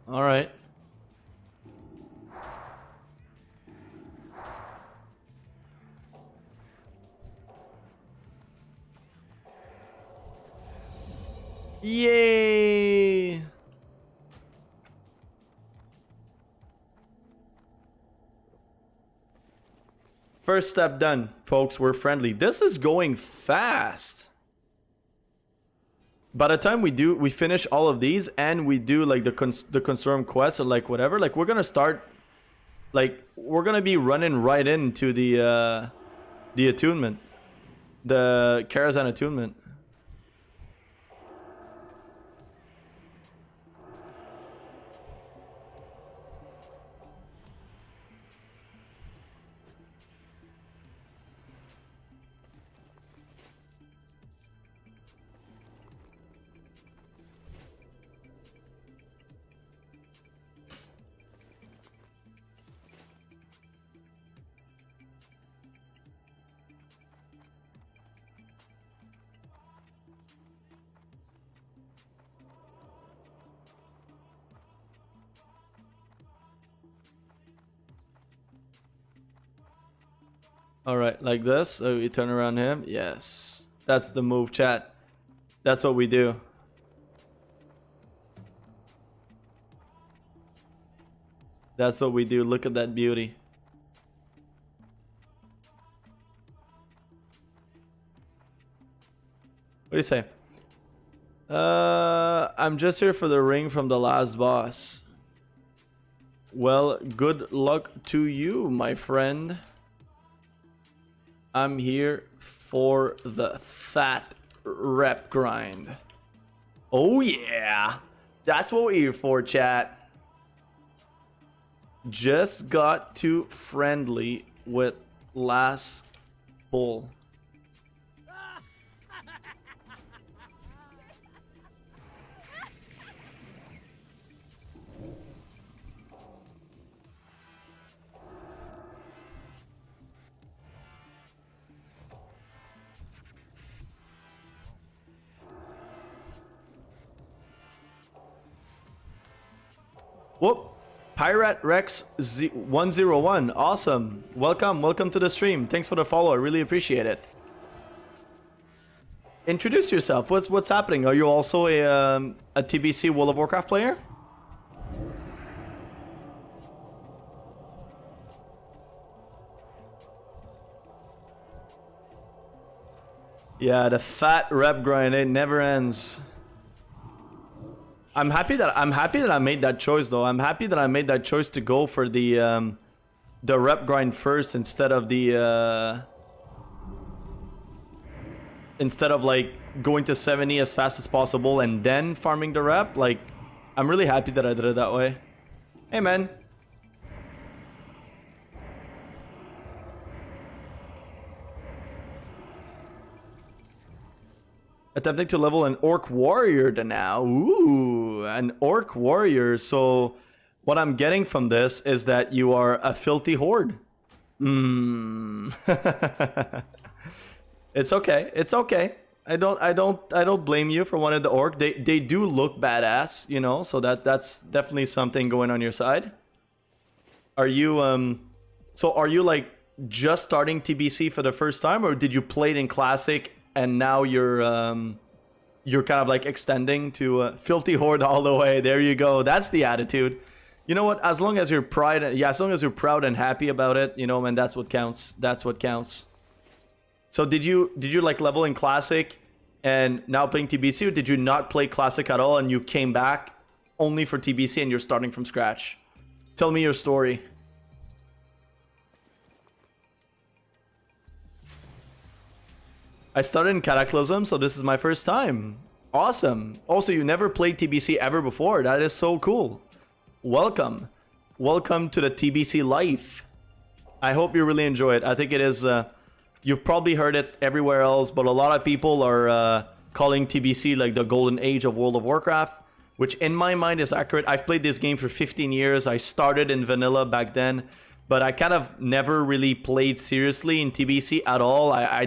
All right. Yay! First step done, folks. We're friendly. This is going fast. By the time we finish all of these and we do like the Consortium quest or like whatever, like we're gonna start, like we're gonna be running right into the attunement, the Karazhan attunement. All right, like this. So we turn around him. Yes, that's the move, chat. That's what we do. That's what we do. Look at that beauty. What do you say? I'm just here for the ring from the last boss. Well, good luck to you, my friend. I'm here for the fat rep grind. Oh yeah, that's what we're here for, chat. Just got too friendly with last pull. Whoop. Pirate Rex 101. Awesome. Welcome to the stream. Thanks for the follow. I really appreciate it. Introduce yourself. What's happening? Are you also a TBC World of Warcraft player? Yeah, the fat rep grind, it never ends. I'm happy that I made that choice though. I'm happy that I made that choice to go for the rep grind first instead of the instead of like going to 70 as fast as possible and then farming the rep. Like, I'm really happy that I did it that way. Hey man. Attempting to level an orc warrior to now. Ooh, an orc warrior. So what I'm getting from this is that you are a filthy horde. It's okay. It's okay. I don't blame you for wanting the orc. They do look badass, you know, so that's definitely something going on your side. Are you so are you like just starting TBC for the first time, or did you play it in classic and now you're kind of like extending to filthy horde all the way? There you go. That's the attitude. You know what? As long as you're proud and happy about it, you know, man, that's what counts. That's what counts. So did you like level in classic and now playing TBC, or did you not play classic at all and you came back only for TBC and you're starting from scratch? Tell me your story. I started in Cataclysm, so this is my first time. Awesome. Also, you never played TBC ever before. That is so cool. Welcome. Welcome to the TBC life. I hope you really enjoy it. I think it is... you've probably heard it everywhere else, but a lot of people are calling TBC like the golden age of World of Warcraft, which in my mind is accurate. I've played this game for 15 years. I started in vanilla back then, but I kind of never really played seriously in TBC at all. I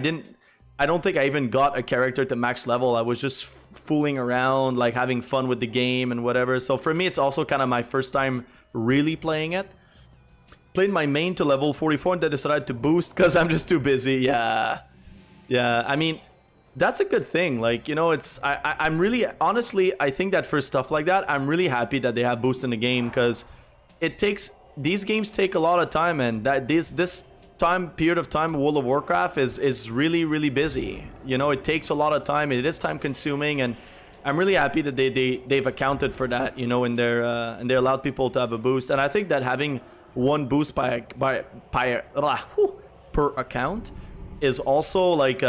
don't think I even got a character to max level. I was just fooling around, like having fun with the game and whatever. So for me, it's also kind of my first time really playing it. Played my main to level 44 and then decided to boost because I'm just too busy. Yeah. I mean, that's a good thing. Like, you know, I'm really, honestly, I think that for stuff like that, I'm really happy that they have boost in the game, because these games take a lot of time, and that this period of time World of Warcraft is really busy. You know, it takes a lot of time. It is time consuming, and I'm really happy that they've accounted for that, you know, and they allowed people to have a boost. And I think that having one boost per account is also like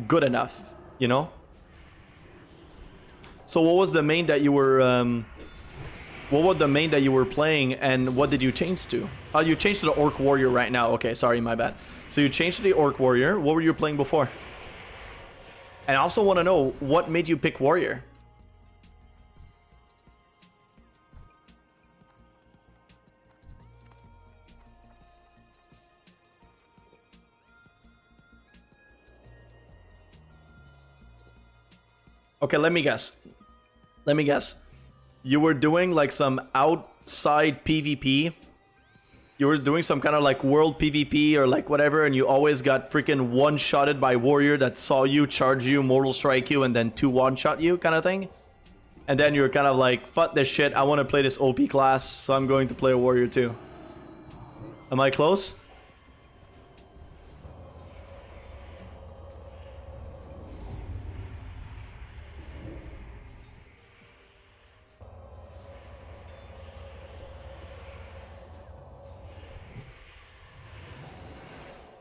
good enough, you know. So what was the main that you were what was the main that you were playing, and what did you change to? Oh, you changed to the Orc Warrior right now. Okay, sorry, my bad. So you changed to the Orc Warrior. What were you playing before? And I also want to know, what made you pick Warrior? Okay, let me guess. You were doing like some outside PvP. You were doing some kind of like world PvP or like whatever, and you always got freaking one-shotted by Warrior that saw you, charge you, Mortal Strike you, and then 2 one-shot you kind of thing. And then you're kind of like, fuck this shit, I want to play this OP class, so I'm going to play a Warrior too. Am I close?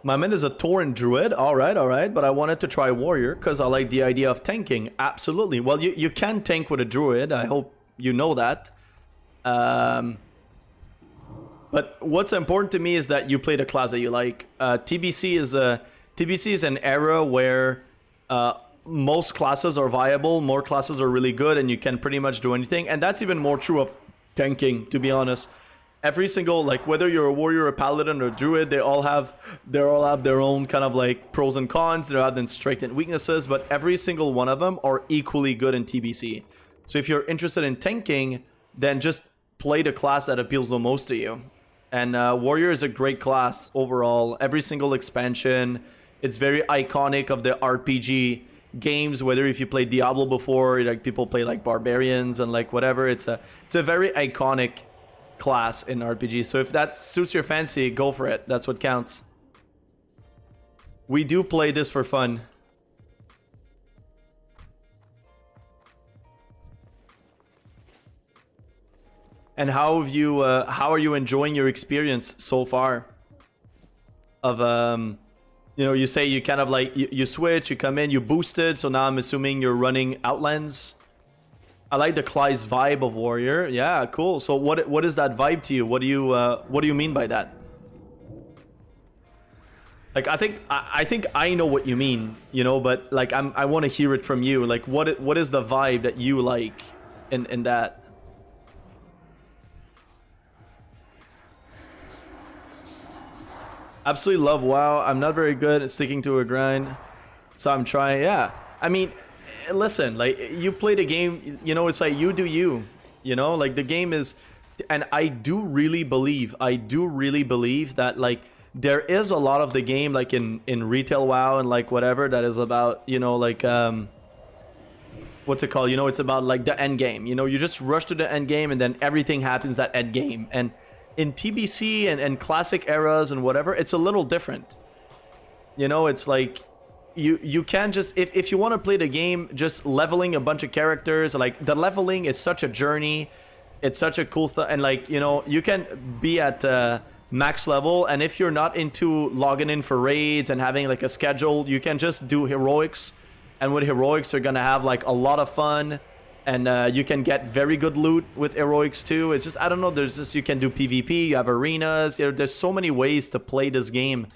My man is a Tauren Druid. All right. But I wanted to try Warrior because I like the idea of tanking. Absolutely. Well, you can tank with a Druid. I hope you know that. But what's important to me is that you play the class that you like. TBC is an era where most classes are viable. More classes are really good, and you can pretty much do anything. And that's even more true of tanking, to be honest. Every single, like, whether you're a warrior, a paladin, or a druid, they all have their own kind of like pros and cons. They have their strengths and weaknesses, but every single one of them are equally good in TBC. So if you're interested in tanking, then just play the class that appeals the most to you. And Warrior is a great class overall. Every single expansion, it's very iconic of the RPG games. Whether if you played Diablo before, like people play like Barbarians and like whatever, it's a very iconic class in RPG. So if that suits your fancy, go for it. That's what counts. We do play this for fun. And how are you enjoying your experience so far? Of you know, you say you kind of like you switch, you come in, you boosted. So now I'm assuming you're running Outlands. I like the Clyde's vibe of Warrior. Yeah, cool. So what is that vibe to you? What do you mean by that? Like I think I know what you mean, you know, but like I want to hear it from you. Like what is the vibe that you like in that? Absolutely love WoW. I'm not very good at sticking to a grind, so I'm trying. Yeah, I mean, listen, like you play the game, you know, it's like you do you know, like the game is, and I do really believe that like there is a lot of the game like in retail WoW and like whatever that is about, you know, like what's it called, you know, it's about like the end game, you know, you just rush to the end game and then everything happens at end game. And in TBC and classic eras and whatever, it's a little different. You know, it's like you can just if you want to play the game, just leveling a bunch of characters, like the leveling is such a journey. It's such a cool stuff, and like, you know, you can be at max level, and if you're not into logging in for raids and having like a schedule, you can just do heroics, and with heroics you're gonna have like a lot of fun. And you can get very good loot with heroics too. It's just, I don't know, there's just, you can do PvP, you have arenas, you know, there's so many ways to play this game.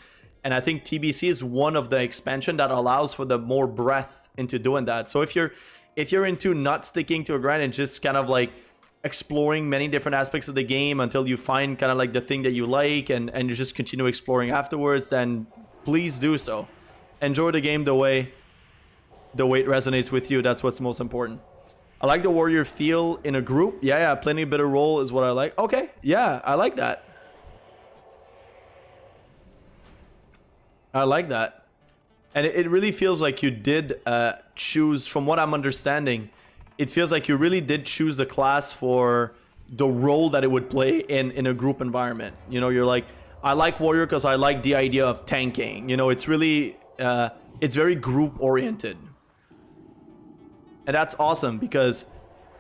And I think TBC is one of the expansion that allows for the more breadth into doing that. So if you're into not sticking to a grind and just kind of like exploring many different aspects of the game until you find kind of like the thing that you like, and you just continue exploring afterwards, then please do so. Enjoy the game the way it resonates with you. That's what's most important. I like the Warrior feel in a group. Yeah, plenty bit of role is what I like. Okay, yeah, I like that. I like that. And it really feels like you did choose, from what I'm understanding, it feels like you really did choose the class for the role that it would play in a group environment. You know, you're like, I like Warrior because I like the idea of tanking. You know, it's really, it's very group oriented. And that's awesome because,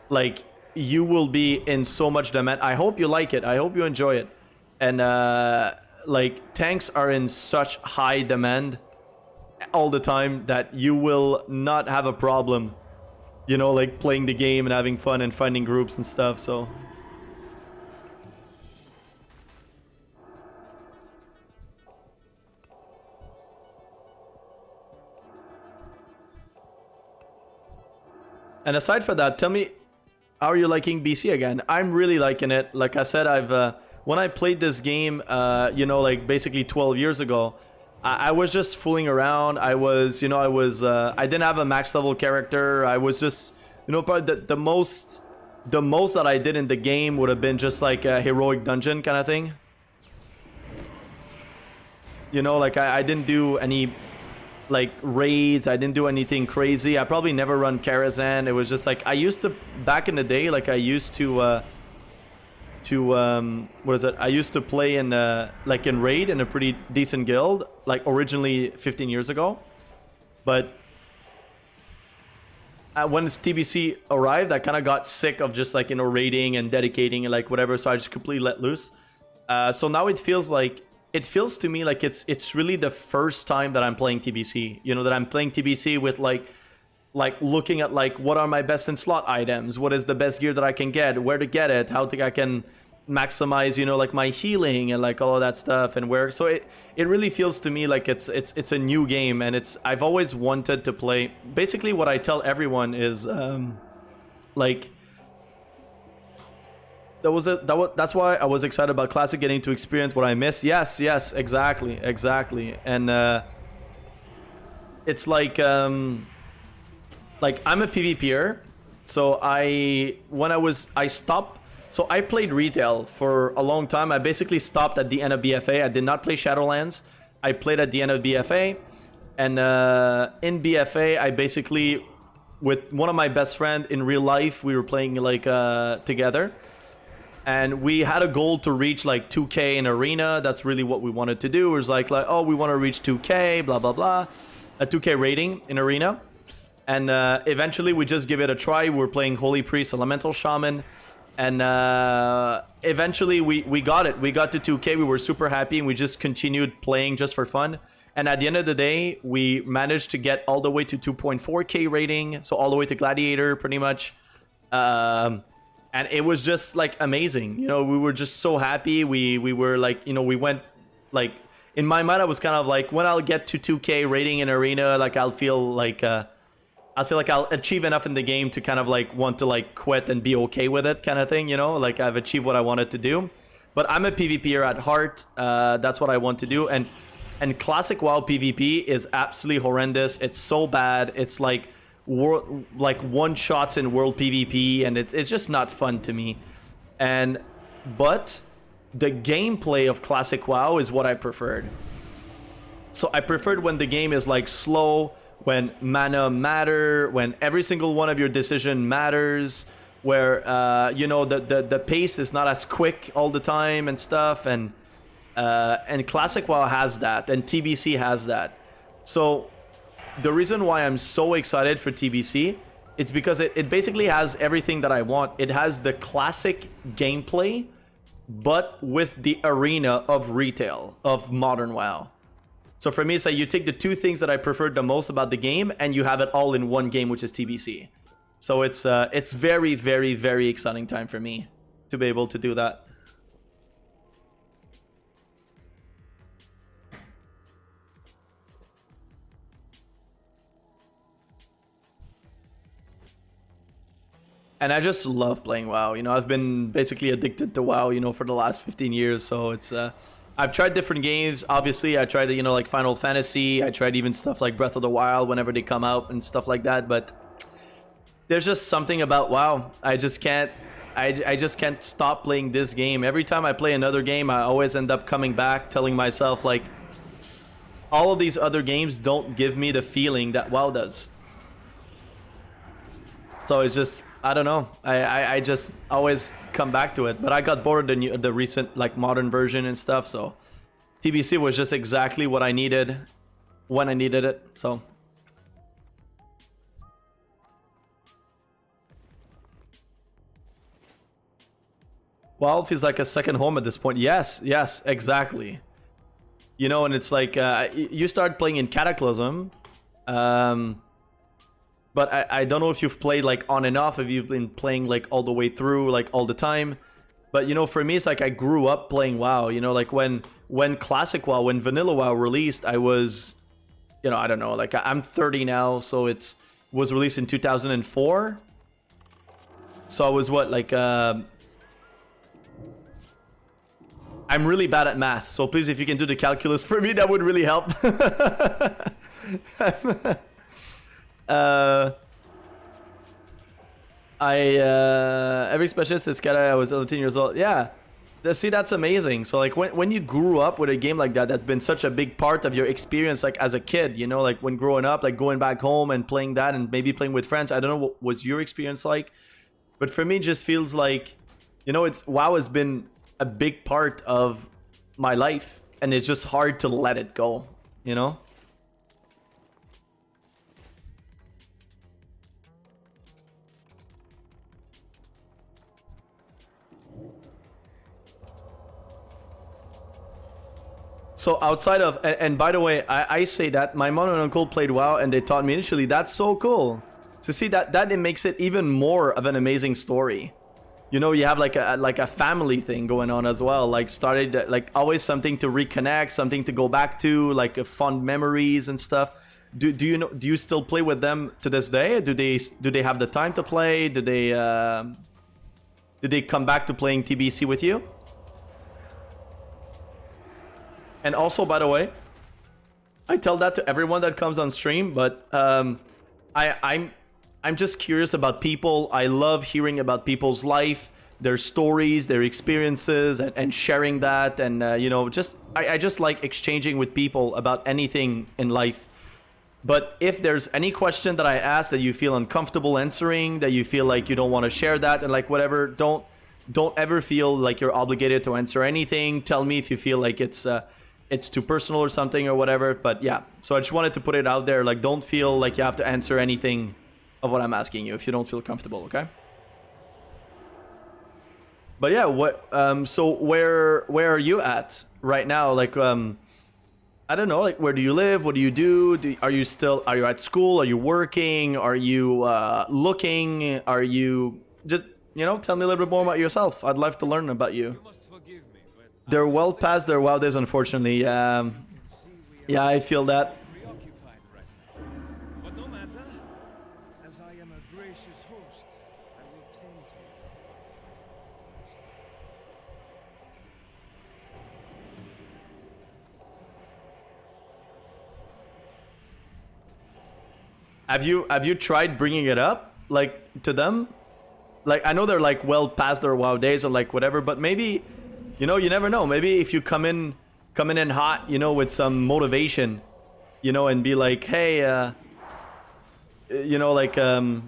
like, you will be in so much demand. I hope you like it. I hope you enjoy it. And, like, tanks are in such high demand all the time that you will not have a problem, you know, like, playing the game and having fun and finding groups and stuff, so... And aside from that, tell me, how are you liking BC again? I'm really liking it. Like I said, when I played this game, you know, like basically 12 years ago, I was just fooling around. I I didn't have a max level character. I was just, you know, probably the most that I did in the game would have been just like a heroic dungeon kind of thing. You know, like I didn't do any like raids, I didn't do anything crazy. I probably never run Karazhan. It was just like I used to, back in the day, like I used to what is it? I used to play in like in raid in a pretty decent guild, like originally 15 years ago. But when TBC arrived, I kind of got sick of just like, you know, raiding and dedicating and like whatever, so I just completely let loose. So now it feels to me like it's really the first time that I'm playing TBC. You know, that I'm playing TBC with like looking at like what are my best in slot items, what is the best gear that I can get, where to get it, how I can maximize, you know, like my healing and like all of that stuff, and where. So it really feels to me like it's a new game, and I've always wanted to play. Basically, what I tell everyone is like. That's why I was excited about Classic, getting to experience what I miss. Yes, exactly. And it's like I'm a PvPer, so I stopped So I played retail for a long time. I basically stopped at the end of BFA. I did not play Shadowlands. I played at the end of BFA. And in BFA, I basically, with one of my best friends in real life, we were playing like together. And we had a goal to reach like 2K in arena. That's really what we wanted to do. It was like oh, we want to reach 2K, blah, blah, blah. A 2K rating in arena. And eventually we just give it a try. We were playing Holy Priest, Elemental Shaman. And eventually we got it. We got to 2K. We were super happy, and we just continued playing just for fun. And at the end of the day, we managed to get all the way to 2.4K rating. So all the way to Gladiator, pretty much. And it was just like amazing. You know, we were just so happy. We were like, you know, we went like, in my mind, I was kind of like, when I'll get to 2K rating in arena, like I'll feel like I'll achieve enough in the game to kind of like want to like quit and be okay with it, kind of thing, you know, like I've achieved what I wanted to do. But I'm a PvPer at heart. That's what I want to do. And classic WoW PvP is absolutely horrendous. It's so bad. It's like one shots in world PvP, and it's just not fun to me. But the gameplay of classic WoW is what I preferred. So I preferred when the game is like slow, when mana matter, when every single one of your decision matters, where you know the pace is not as quick all the time and stuff, and classic WoW has that, and TBC has that. So the reason why I'm so excited for TBC, it's because it basically has everything that I want. It has the classic gameplay, but with the arena of retail, of modern WoW. So for me, it's like you take the two things that I preferred the most about the game, and you have it all in one game, which is TBC. So it's very, very, very exciting time for me to be able to do that. And I just love playing WoW. You know, I've been basically addicted to WoW, you know, for the last 15 years. So it's I've tried different games. Obviously, I tried, you know, like Final Fantasy. I tried even stuff like Breath of the Wild whenever they come out and stuff like that. But there's just something about WoW. I just can't stop playing this game. Every time I play another game, I always end up coming back, telling myself like, all of these other games don't give me the feeling that WoW does. So it's just, I don't know. I just always come back to it. But I got bored of the recent like modern version and stuff. So TBC was just exactly what I needed when I needed it. So WoW feels like a second home at this point. Yes, exactly. You know, and it's like you start playing in Cataclysm. But I don't know if you've played like on and off, if you've been playing like all the way through, like all the time. But you know, for me, it's like I grew up playing WoW. You know, like when Classic WoW, when Vanilla WoW released, I was, you know, I don't know, like I'm 30 now, so it was released in 2004. So I was what, like, I'm really bad at math, so please, if you can do the calculus for me, that would really help. Every specialist is Skata. I was 13 years old. Yeah, see, that's amazing. So like when you grew up with a game like that, that's been such a big part of your experience, like as a kid, you know, like when growing up, like going back home and playing that, and maybe playing with friends. I don't know what was your experience like, but for me, it just feels like, you know, WoW has been a big part of my life, and it's just hard to let it go, you know. So outside of, and by the way, I say that my mom and uncle played WoW and they taught me initially. That's so cool. So see, that it makes it even more of an amazing story. You know, you have like a family thing going on as well. Like started like always something to reconnect, something to go back to, like fond memories and stuff. Do you still play with them to this day? Do they have the time to play? Do they come back to playing TBC with you? And also, by the way, I tell that to everyone that comes on stream, but I'm just curious about people. I love hearing about people's life, their stories, their experiences, and sharing that. And you know, I just like exchanging with people about anything in life. But if there's any question that I ask that you feel uncomfortable answering, that you feel like you don't want to share that, and like whatever, don't ever feel like you're obligated to answer anything. Tell me if you feel like it's too personal or something or whatever. But yeah, so I just wanted to put it out there. Like, don't feel like you have to answer anything of what I'm asking you if you don't feel comfortable, okay? But yeah, what so where are you at right now? Like I don't know, like where do you live? What do you do? Are you at school? Are you working? Are you looking? Are you just, you know, tell me a little bit more about yourself. I'd love to learn about you. You must forgive me, but They're well past their wild days, unfortunately. Yeah, I feel that. preoccupied right now. But no matter, as I am a gracious host, I will tend to you. Have you tried bringing it up, like, to them? Like, I know they're like well past their wild days or like whatever, but maybe, you know, you never know. Maybe if you come in hot, you know, with some motivation, you know, and be like, hey, you know, like hey,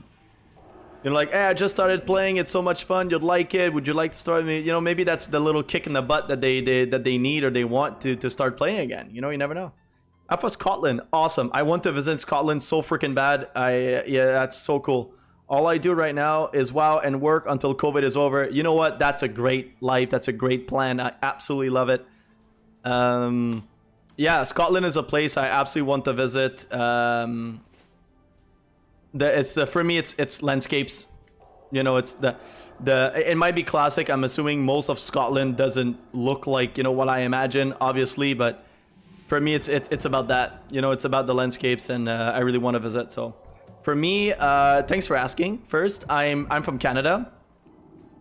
I just started playing. It's so much fun. You'd like it. Would you like to start me? You know, maybe that's the little kick in the butt that they need or they want to start playing again. You know, you never know. Alpha Scotland, awesome. I want to visit Scotland so freaking bad. Yeah, that's so cool. All I do right now is WoW and work until COVID is over. You know what? That's a great life. That's a great plan. I absolutely love it. Yeah, Scotland is a place I absolutely want to visit. It's for me, it's landscapes. You know, it's it might be classic. I'm assuming most of Scotland doesn't look like, you know, what I imagine, obviously, but for me, it's about that. You know, it's about the landscapes, and I really want to visit. So, for me, thanks for asking. First, I'm from Canada,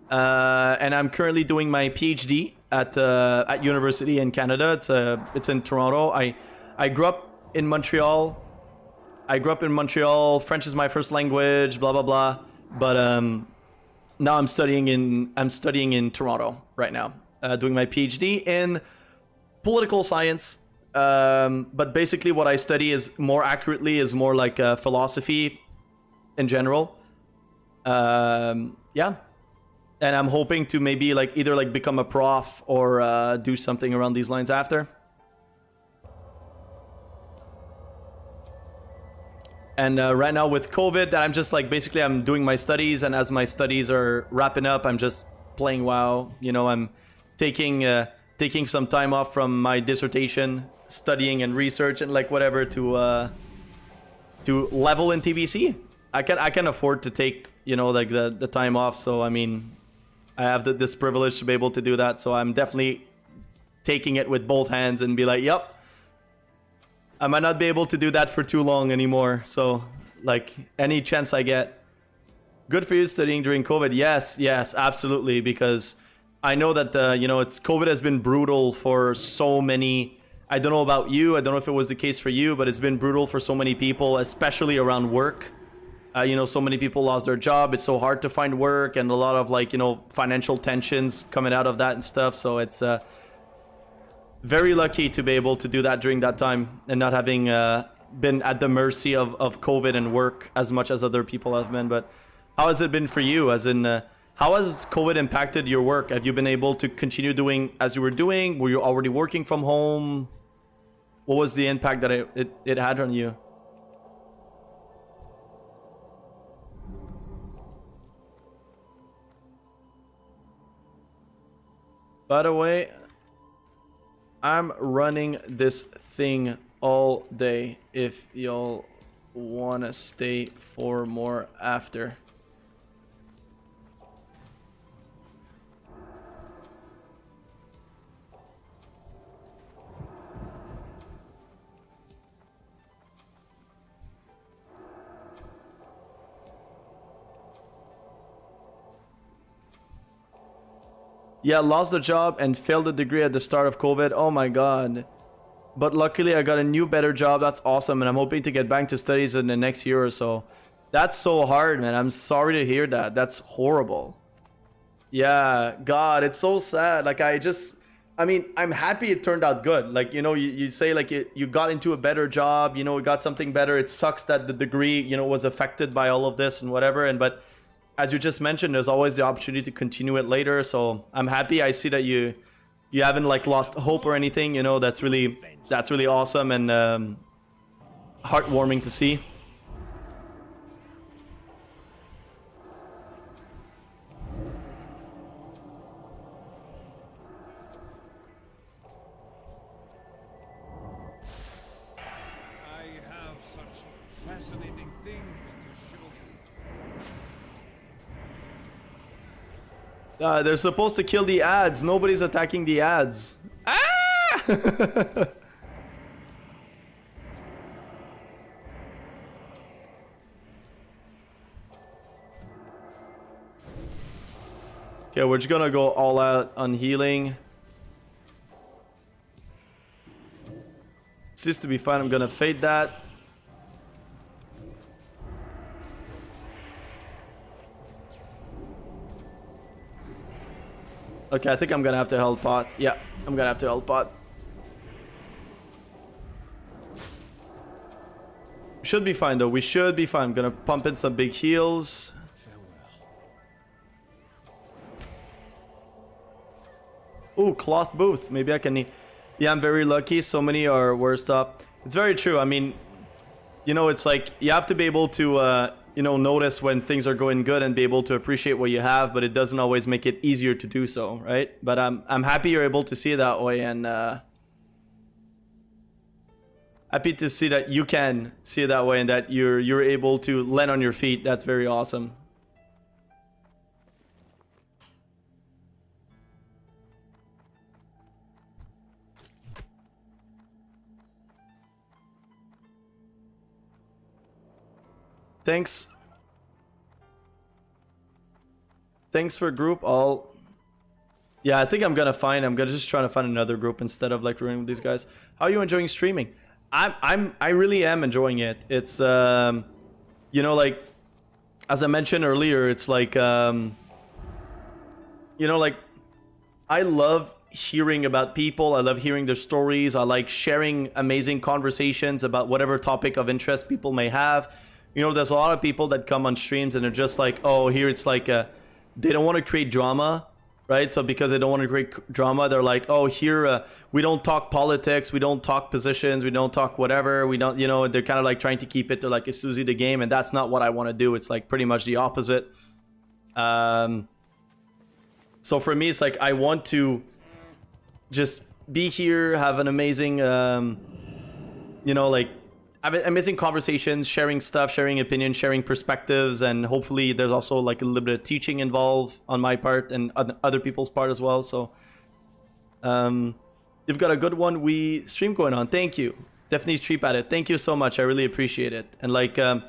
and I'm currently doing my PhD at university in Canada. It's in Toronto. I grew up in Montreal. French is my first language. Blah blah blah. But now I'm studying in Toronto right now, doing my PhD in political science. But basically what I study is more like philosophy in general. Yeah. And I'm hoping to maybe like either like become a prof or do something around these lines after. And right now with COVID, that I'm just like, basically I'm doing my studies, and as my studies are wrapping up, I'm just playing WoW. You know, I'm taking some time off from my dissertation, studying and research and like whatever to level in TBC. I can afford to take, you know, like the time off. So I mean, I have this privilege to be able to do that. So I'm definitely taking it with both hands and be like, yep, I might not be able to do that for too long anymore. So like any chance I get. Good for you studying during COVID. Yes, absolutely. Because I know that you know, COVID has been brutal for so many. I don't know about you. I don't know if it was the case for you, but it's been brutal for so many people, especially around work. You know, so many people lost their job. It's so hard to find work, and a lot of like, you know, financial tensions coming out of that and stuff. So it's very lucky to be able to do that during that time and not having been at the mercy of COVID and work as much as other people have been. But how has it been for you? As in, how has COVID impacted your work? Have you been able to continue doing as you were doing? Were you already working from home? What was the impact that it had on you? By the way, I'm running this thing all day if y'all want to stay for more after. Yeah, lost the job and failed the degree at the start of COVID. Oh my god. But luckily I got a new better job. That's awesome, and I'm hoping to get back to studies in the next year or so. That's so hard, man. I'm sorry to hear that. That's horrible. Yeah, God, it's so sad. Like I mean, I'm happy it turned out good. Like, you know, you say like you got into a better job, you know, you got something better. It sucks that the degree, you know, was affected by all of this and whatever. And but as you just mentioned, there's always the opportunity to continue it later. So I'm happy. I see that you haven't like lost hope or anything. You know, that's really awesome and heartwarming to see. Fascinating things to show you. They're supposed to kill the ads. Nobody's attacking the ads. Ah! Okay, we're just gonna go all out on healing. Seems to be fine. I'm gonna fade that. Okay, I think I'm gonna have to health pot. Yeah, I'm gonna have to health pot. Should be fine though. We should be fine. I'm gonna pump in some big heals. Ooh, cloth booth. Maybe I can. Yeah, I'm very lucky. So many are worst up. It's very true. I mean, you know, it's like you have to be able to, you know, notice when things are going good and be able to appreciate what you have, but it doesn't always make it easier to do so, right? But I'm happy you're able to see it that way, and happy to see that you can see it that way and that you're able to land on your feet. That's very awesome. Thanks. Thanks for group. Yeah, I think I'm gonna just try to find another group instead of like ruining with these guys. How are you enjoying streaming? I really am enjoying it. It's you know, like as I mentioned earlier, it's like you know, like I love hearing about people. I love hearing their stories. I like sharing amazing conversations about whatever topic of interest people may have. You know, there's a lot of people that come on streams and they're just like, oh, here it's like they don't want to create drama, right? So because they don't want to create drama, they're like, oh, here we don't talk politics, we don't talk positions, we don't talk whatever, we don't, you know, they're kind of like trying to keep it to like exclusively the game, and that's not what I want to do. It's like pretty much the opposite. So for me, it's like I want to just be here, have an amazing, you know, like amazing conversations, sharing stuff, sharing opinions, sharing perspectives, and hopefully there's also like a little bit of teaching involved on my part and other people's part as well. So you've got a good one we stream going on. Thank you. Definitely stream at it. Thank you so much. I really appreciate it. And like I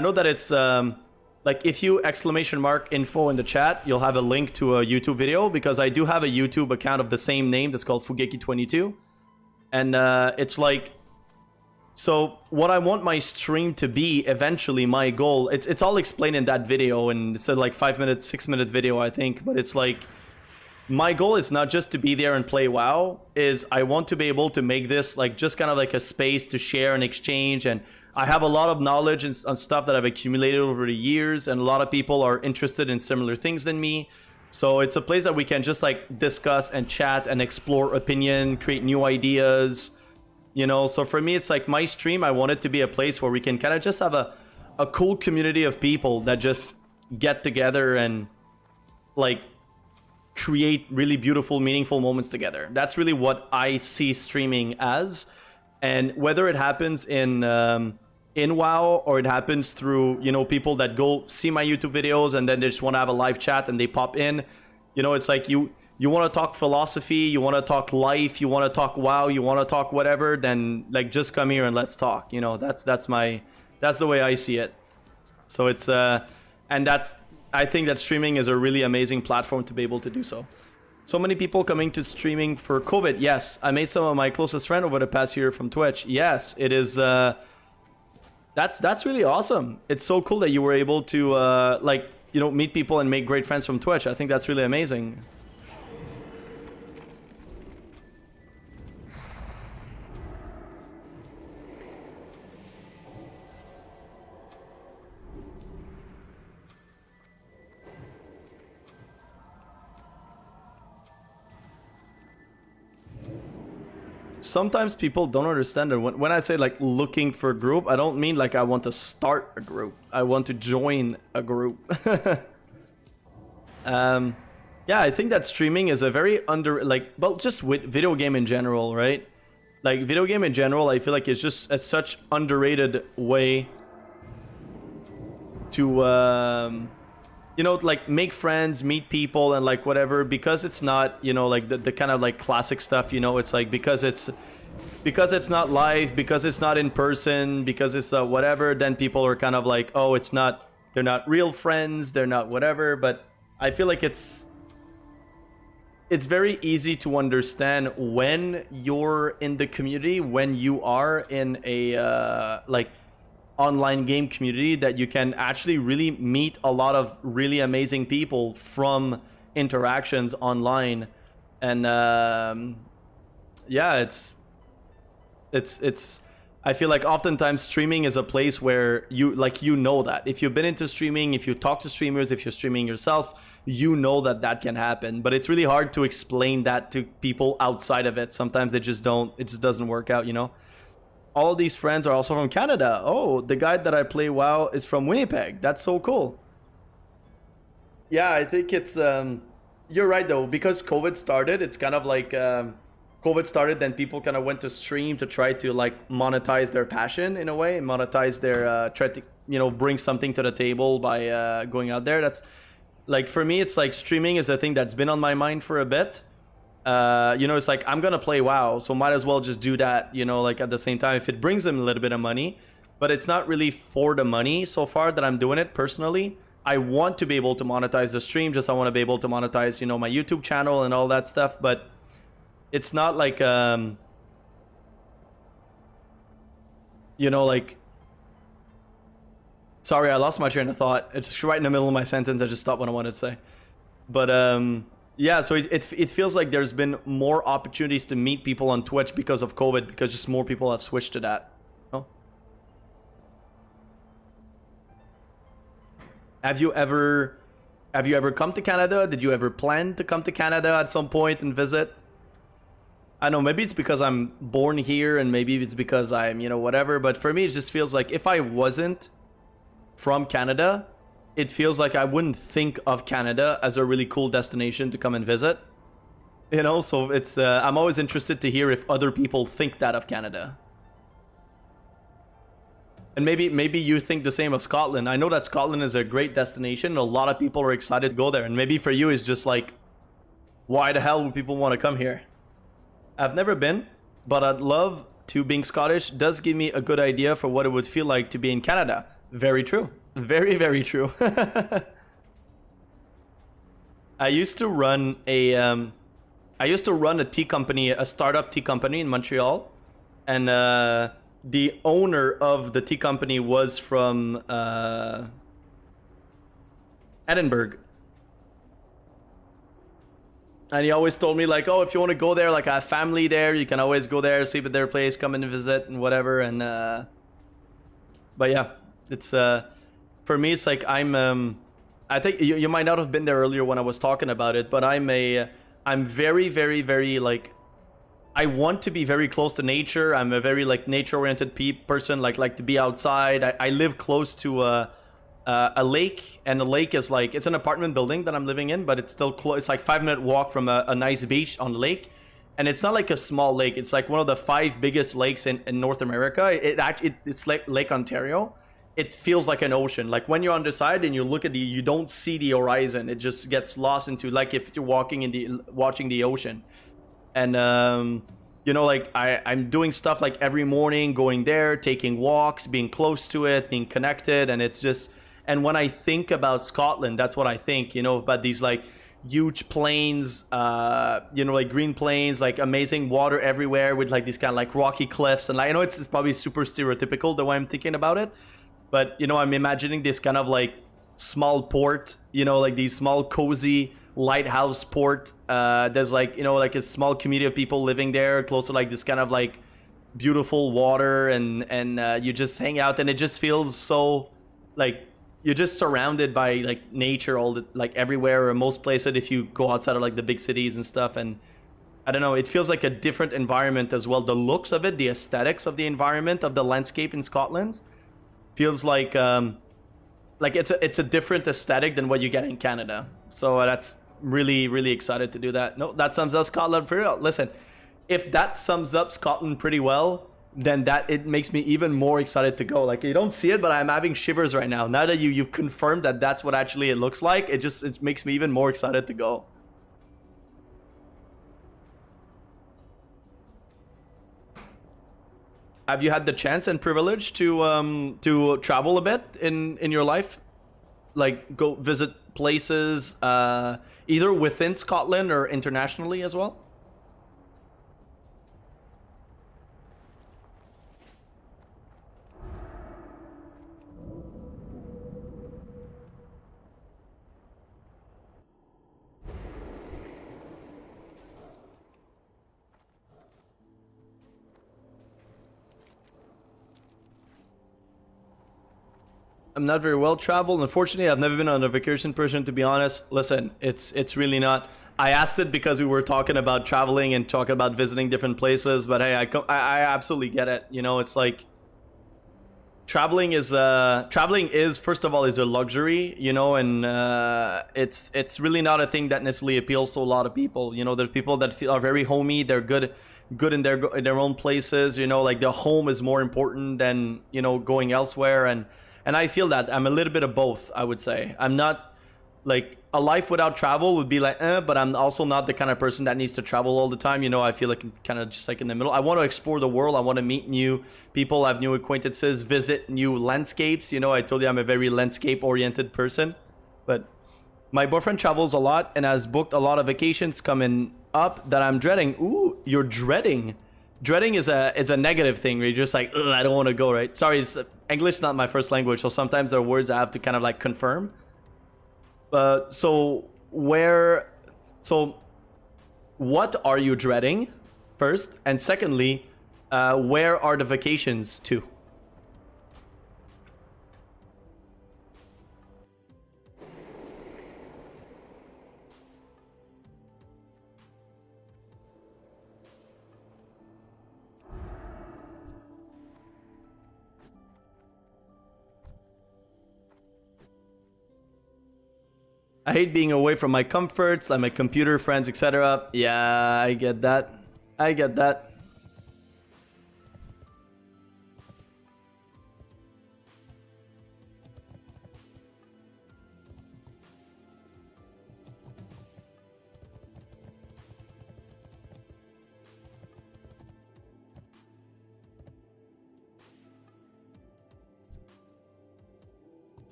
know that it's like if you !info in the chat, you'll have a link to a YouTube video, because I do have a YouTube account of the same name that's called Fugeki22, and it's like, so what I want my stream to be eventually, my goal, it's all explained in that video, and it's a like 5-minute, 6-minute video, I think, but it's like my goal is not just to be there and play WoW, is I want to be able to make this like just kind of like a space to share and exchange. And I have a lot of knowledge and stuff that I've accumulated over the years, and a lot of people are interested in similar things than me. So it's a place that we can just like discuss and chat and explore opinion, create new ideas. You know, so for me, it's like my stream, I want it to be a place where we can kind of just have a cool community of people that just get together and like create really beautiful, meaningful moments together. That's really what I see streaming as. And whether it happens in WoW or it happens through, you know, people that go see my YouTube videos and then they just want to have a live chat and they pop in, you know, it's like you want to talk philosophy, you want to talk life, you want to talk WoW, you want to talk whatever, then like just come here and let's talk. You know, that's the way I see it. So it's and I think that streaming is a really amazing platform to be able to do so. So many people coming to streaming for COVID. Yes, I made some of my closest friends over the past year from Twitch. Yes, it is. That's really awesome. It's so cool that you were able to like you know, meet people and make great friends from Twitch. I think that's really amazing. Sometimes people don't understand it. When I say like looking for a group, I don't mean like I want to start a group. I want to join a group. Yeah, I think that streaming is a very well, just with video game in general, right? Like video game in general, I feel like it's just a such underrated way to you know, like make friends, meet people, and like whatever, because it's not, you know, like the kind of like classic stuff, you know, it's like because it's not live, because it's not in person, because it's whatever, then people are kind of like, oh, they're not real friends, they're not whatever. But I feel like it's very easy to understand when you're in the community, when you are in a like online game community, that you can actually really meet a lot of really amazing people from interactions online. And yeah, it's I feel like oftentimes streaming is a place where you know that if you've been into streaming, if you talk to streamers, if you're streaming yourself, you know that can happen. But it's really hard to explain that to people outside of it. Sometimes it just doesn't work out, you know. All of these friends are also from Canada. Oh, the guy that I play WoW is from Winnipeg. That's so cool. Yeah, I think it's you're right though, because COVID started. It's kind of like COVID started, then people kind of went to stream to try to like monetize their passion in a way, monetize their try to, you know, bring something to the table by going out there. That's like, for me, it's like streaming is a thing that's been on my mind for a bit. You know, it's like, I'm gonna play WoW, so might as well just do that, you know, like at the same time, if it brings them a little bit of money. But it's not really for the money so far that I'm doing it personally. I want to be able to monetize the stream, just I want to be able to monetize, you know, my YouTube channel and all that stuff. But it's not like you know, like, sorry, I lost my train of thought. It's just right in the middle of my sentence. I just stopped what I wanted to say. But yeah, so it feels like there's been more opportunities to meet people on Twitch because of COVID, because just more people have switched to that. Oh. Have you ever come to Canada? Did you ever plan to come to Canada at some point and visit? I know maybe it's because I'm born here, and maybe it's because I'm, you know, whatever. But for me, it just feels like if I wasn't from Canada, it feels like I wouldn't think of Canada as a really cool destination to come and visit. You know, so it's I'm always interested to hear if other people think that of Canada. And maybe you think the same of Scotland. I know that Scotland is a great destination. A lot of people are excited to go there. And maybe for you, it's just like, why the hell would people want to come here? I've never been, but I'd love to. Being Scottish does give me a good idea for what it would feel like to be in Canada. Very true. Very, very true. I used to run a tea company, a startup tea company in Montreal, and the owner of the tea company was from Edinburgh. And he always told me like, oh, if you want to go there, like I have family there, you can always go there, sleep at their place, come and visit and whatever. And but yeah, it's for me, it's like I think you might not have been there earlier when I was talking about it, but I'm very, very, very like, I want to be very close to nature. I'm a very like nature-oriented person, like to be outside. I live close to a lake, and the lake is like, it's an apartment building that I'm living in, but it's still close. It's like 5-minute walk from a nice beach on the lake. And it's not like a small lake. It's like one of the 5 biggest lakes in North America. It's like Lake Ontario. It feels like an ocean. Like when you're on the side and you look at you don't see the horizon. It just gets lost into like if you're watching the ocean. And you know, like I'm doing stuff like every morning, going there, taking walks, being close to it, being connected, and it's just. And when I think about Scotland, that's what I think, you know, about these like huge plains, you know, like green plains, like amazing water everywhere with like these kind of like rocky cliffs. And like, I know it's probably super stereotypical the way I'm thinking about it, but you know, I'm imagining this kind of like small port, you know, like these small cozy lighthouse port. There's like, you know, like a small community of people living there close to like this kind of like beautiful water, and you just hang out, and it just feels so like you're just surrounded by like nature all the like everywhere, or most places if you go outside of like the big cities and stuff. And I don't know, it feels like a different environment as well. The looks of it, the aesthetics of the environment, of the landscape in Scotland feels like it's a different aesthetic than what you get in Canada. So that's really excited to do that. No, that sums up Scotland pretty well. Listen, if that sums up Scotland pretty well, then that it makes me even more excited to go. Like, you don't see it, but I'm having shivers right now. Now that you've confirmed that that's what actually it looks like, it makes me even more excited to go. Have you had the chance and privilege to travel a bit in your life? Like, go visit places either within Scotland or internationally as well? I'm not very well traveled. Unfortunately, I've never been on a vacation person, to be honest. Listen, it's really not. I asked it because we were talking about traveling and talking about visiting different places, but hey, I absolutely get it. You know, it's like traveling is first of all is a luxury, you know, and it's really not a thing that necessarily appeals to a lot of people. You know, there's people that are very homey. They're good in their own places. You know, like the home is more important than, you know, going elsewhere. And I feel that I'm a little bit of both, I would say. I'm not like a life without travel would be like, but I'm also not the kind of person that needs to travel all the time. You know, I feel like I'm kind of just like in the middle. I want to explore the world. I want to meet new people, have new acquaintances, visit new landscapes. You know, I told you I'm a very landscape oriented person, but my boyfriend travels a lot and has booked a lot of vacations coming up that I'm dreading. Ooh, you're dreading. Dreading is a negative thing where you're just like, ugh, I don't want to go, right? Sorry, English is not my first language, so sometimes there are words I have to kind of like confirm. So what are you dreading first? And secondly, where are the vacations to? I hate being away from my comforts, like my computer, friends, etc. Yeah, I get that. I get that.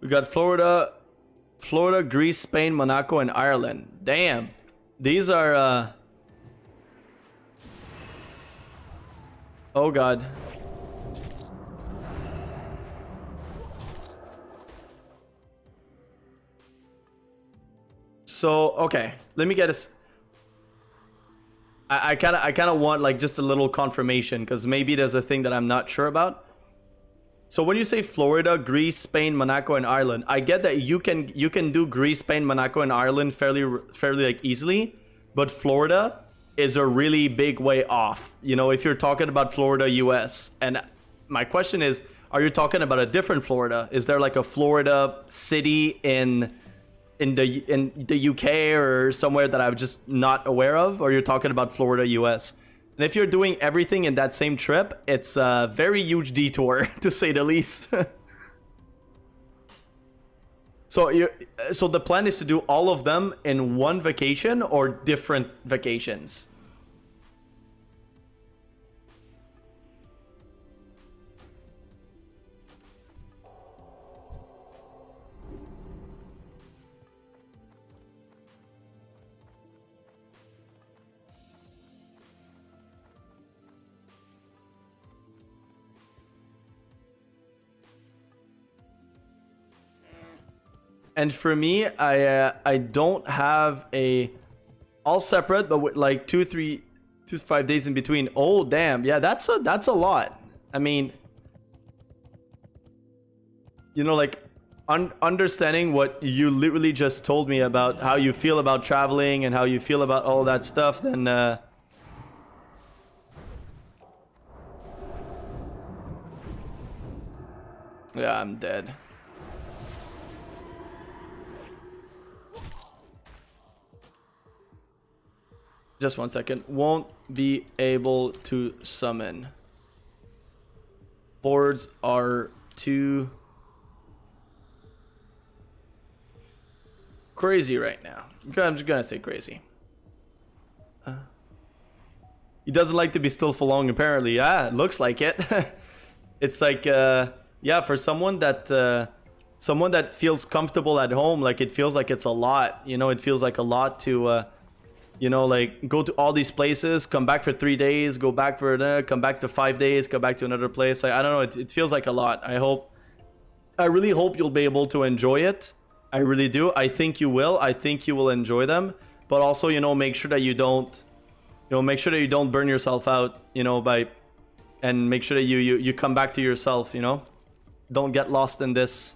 We got Florida, Greece, Spain, Monaco, and Ireland. Damn. These are oh god. So, okay. Let me get this. I kind of want like just a little confirmation, because maybe there's a thing that I'm not sure about. So when you say Florida, Greece, Spain, Monaco, and Ireland, I get that you can do Greece, Spain, Monaco, and Ireland fairly like easily, but Florida is a really big way off. You know, if you're talking about Florida, US. And my question is, are you talking about a different Florida? Is there like a Florida city in the UK or somewhere that I'm just not aware of, or you're talking about Florida, US? And if you're doing everything in that same trip, it's a very huge detour, to say the least. So the plan is to do all of them in one vacation or different vacations? And for me, I don't have a all separate, but with like 2 to 5 days in between. Oh damn, yeah, that's a lot. I mean, you know, like understanding what you literally just told me about how you feel about traveling and how you feel about all that stuff, then yeah, I'm dead. Just 1 second. Won't be able to summon. Hordes are too crazy right now. I'm just gonna say crazy. He doesn't like to be still for long, apparently. Yeah, looks like it. It's like, yeah, for someone that feels comfortable at home, like it feels like it's a lot. You know, it feels like a lot to, you know, like go to all these places, come back for 3 days, go back for come back to 5 days, come back to another place. Like, I don't know. It feels like a lot. I really hope you'll be able to enjoy it. I really do. I think you will. I think you will enjoy them. But also, you know, make sure that you don't, make sure that you don't burn yourself out, you know, and make sure that you come back to yourself, you know. Don't get lost in this.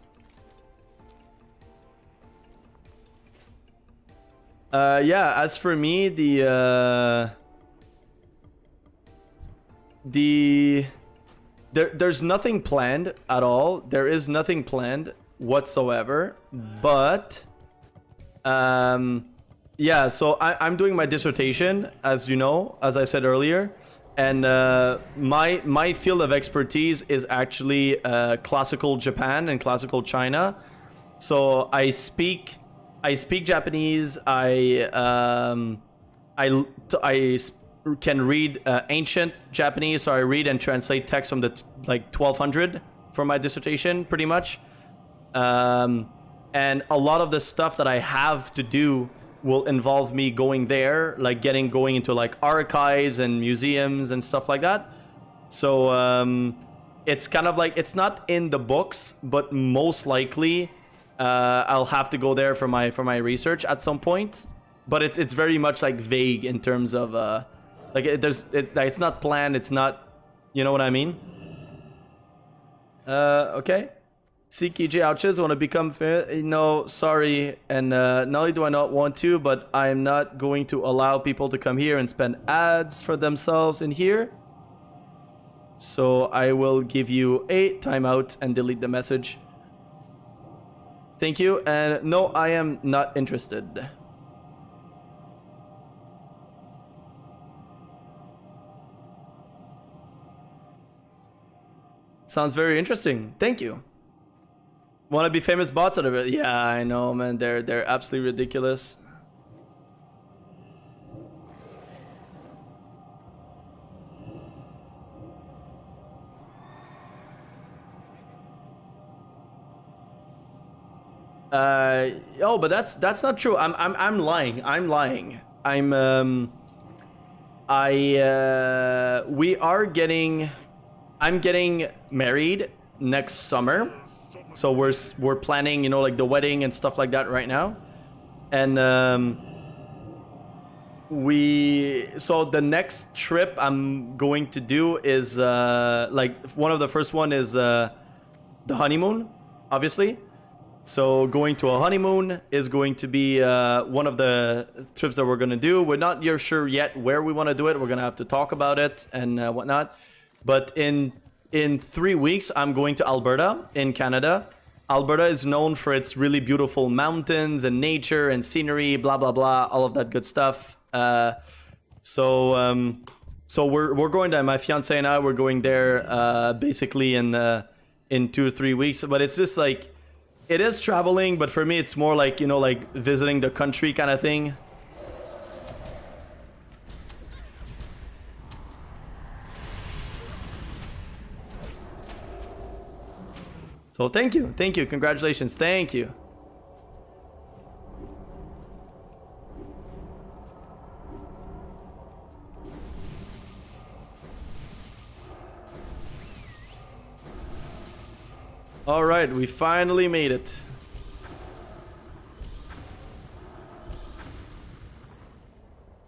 Yeah, as for me, there's nothing planned at all. There is nothing planned whatsoever. But yeah, so I'm doing my dissertation, as you know, as I said earlier, and my field of expertise is actually classical Japan and classical China. So I speak Japanese. I can read ancient Japanese, so I read and translate text from the like 1200 for my dissertation, pretty much. And a lot of the stuff that I have to do will involve me going there, like going into like archives and museums and stuff like that. So it's kind of like, it's not in the books, but most likely I'll have to go there for my research at some point. But it's very much like vague in terms of like it's not planned. It's not, you know what I mean? Okay. CKJ Ouches want to become no, sorry. And not only do I not want to, but I'm not going to allow people to come here and spend ads for themselves in here. So I will give you a timeout and delete the message. Thank you. And no, I am not interested. Sounds very interesting. Thank you. Want to be famous bots out of it? Yeah, I know, man. They're absolutely ridiculous. Oh, but that's not true. I'm lying. I'm lying. I'm getting married next summer. So we're planning, you know, like the wedding and stuff like that right now. And so the next trip I'm going to do is like one of the first one is the honeymoon, obviously. So going to a honeymoon is going to be one of the trips that we're going to do. We're not sure yet where we want to do it. We're going to have to talk about it and whatnot. But in 3 weeks, I'm going to Alberta in Canada. Alberta is known for its really beautiful mountains and nature and scenery, blah, blah, blah, all of that good stuff. So we're going there. My fiance and I, we're going there basically in 2 or 3 weeks. But it's just like, it is traveling, but for me, it's more like, you know, like visiting the country kind of thing. So thank you, congratulations, thank you. All right, we finally made it.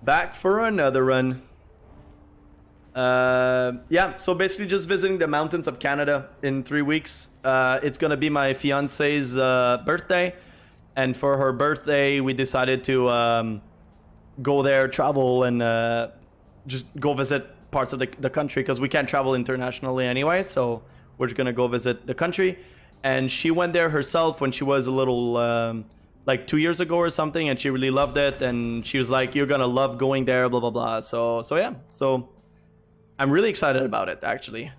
Back for another run. Yeah, so basically just visiting the mountains of Canada in 3 weeks. It's gonna be my fiance's birthday, and for her birthday, we decided to go there, travel, and just go visit parts of the country because we can't travel internationally anyway. So we're just gonna go visit the country. And she went there herself when she was a little like 2 years ago or something, and she really loved it. And she was like, "You're gonna love going there," blah blah blah. So yeah, so I'm really excited about it actually.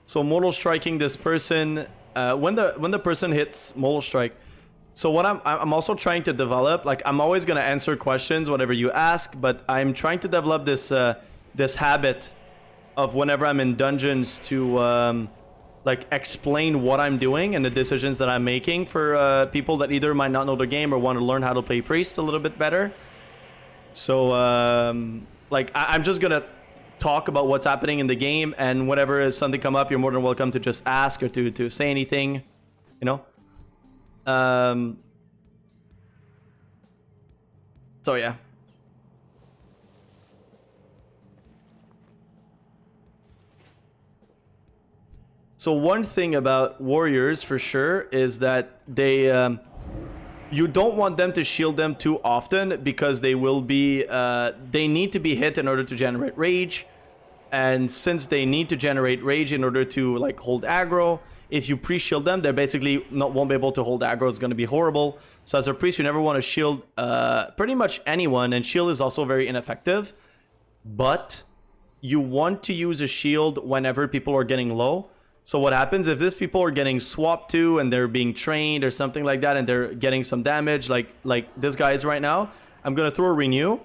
So mortal striking this person, when the person hits mortal strike. So what I'm also trying to develop, like I'm always gonna answer questions whatever you ask, but I'm trying to develop this this habit of whenever I'm in dungeons to like explain what I'm doing and the decisions that I'm making for people that either might not know the game or want to learn how to play priest a little bit better. So like I'm just gonna talk about what's happening in the game, and whenever something come up, you're more than welcome to just ask or to say anything, you know. So yeah. So one thing about warriors for sure is that they you don't want them to shield them too often because they will be they need to be hit in order to generate rage. And since they need to generate rage in order to like hold aggro, if you pre-shield them, they're basically won't be able to hold aggro. It's going to be horrible. So as a priest, you never want to shield pretty much anyone, and shield is also very ineffective. But you want to use a shield whenever people are getting low. So what happens if these people are getting swapped to and they're being trained or something like that, and they're getting some damage, like this guy is right now? I'm gonna throw a renew.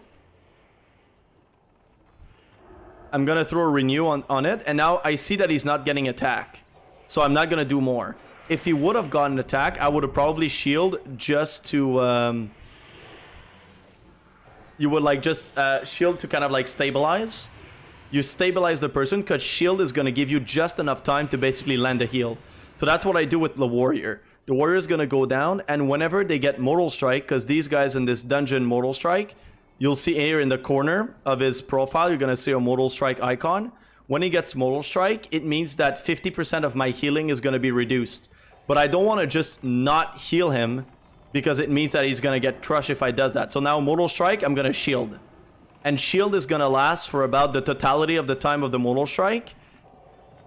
I'm gonna throw a renew on it, and now I see that he's not getting attack. So I'm not gonna do more. If he would have gotten attack, I would have probably shield just to you would like just shield to kind of like stabilize. You stabilize the person because shield is going to give you just enough time to basically land a heal. So that's what I do with the warrior. The warrior is going to go down, and whenever they get mortal strike, because these guys in this dungeon mortal strike, you'll see here in the corner of his profile, you're going to see a mortal strike icon. When he gets mortal strike, it means that 50% of my healing is going to be reduced. But I don't want to just not heal him because it means that he's going to get crushed if I does that. So now mortal strike, I'm going to shield. And shield is going to last for about the totality of the time of the mortal strike.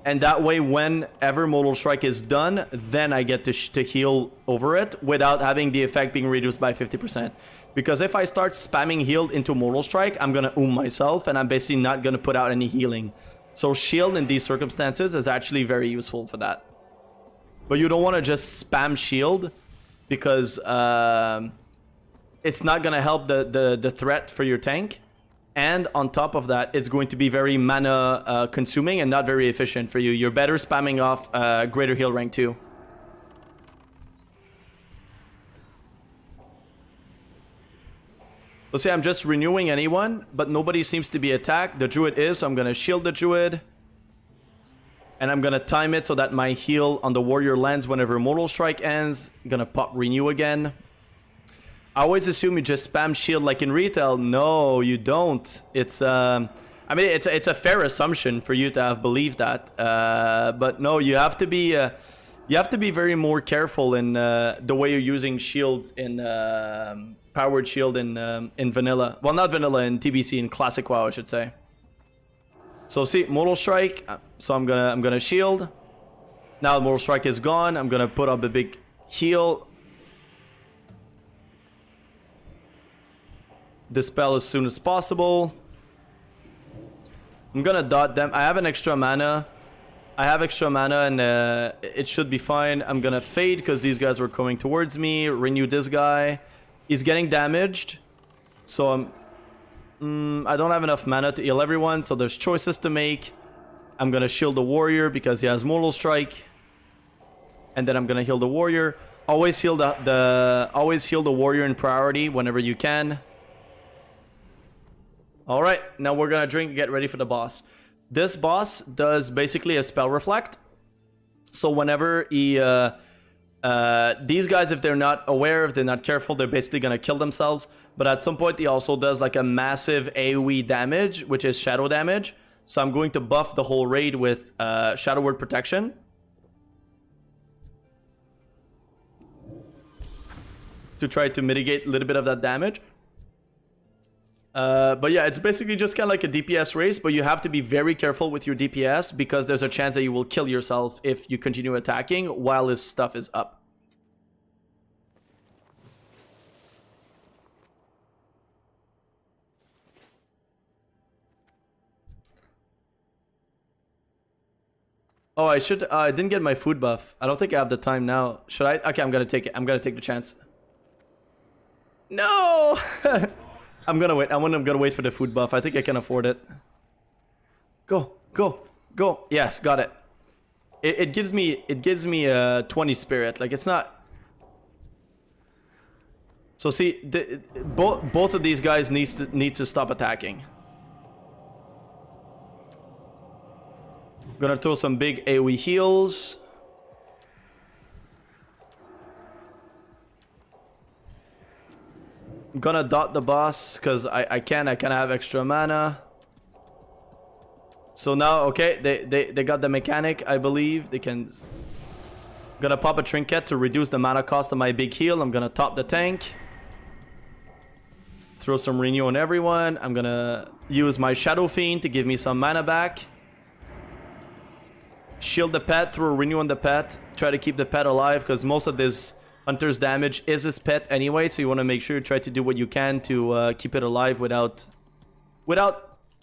And that way, whenever mortal strike is done, then I get to heal over it without having the effect being reduced by 50%. Because if I start spamming healed into mortal strike, I'm going to myself, and I'm basically not going to put out any healing. So shield in these circumstances is actually very useful for that. But you don't want to just spam shield because it's not going to help the threat for your tank. And on top of that, it's going to be very mana consuming and not very efficient for you. You're better spamming off greater heal rank 2. So see, I'm just renewing anyone, but nobody seems to be attacked. The druid is, so I'm going to shield the druid. And I'm going to time it so that my heal on the warrior lands whenever mortal strike ends. I'm going to pop renew again. I always assume you just spam shield like in retail. No, you don't. It's I mean, it's a fair assumption for you to have believed that. But no, you have to be very more careful in the way you're using shields in powered shield in vanilla. Well, not vanilla, in TBC, in classic WoW, I should say. So see, mortal strike. So I'm gonna shield. Now mortal strike is gone. I'm gonna put up a big heal. Dispel as soon as possible. I'm gonna dot them. I have an extra mana. And it should be fine. I'm gonna fade because these guys were coming towards me. Renew this guy. He's getting damaged. So I don't have enough mana to heal everyone, so there's choices to make. I'm gonna shield the warrior because he has mortal strike. And then I'm gonna heal the warrior. Always heal the warrior in priority whenever you can. All right, now we're gonna drink, get ready for the boss. This boss does basically a spell reflect. So whenever he, these guys, if they're not aware, if they're not careful, they're basically gonna kill themselves. But at some point, he also does like a massive AoE damage, which is shadow damage. So I'm going to buff the whole raid with Shadow Word Protection. To try to mitigate a little bit of that damage. But yeah, it's basically just kind of like a DPS race, but you have to be very careful with your DPS because there's a chance that you will kill yourself if you continue attacking while his stuff is up. Oh, I should. I didn't get my food buff. I don't think I have the time now. Should I? Okay, I'm gonna take it. I'm gonna take the chance. No! I'm gonna wait. I'm gonna wait for the food buff. I think I can afford it. Go, go, go. Yes, got it. It gives me 20 spirit. Like it's not. So see, both of these guys need to stop attacking. Gonna throw some big AoE heals. I'm gonna dot the boss because I can have extra mana. So now, okay, they got the mechanic, I believe. They can. Gonna pop a trinket to reduce the mana cost of my big heal. I'm gonna top the tank. Throw some renew on everyone. I'm gonna use my Shadow Fiend to give me some mana back. Shield the pet, throw a renew on the pet. Try to keep the pet alive because most of this hunter's damage is his pet anyway. So you want to make sure you try to do what you can to keep it alive without,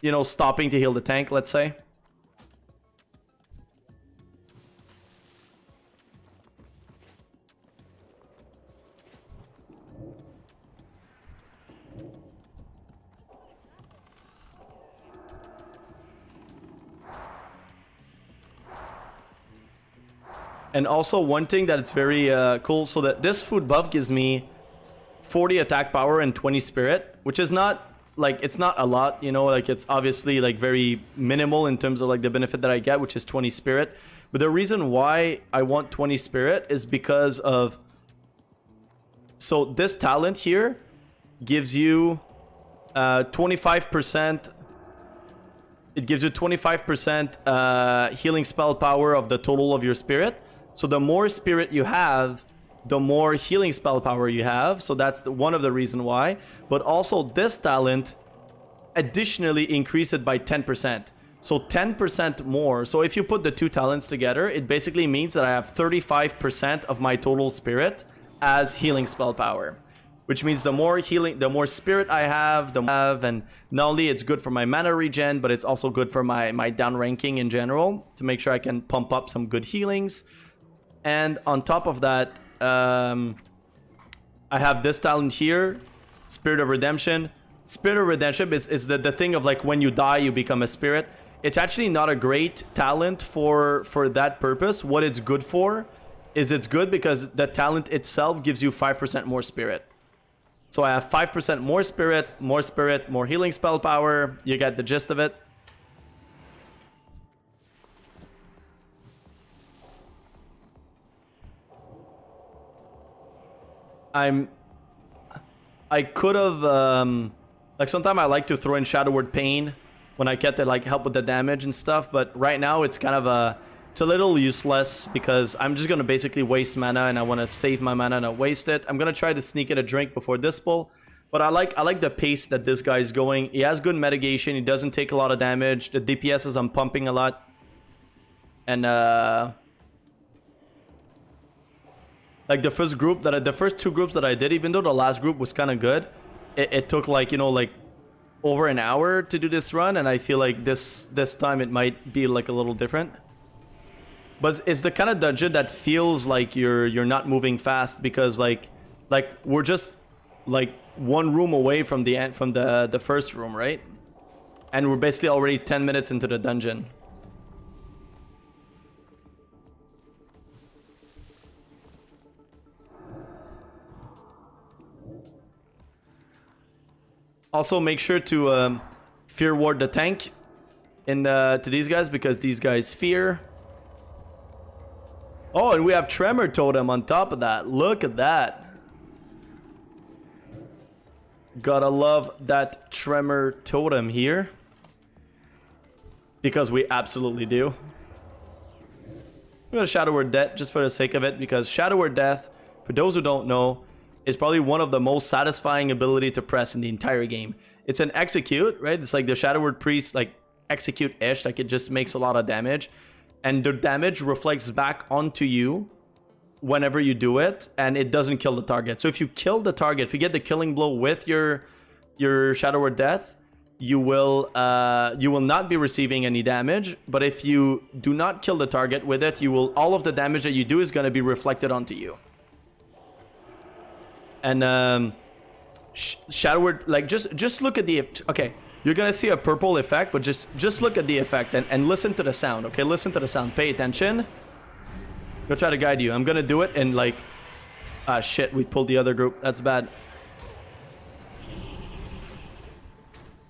you know, stopping to heal the tank, let's say. And also one thing that it's very cool, so that this food buff gives me 40 attack power and 20 spirit, which is not, like, it's not a lot, you know, like it's obviously like very minimal in terms of like the benefit that I get, which is 20 spirit. But the reason why I want 20 spirit is because of, so this talent here gives you 25%, it gives you 25% healing spell power of the total of your spirit. So the more spirit you have, the more healing spell power you have. So that's one of the reasons why. But also this talent additionally increase it by 10%. So 10% more. So if you put the two talents together, it basically means that I have 35% of my total spirit as healing spell power. Which means the more healing, the more spirit I have, and not only it's good for my mana regen, but it's also good for my down ranking in general to make sure I can pump up some good healings. And on top of that, I have this talent here, Spirit of Redemption. Spirit of Redemption is the thing of like when you die, you become a spirit. It's actually not a great talent for that purpose. What it's good for is it's good because the talent itself gives you 5% more spirit. So I have 5% more spirit, more healing spell power. You get the gist of it. I could have, like sometimes I like to throw in Shadow Word Pain when I get to like help with the damage and stuff. But right now it's kind of it's a little useless because I'm just going to basically waste mana and I want to save my mana and not waste it. I'm going to try to sneak in a drink before this pull. But I like the pace that this guy is going. He has good mitigation. He doesn't take a lot of damage. The DPS is I'm pumping a lot. And like the first two groups that I did, even though the last group was kind of good, it took like, you know, like over an hour to do this run, and I feel like this time it might be like a little different. But it's the kind of dungeon that feels like you're not moving fast because like we're just like one room away from the first room, right? And we're basically already 10 minutes into the dungeon. Also, make sure to fear ward the tank to these guys because these guys fear. Oh, and we have Tremor Totem on top of that. Look at that. Gotta love that Tremor Totem here. Because we absolutely do. I'm gonna Shadow Word Death just for the sake of it. Because Shadow Word Death, for those who don't know, is probably one of the most satisfying ability to press in the entire game. It's an execute, right? It's like the Shadow Word Priest, like execute-ish. Like it just makes a lot of damage. And the damage reflects back onto you whenever you do it, and it doesn't kill the target. So if you kill the target, if you get the killing blow with your Shadow Word Death, you will not be receiving any damage. But if you do not kill the target with it, all of the damage that you do is going to be reflected onto you. And Shadow Word, like just look at the okay. You're gonna see a purple effect, but just look at the effect and listen to the sound, okay? Listen to the sound. Pay attention. Go try to guide you. I'm gonna do it in like... Ah, shit. We pulled the other group. That's bad.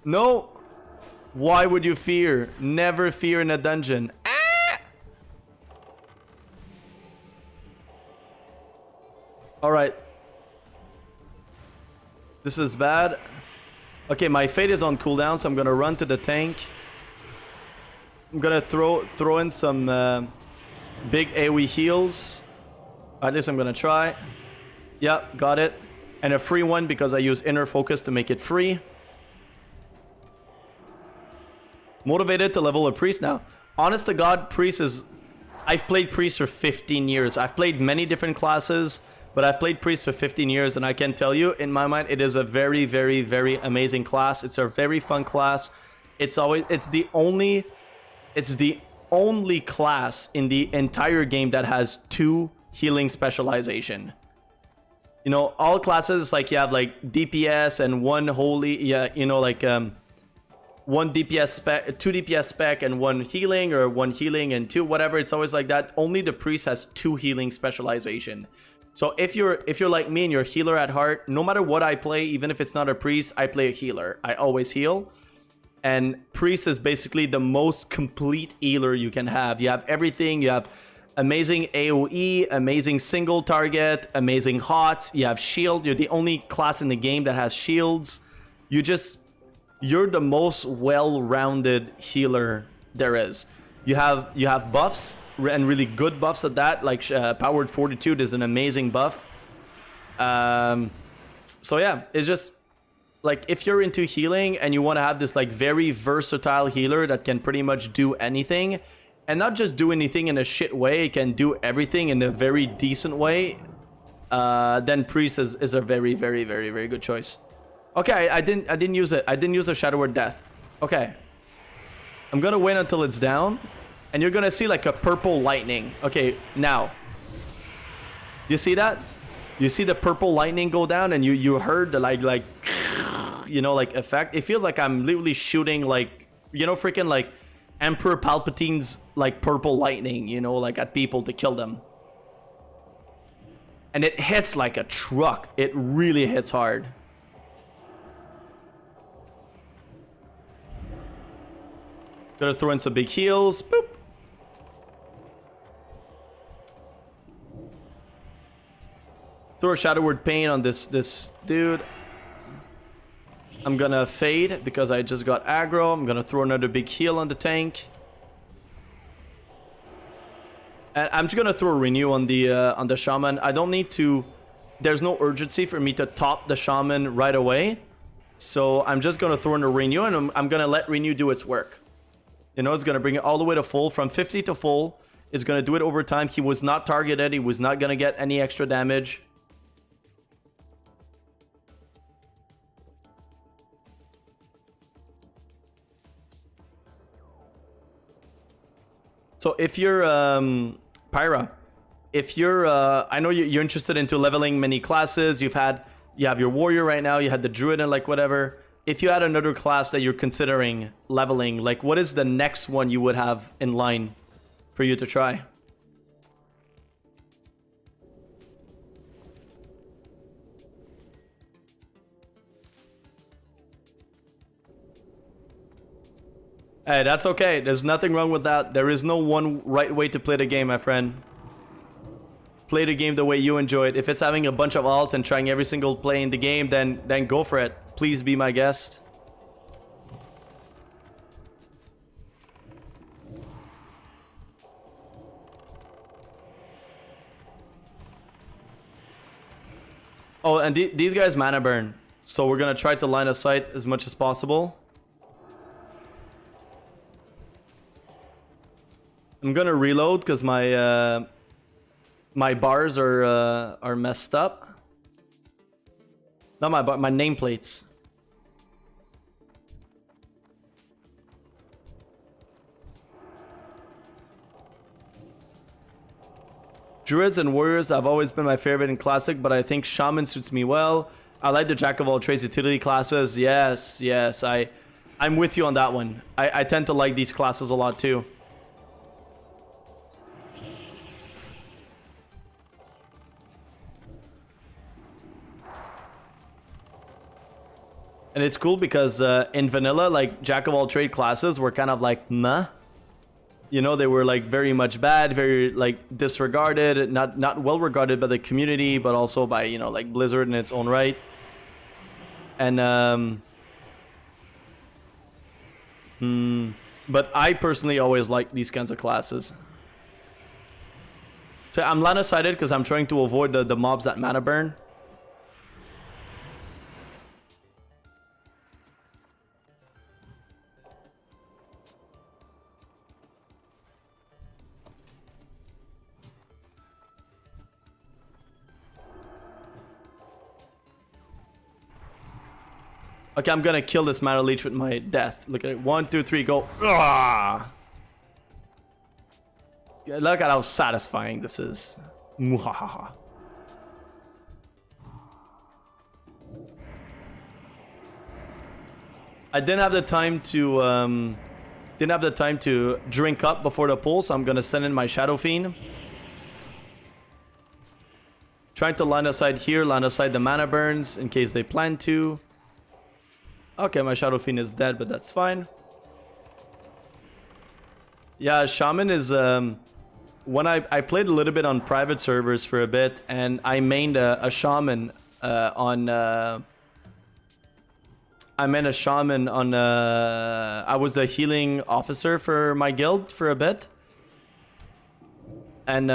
No. Why would you fear? Never fear in a dungeon. Ah! Alright. This is bad. Okay, my fate is on cooldown, so I'm gonna run to the tank. I'm gonna throw in some big AoE heals. At least I'm gonna try. Yep, got it. And a free one because I use inner focus to make it free. Motivated to level a priest now. Honest to God, priest is... I've played priest for 15 years. I've played many different classes. But I've played Priest for 15 years, and I can tell you, in my mind, it is a very, very, very amazing class. It's a very fun class. It's the only class in the entire game that has 2 healing specialization. You know, all classes, like you have like DPS and 1 holy, yeah, you know, like 1 DPS spec, 2 DPS spec, and 1 healing, or 1 healing and 2, whatever. It's always like that. Only the Priest has 2 healing specialization. So if you're like me and you're a healer at heart, no matter what I play, even if it's not a priest, I play a healer. I always heal. And priest is basically the most complete healer you can have. You have everything. You have amazing AoE, amazing single target, amazing HOTS. You have shield. You're the only class in the game that has shields. You're the most well-rounded healer there is. You have buffs. And really good buffs at that, like Powered Fortitude is an amazing buff. So yeah, it's just like if you're into healing and you want to have this like very versatile healer that can pretty much do anything, and not just do anything in a shit way, it can do everything in a very decent way, then Priest is a very, very, very, very good choice. Okay, I didn't use it. I didn't use a Shadow Word Death. Okay, I'm gonna wait until it's down. And you're gonna see like a purple lightning. Okay, now. You see that? You see the purple lightning go down, and you heard the like you know, like effect. It feels like I'm literally shooting like, you know, freaking like Emperor Palpatine's like purple lightning, you know, like at people to kill them. And it hits like a truck. It really hits hard. Gonna throw in some big heals. Boop. Throw a Shadow Word Pain on this dude. I'm gonna fade because I just got aggro. I'm gonna throw another big heal on the tank. And I'm just gonna throw a renew on the shaman. I don't need to... There's no urgency for me to top the shaman right away. So I'm just gonna throw in a renew, and I'm gonna let renew do its work. You know, it's gonna bring it all the way to full. From 50 to full. It's gonna do it over time. He was not targeted. He was not gonna get any extra damage. So if you're Pyra, if you're I know you're interested into leveling many classes. You have your warrior right now. You had the druid and like whatever. If you had another class that you're considering leveling, like what is the next one you would have in line for you to try? Hey, that's okay. There's nothing wrong with that. There is no one right way to play the game, my friend. Play the game the way you enjoy it. If it's having a bunch of alts and trying every single play in the game, then go for it. Please be my guest. Oh, and these guys mana burn. So we're gonna try to line of sight as much as possible. I'm gonna reload because my my bars are messed up. Not my nameplates. Druids and warriors have always been my favorite in Classic, but I think Shaman suits me well. I like the Jack of all trades utility classes. Yes, I'm with you on that one. I tend to like these classes a lot too. And it's cool because in vanilla, like Jack of all trade classes were kind of like meh. You know, they were like very much bad, very like disregarded, not well regarded by the community, but also by, you know, like Blizzard in its own right. And but I personally always like these kinds of classes. So I'm lana-sided because I'm trying to avoid the mobs that mana burn. Okay, I'm gonna kill this Mana Leech with my death. Look at it. 1, 2, 3, go. Ah! Look at how satisfying this is. Muhahaha. I didn't have the time to drink up before the pull, so I'm gonna send in my Shadow Fiend. Trying to line aside here, line aside the mana burns in case they plan to. Okay, my Shadow Fiend is dead, but that's fine. Yeah, Shaman is... when I played a little bit on private servers for a bit, and I mained a Shaman on... I was the healing officer for my guild for a bit. And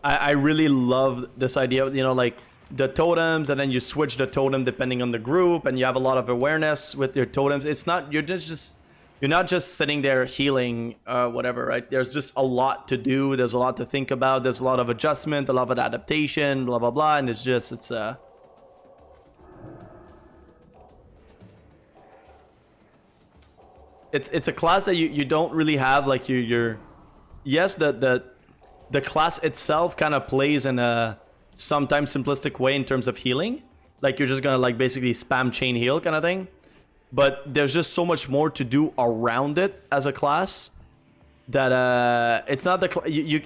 I really love this idea of, you know, like... the totems, and then you switch the totem depending on the group, and you have a lot of awareness with your totems. It's not, you're not just sitting there healing whatever, right? There's just a lot to do, there's a lot to think about, there's a lot of adjustment, a lot of adaptation, blah blah blah, and it's a class that you don't really have like your yes, the class itself kind of plays in a sometimes simplistic way in terms of healing, like you're just gonna like basically spam chain heal kind of thing, but there's just so much more to do around it as a class that it's not the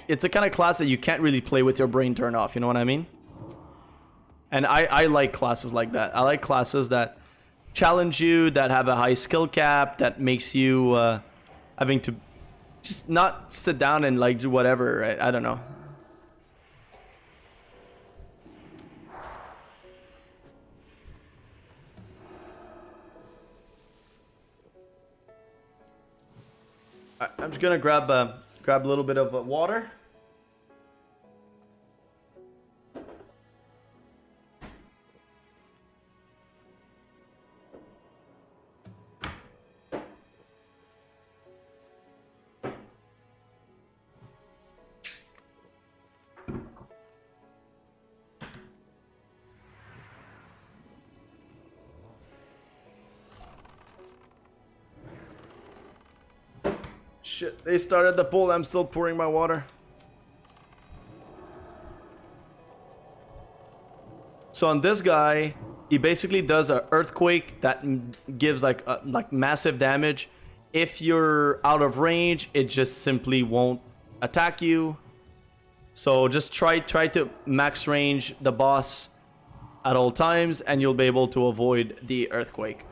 it's a kind of class that you can't really play with your brain turned off, you know what I mean? And I like classes like that. I like classes that challenge you, that have a high skill cap, that makes you having to just not sit down and like do whatever, right? I don't know. I'm just gonna grab a little bit of water. Shit, they started the pull. I'm still pouring my water. So on this guy, he basically does an earthquake that gives like massive damage. If you're out of range, it just simply won't attack you. So just try to max range the boss at all times, and you'll be able to avoid the earthquake.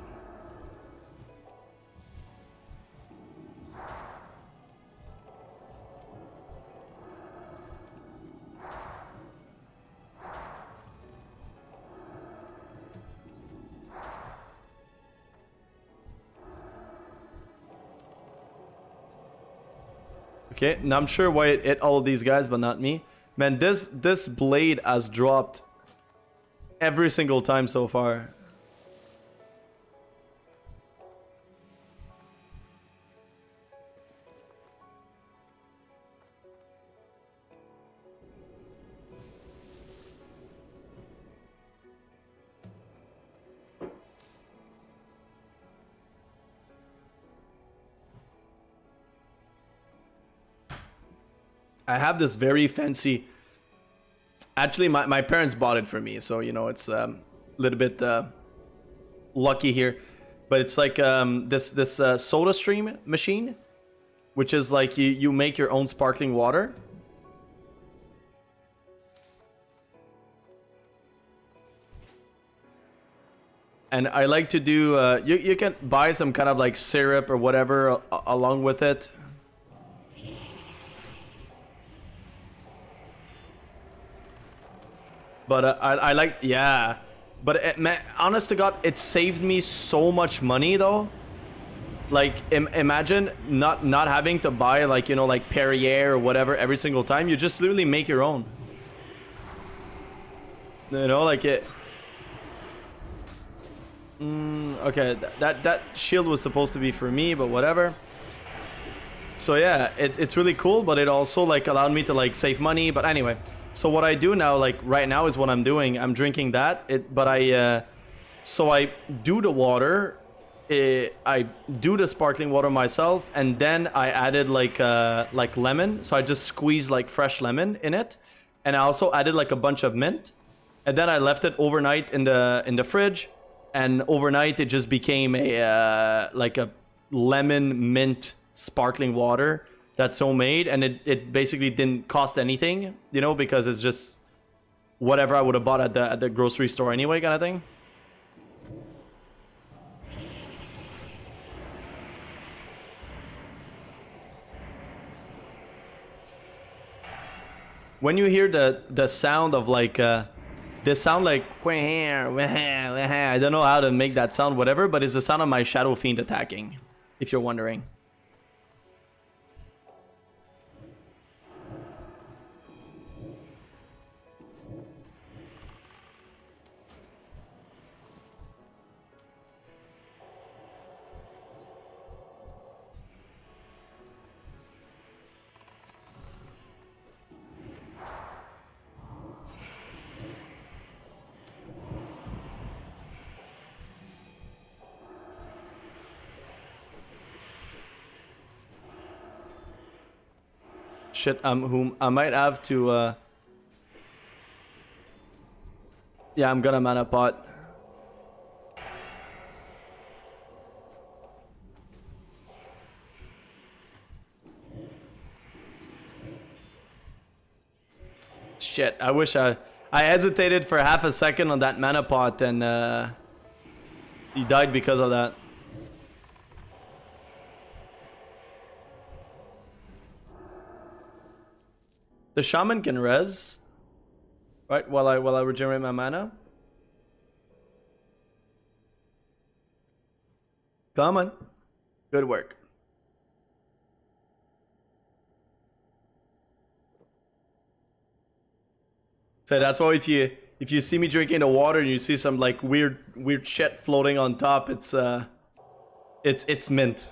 Okay, now I'm sure why it hit all of these guys, but not me. Man, this blade has dropped every single time so far. I have this very fancy... Actually, my parents bought it for me, so, you know, it's a little bit lucky here. But it's like this soda stream machine, which is like you make your own sparkling water. And I like to do... you can buy some kind of like syrup or whatever along with it. But I like, yeah. But it, man, honest to God, it saved me so much money though. Like, imagine not having to buy like, you know, like Perrier or whatever every single time. You just literally make your own. You know, like it. Okay, that shield was supposed to be for me, but whatever. So yeah, it's really cool, but it also like allowed me to like save money. But anyway. So what I do now, like right now is what I'm doing. I'm drinking that, but so I do the water, I do the sparkling water myself, and then I added like lemon. So I just squeezed like fresh lemon in it, and I also added like a bunch of mint, and then I left it overnight in the fridge, and overnight it just became a like a lemon mint sparkling water. That's homemade, and it basically didn't cost anything, you know, because it's just whatever I would have bought at the grocery store anyway, kind of thing. When you hear the sound of like the sound like I don't know how to make that sound, whatever, but it's the sound of my Shadow Fiend attacking, if you're wondering. Shit, whom I might have to yeah, I'm gonna mana pot. Shit, I wish I hesitated for half a second on that mana pot, and he died because of that. The shaman can res, right? While I regenerate my mana. Come on, good work. So that's why if you see me drinking the water and you see some like weird shit floating on top, it's mint.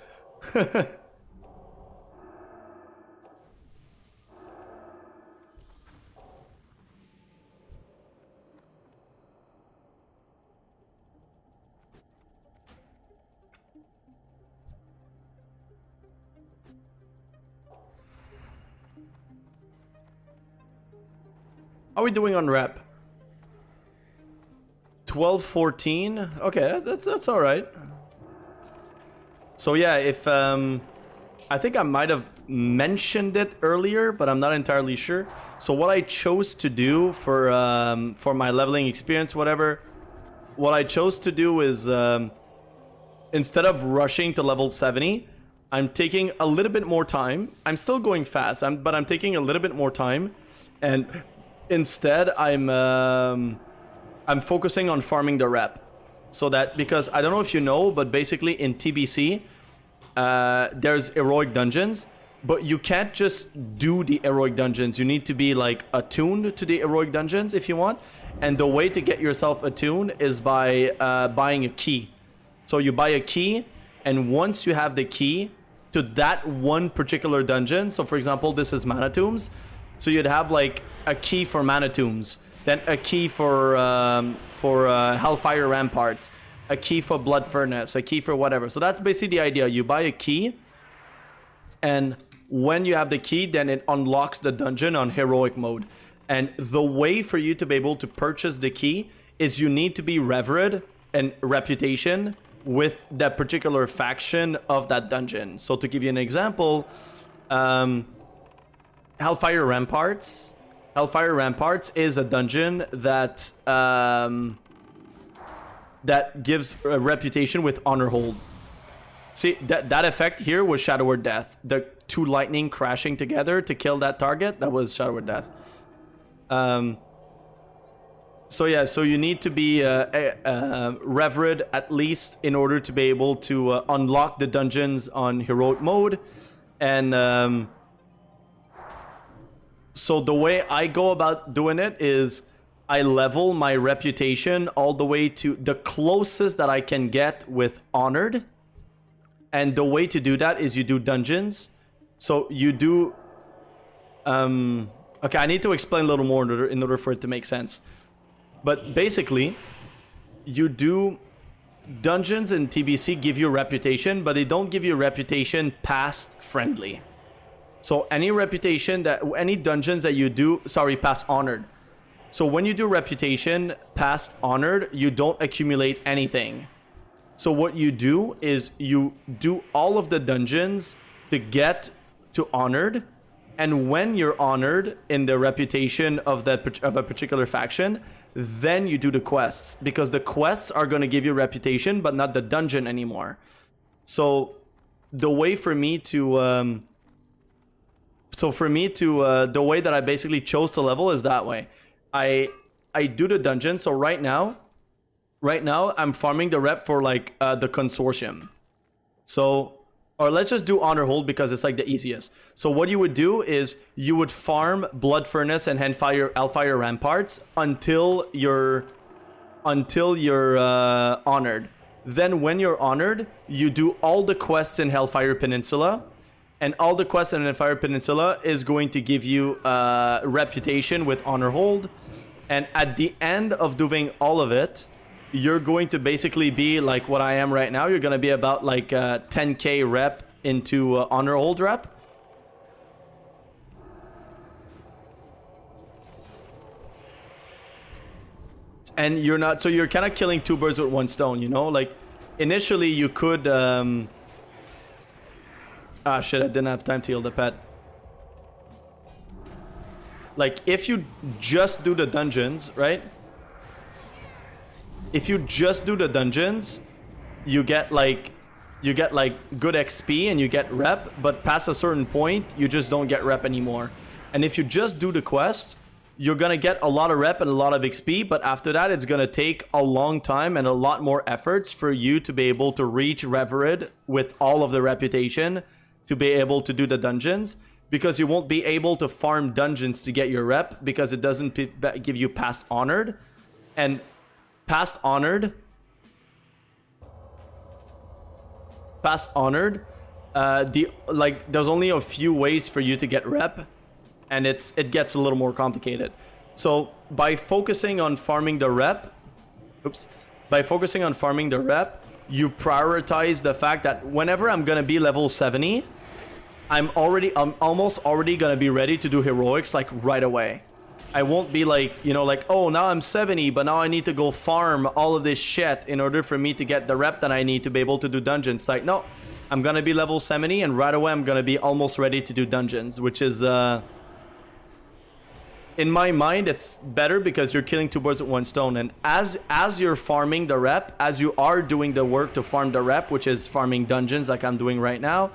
How are we doing on rep? 12-14. Okay, that's all right. So yeah, if I think I might have mentioned it earlier, but I'm not entirely sure. So what I chose to do for my leveling experience, whatever, what I chose to do is instead of rushing to level 70, I'm taking a little bit more time. I'm still going fast, but I'm taking a little bit more time, and instead I'm focusing on farming the rep. So that, because I don't know if you know, but basically in TBC there's heroic dungeons, but you can't just do the heroic dungeons. You need to be like attuned to the heroic dungeons if you want. And the way to get yourself attuned is by buying a key. So you buy a key, and once you have the key to that one particular dungeon, so for example, this is Mana Tombs, so you'd have like a key for Mana Tombs, then a key for Hellfire Ramparts, a key for Blood Furnace, a key for whatever. So that's basically the idea. You buy a key, and when you have the key, then it unlocks the dungeon on heroic mode. And the way for you to be able to purchase the key is you need to be revered and reputation with that particular faction of that dungeon. So to give you an example, Hellfire Ramparts is a dungeon that that gives a reputation with honor hold. See, that effect here was Shadow Word Death. The two lightning crashing together to kill that target, that was Shadow Word Death. So yeah, so you need to be revered at least in order to be able to unlock the dungeons on heroic mode. And so the way I go about doing it is I level my reputation all the way to the closest that I can get with honored. And the way to do that is you do dungeons. So you do... okay, I need to explain a little more in order for it to make sense. But basically, you do dungeons in TBC give you reputation, but they don't give you reputation past friendly. So any reputation that any dungeons that you do, sorry, past honored. So when you do reputation past honored, you don't accumulate anything. So what you do is you do all of the dungeons to get to honored, and when you're honored in the reputation of a particular faction, then you do the quests, because the quests are going to give you reputation, but not the dungeon anymore. So the way for me to the way that I basically chose to level is that way. I do the dungeon. So right now I'm farming the rep for like the consortium. So, or let's just do honor hold because it's like the easiest. So what you would do is you would farm Blood Furnace and Hellfire Ramparts until you're honored. Then when you're honored, you do all the quests in Hellfire Peninsula, and all the quests in Hellfire Peninsula is going to give you reputation with honor hold. And at the end of doing all of it, you're going to basically be like what I am right now. You're going to be about like 10k rep into honor hold rep. And you're not, so you're kind of killing two birds with one stone, you know? Like initially you could ah shit, I didn't have time to heal the pet. Like if you just do the dungeons, right? If you just do the dungeons, you get like good XP and you get rep, but past a certain point, you just don't get rep anymore. And if you just do the quests, you're gonna get a lot of rep and a lot of XP, but after that, it's gonna take a long time and a lot more efforts for you to be able to reach Revered with all of the reputation to be able to do the dungeons, because you won't be able to farm dungeons to get your rep because it doesn't give you past honored. And past honored, there's only a few ways for you to get rep, and it gets a little more complicated. So by focusing on farming the rep, you prioritize the fact that whenever I'm gonna be level 70, I'm almost already gonna be ready to do heroics like right away. I won't be like, you know, like, oh, now I'm 70, but now I need to go farm all of this shit in order for me to get the rep that I need to be able to do dungeons. Like, no, I'm gonna be level 70, and right away I'm gonna be almost ready to do dungeons, which is, in my mind, it's better because you're killing two birds with one stone. And as you're farming the rep, as you are doing the work to farm the rep, which is farming dungeons like I'm doing right now,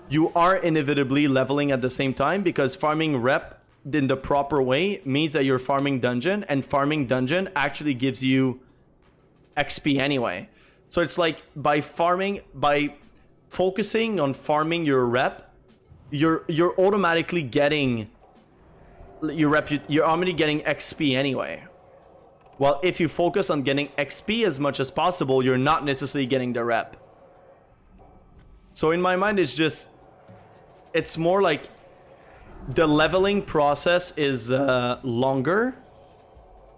you are inevitably leveling at the same time, because farming rep in the proper way means that you're farming dungeon, and farming dungeon actually gives you XP anyway. So it's like by focusing on farming your rep, you're automatically getting your rep. You're already getting XP anyway. Well, if you focus on getting XP as much as possible, you're not necessarily getting the rep. So in my mind, it's more like the leveling process is longer,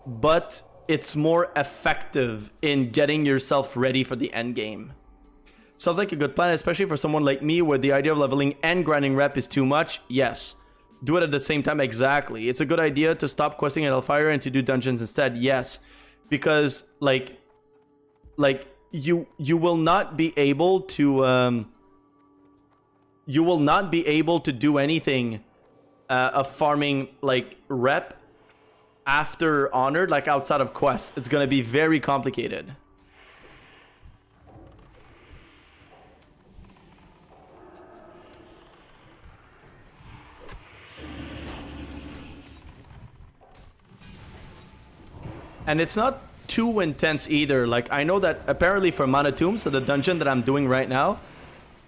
but it's more effective in getting yourself ready for the end game. Sounds like a good plan, especially for someone like me where the idea of leveling and grinding rep is too much. Yes. Do it at the same time. Exactly. It's a good idea to stop questing at Hellfire and to do dungeons instead. Yes. Because like you will not be able to do anything of farming like rep after Honored, like outside of quests. It's gonna be very complicated. And it's not too intense either. Like, I know that apparently for Mana Tomb, so the dungeon that I'm doing right now,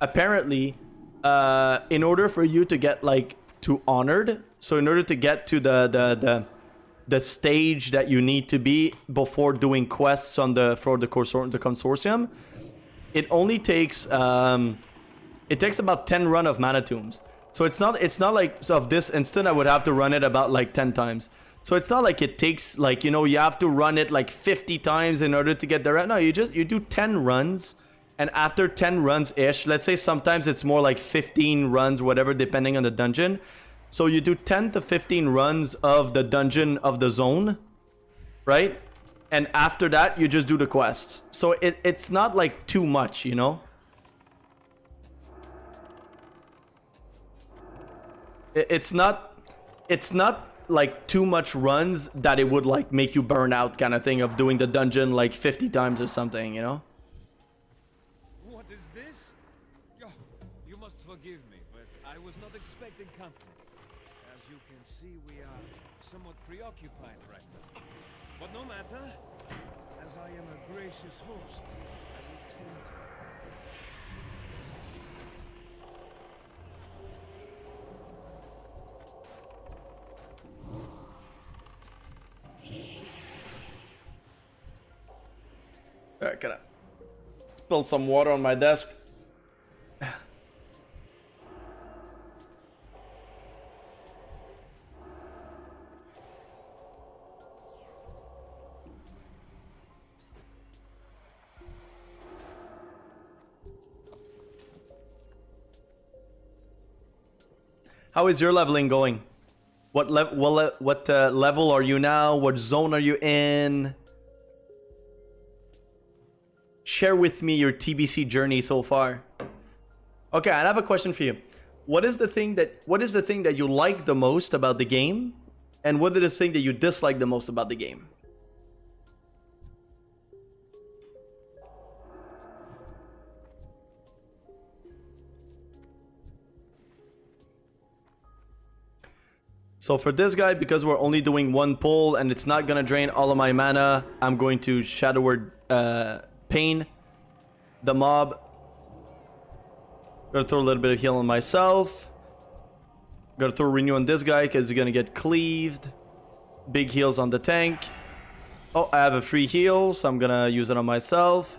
apparently, in order for you to get, like, to Honored, so in order to get to the stage that you need to be before doing quests on the consortium, it only takes, it takes about 10 run of Mana Tombs. So it's not like, so of this instant, I would have to run it about, like, 10 times. So it's not like it takes, like, you know, you have to run it like 50 times in order to get there. No, you do 10 runs, and after 10 runs-ish, let's say sometimes it's more like 15 runs, whatever, depending on the dungeon. So you do 10 to 15 runs of the dungeon of the zone, right? And after that, you just do the quests. So it's not like too much, you know? It's not like too much runs that it would like make you burn out kind of thing of doing the dungeon like 50 times or something, you know? What is this? Oh, you must forgive me, but I was not expecting company. As you can see, we are somewhat preoccupied right now. But no matter, as I am a gracious host, I will tend to. Alright, can I spill some water on my desk? How is your leveling going? What level are you now? What zone are you in? Share with me your TBC journey so far. Okay, I have a question for you. What is the thing that you like the most about the game? And what is the thing that you dislike the most about the game? So for this guy, because we're only doing one pull and it's not gonna drain all of my mana, I'm going to Shadow Word Pain the mob. Gonna throw a little bit of heal on myself. Gonna throw Renew on this guy because he's gonna get cleaved. Big heals on the tank. Oh, I have a free heal, so I'm gonna use it on myself.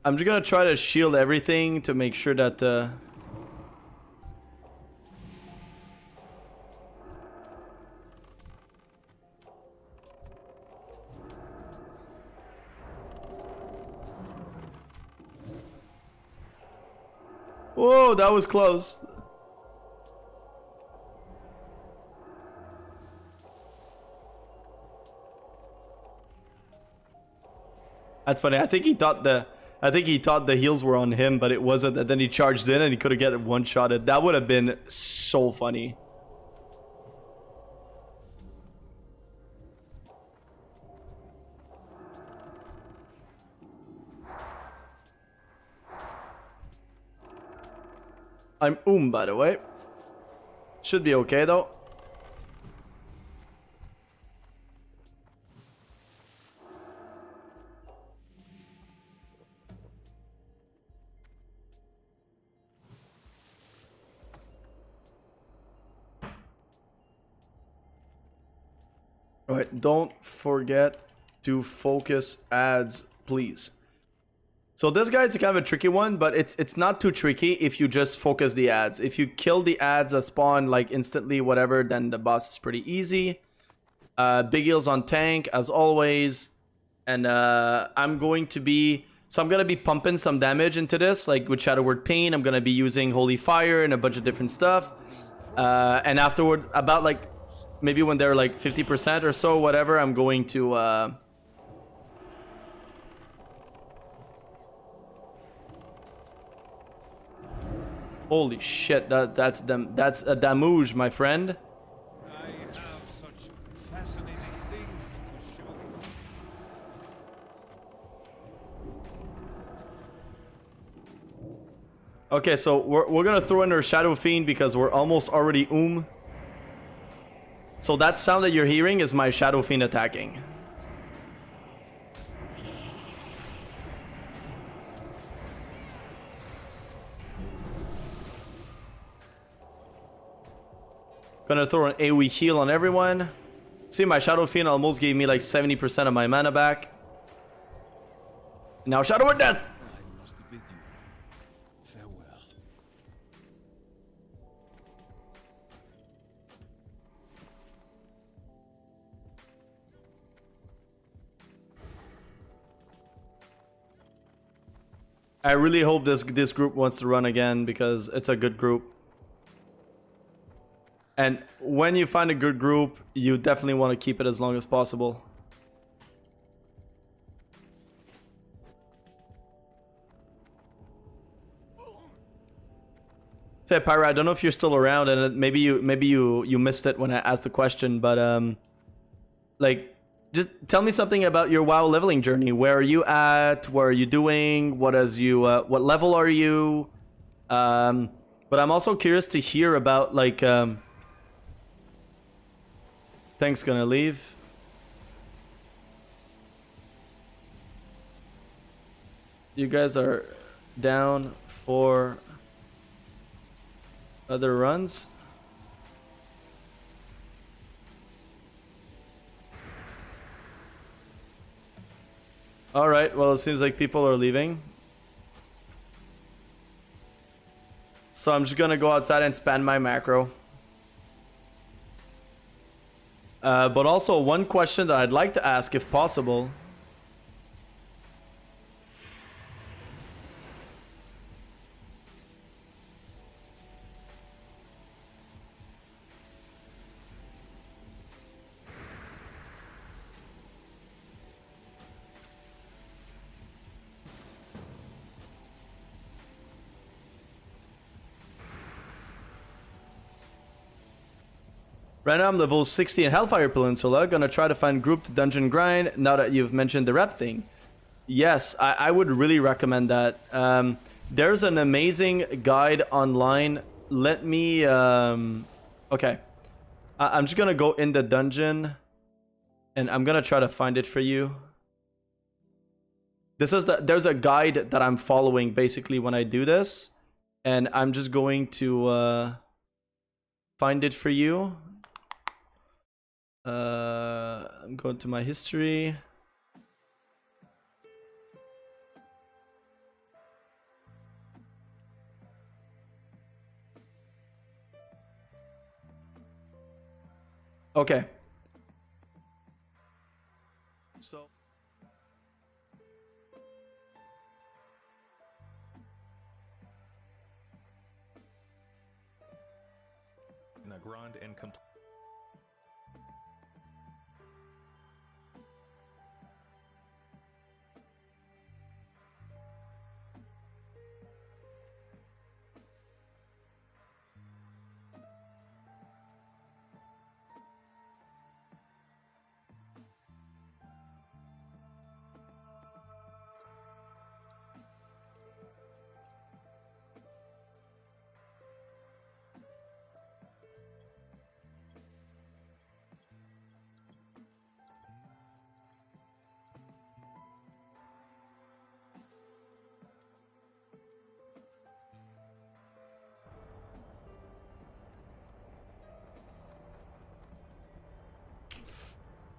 I'm just gonna try to shield everything to make sure that Whoa, that was close. That's funny. I think he thought the heals were on him, but it wasn't. And then he charged in and he could have get one shotted. That would have been so funny. I'm by the way. Should be okay though. Alright, don't forget to focus ads, please. So this guy's kind of a tricky one, but it's not too tricky if you just focus the ads. If you kill the ads that spawn like instantly, whatever, then the boss is pretty easy. Big heals on tank as always, and I'm going to be pumping some damage into this, like with Shadow Word Pain. I'm gonna be using Holy Fire and a bunch of different stuff, and afterward, about like maybe when they're like 50% or so, whatever, I'm going to holy shit, that's a damage, my friend. I have such fascinating things to show you. Okay, so we're gonna throw in our Shadow Fiend because we're almost already So that sound that you're hearing is my Shadow Fiend attacking. Gonna throw an AoE heal on everyone. See, my Shadow Fiend almost gave me like 70% of my mana back. Now Shadow Word Death! I must bid you farewell. I really hope this group wants to run again because it's a good group. And when you find a good group, you definitely want to keep it as long as possible. Say, Pyra, I don't know if you're still around, and maybe you missed it when I asked the question, but like, just tell me something about your WoW leveling journey. Where are you at? What are you doing? What level are you? But I'm also curious to hear about like Tank's gonna leave. You guys are down for other runs? Alright, well, it seems like people are leaving. So I'm just gonna go outside and spam my macro. But also, one question that I'd like to ask, if possible. Right now I'm level 60 in Hellfire Peninsula. Gonna try to find grouped dungeon grind now that you've mentioned the rep thing. Yes, I would really recommend that. There's an amazing guide online. Let me... okay. I'm just gonna go in the dungeon. And I'm gonna try to find it for you. There's a guide that I'm following basically when I do this. And I'm just going to find it for you. I'm going to my history. Okay. So in a grand and complete.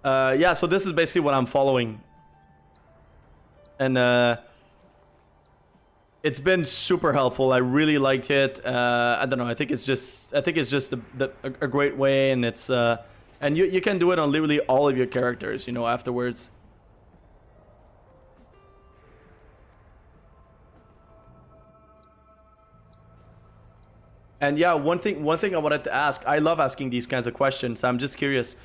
Yeah, so this is basically what I'm following. And it's been super helpful. I really liked it. I don't know. I think it's just a great way, and it's and you can do it on literally all of your characters, you know, afterwards. And yeah, one thing I wanted to ask. I love asking these kinds of questions. I'm just curious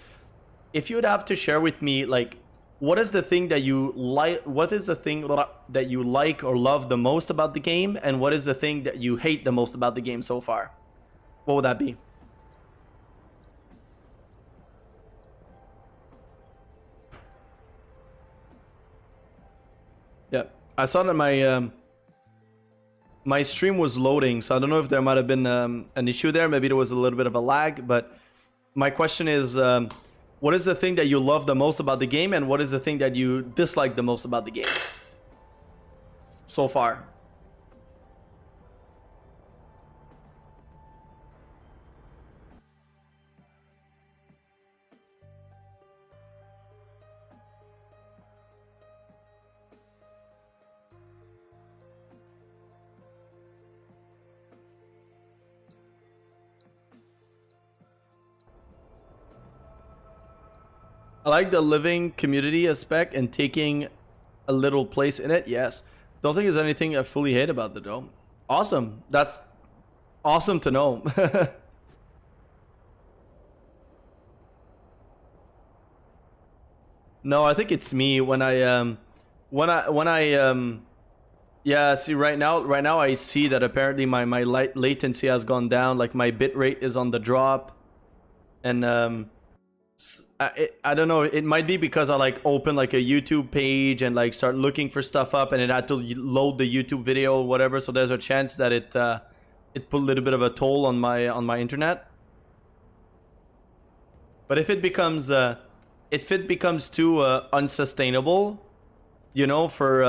if you would have to share with me, like, what is the thing that you like? What is the thing that you like or love the most about the game, and what is the thing that you hate the most about the game so far? What would that be? Yeah, I saw that my stream was loading, so I don't know if there might have been an issue there. Maybe there was a little bit of a lag, but my question is, what is the thing that you love the most about the game, and what is the thing that you dislike the most about the game so far? I like the living community aspect and taking a little place in it. Yes. Don't think there's anything I fully hate about the dome. Awesome. That's awesome to know. No, I think it's me when yeah, see right now I see that apparently my latency has gone down, like my bit rate is on the drop, and I don't know, it might be because I like open like a YouTube page and like start looking for stuff up, and it had to load the YouTube video or whatever, so there's a chance that it put a little bit of a toll on my internet. But if it becomes too unsustainable, you know, for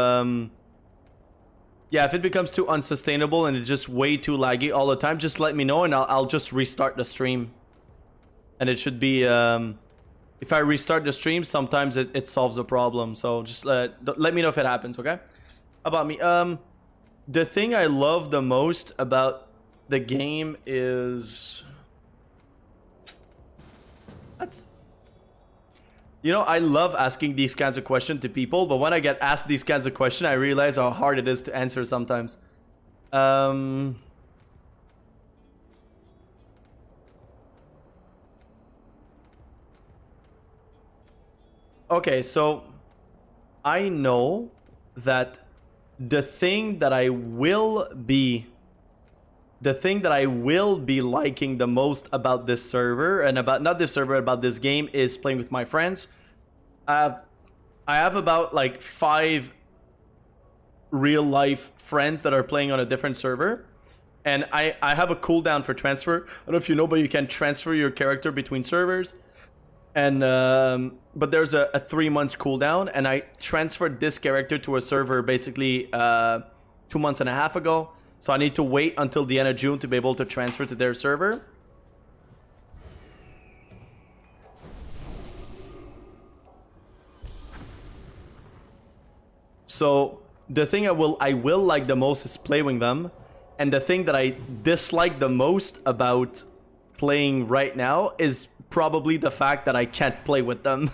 yeah, if it becomes too unsustainable and it's just way too laggy all the time, just let me know and I'll just restart the stream. And it should be if I restart the stream, sometimes it solves a problem. So just let me know if it happens, okay? About me, the thing I love the most about the game is, you know, I love asking these kinds of questions to people, but when I get asked these kinds of questions, I realize how hard it is to answer sometimes. Okay, so I know that the thing that I will be liking the most about this server, and about not this server, about this game, is playing with my friends. I have about like 5 real life friends that are playing on a different server, and I have a cooldown for transfer. I don't know if you know, but you can transfer your character between servers, and but there's a 3 months cooldown, and I transferred this character to a server basically 2 months and a half ago. So I need to wait until the end of June to be able to transfer to their server. So the thing I will like the most is playing them. And the thing that I dislike the most about playing right now is probably the fact that I can't play with them.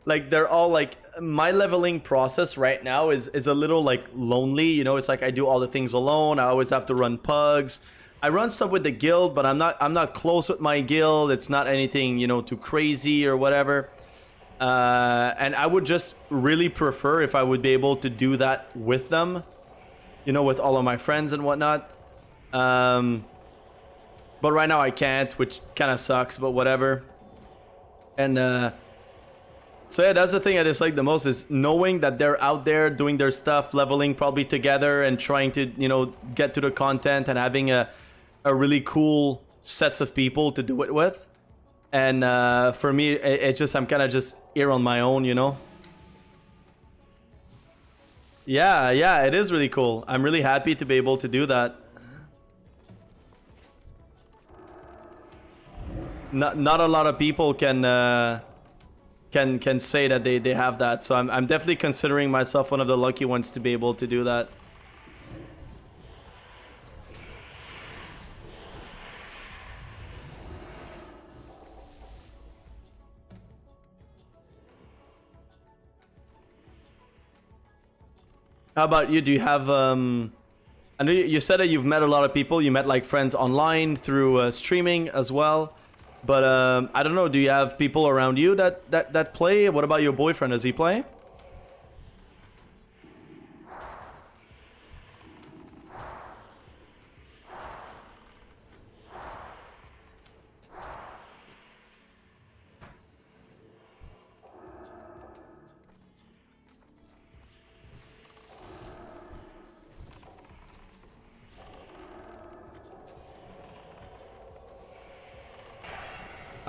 Like, they're all like, my leveling process right now is a little like lonely, you know. It's like I do all the things alone. I always have to run pugs. I run stuff with the guild, but I'm not close with my guild. It's not anything, you know, too crazy or whatever. And I would just really prefer if I would be able to do that with them, you know, with all of my friends and whatnot. But right now I can't, which kind of sucks, but whatever. And so yeah, that's the thing I dislike the most, is knowing that they're out there doing their stuff, leveling probably together and trying to, you know, get to the content, and having a really cool sets of people to do it with. And for me, it's just, I'm kind of just here on my own, you know. Yeah, it is really cool. I'm really happy to be able to do that. Not a lot of people can can say that they have that. So I'm definitely considering myself one of the lucky ones to be able to do that. How about you? Do you have I know you said that you've met a lot of people. You met like friends online through streaming as well. But I don't know. Do you have people around you that play? What about your boyfriend? Does he play?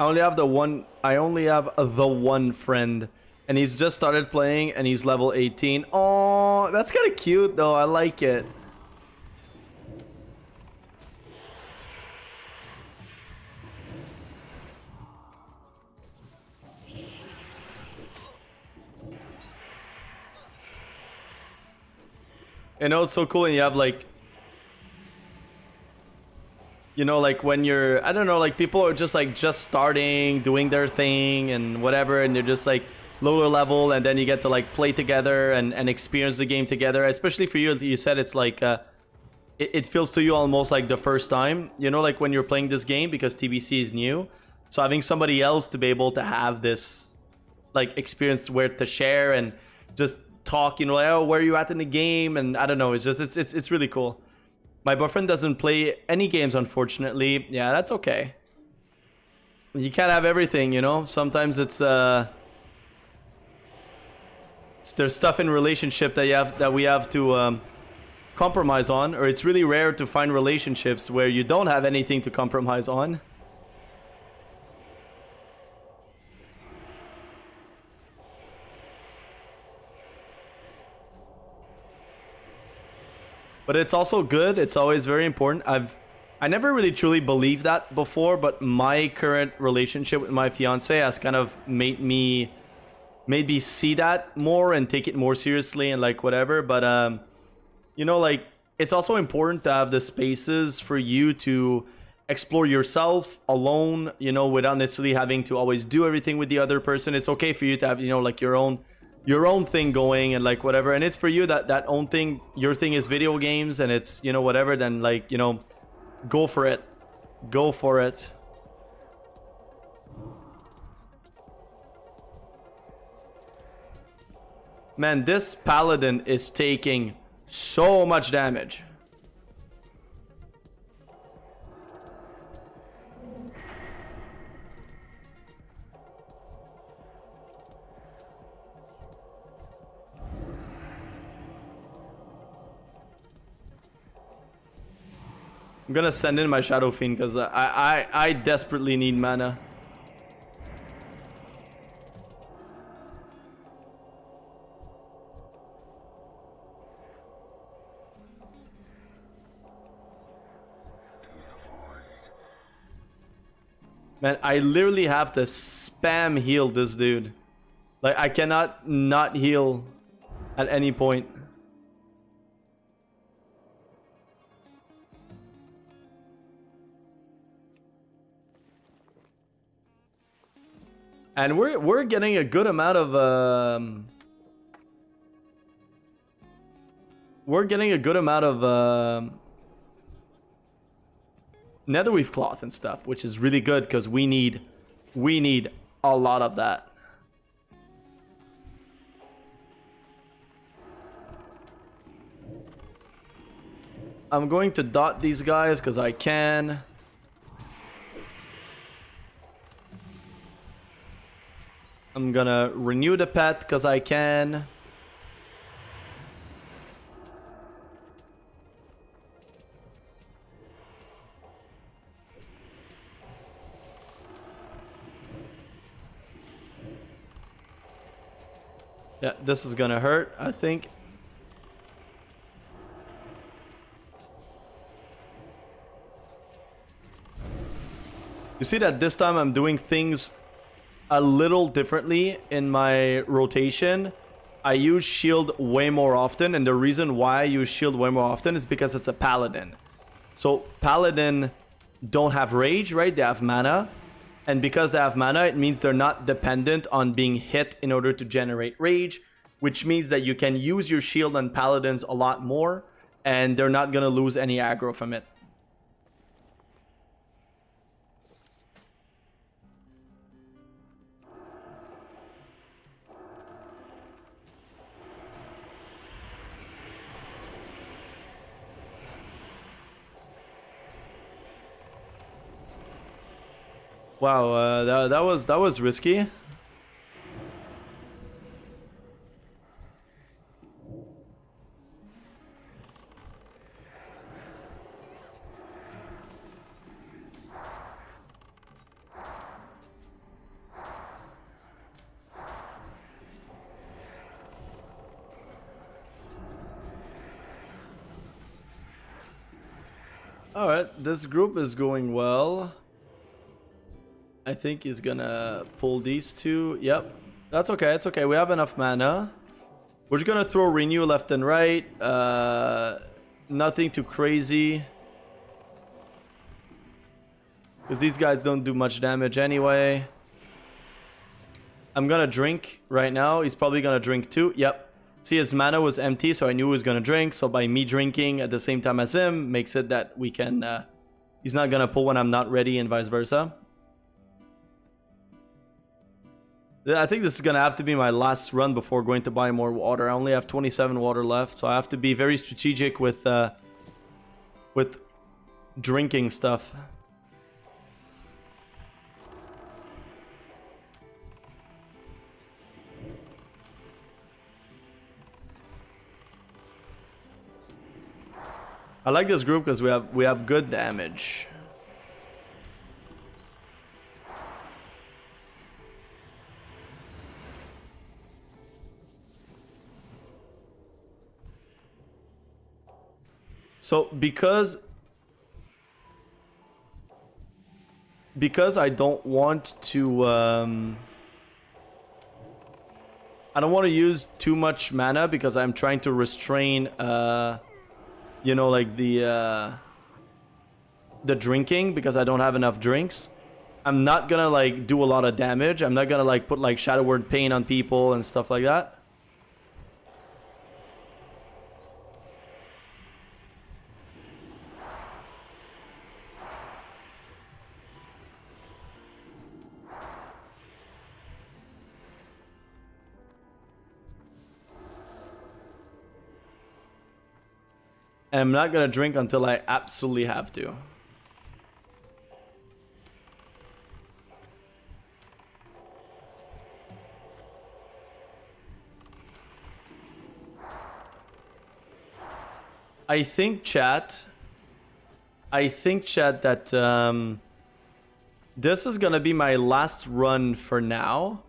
I only have the one friend, and he's just started playing, and he's level 18. Oh, that's kind of cute though. I like it. You know, it's so cool, and you have like, you know, like when you're, I don't know, like people are just like just starting, doing their thing and whatever, and they're just like lower level, and then you get to like play together and experience the game together. Especially for you, you said it's like, it feels to you almost like the first time, you know, like when you're playing this game, because TBC is new. So having somebody else to be able to have this like experience where to share and just talk, you know, like, oh, where are you at in the game? And I don't know, it's just, it's really cool. My boyfriend doesn't play any games, unfortunately. Yeah, that's okay. You can't have everything, you know? Sometimes there's stuff in relationship that we have to compromise on, or it's really rare to find relationships where you don't have anything to compromise on. But it's also good. It's always very important. I never really truly believed that before, but my current relationship with my fiance has kind of made me see that more and take it more seriously and like whatever. But you know, like it's also important to have the spaces for you to explore yourself alone, you know, without necessarily having to always do everything with the other person. It's okay for you to have, you know, like your own thing going and like whatever, and it's for you that own thing, your thing is video games, and it's, you know, whatever, then like, you know, go for it. Man, this paladin is taking so much damage. I'm gonna send in my Shadow Fiend because I desperately need mana. Man, I literally have to spam heal this dude. Like, I cannot not heal at any point. And we're getting a good amount of netherweave cloth and stuff, which is really good because we need a lot of that. I'm going to dot these guys because I can. I'm gonna renew the pet because I can. Yeah, this is gonna hurt, I think. You see that this time I'm doing things a little differently in my rotation. I use shield way more often, and the reason why I use shield way more often is because it's a paladin. So paladin don't have rage, right? They have mana. And because they have mana, it means they're not dependent on being hit in order to generate rage, which means that you can use your shield on paladins a lot more, and they're not going to lose any aggro from it. Wow, that was risky. All right, this group is going well. I think he's gonna pull these two. Yep, that's okay. It's okay. We have enough mana. We're just gonna throw renew left and right. Nothing too crazy, because these guys don't do much damage anyway. I'm gonna drink right now. He's probably gonna drink too. Yep. See, his mana was empty, so I knew he was gonna drink. So by me drinking at the same time as him, makes it that we can. He's not gonna pull when I'm not ready, and vice versa. I think this is gonna have to be my last run before going to buy more water. I only have 27 water left, so I have to be very strategic with drinking stuff. I like this group because we have good damage. So because I don't want to I don't want to use too much mana, because I'm trying to restrain you know, like the drinking, because I don't have enough drinks. I'm not gonna like do a lot of damage. I'm not gonna like put like Shadow Word Pain on people and stuff like that. And I'm not gonna drink until I absolutely have to. I think chat that this is gonna be my last run for now,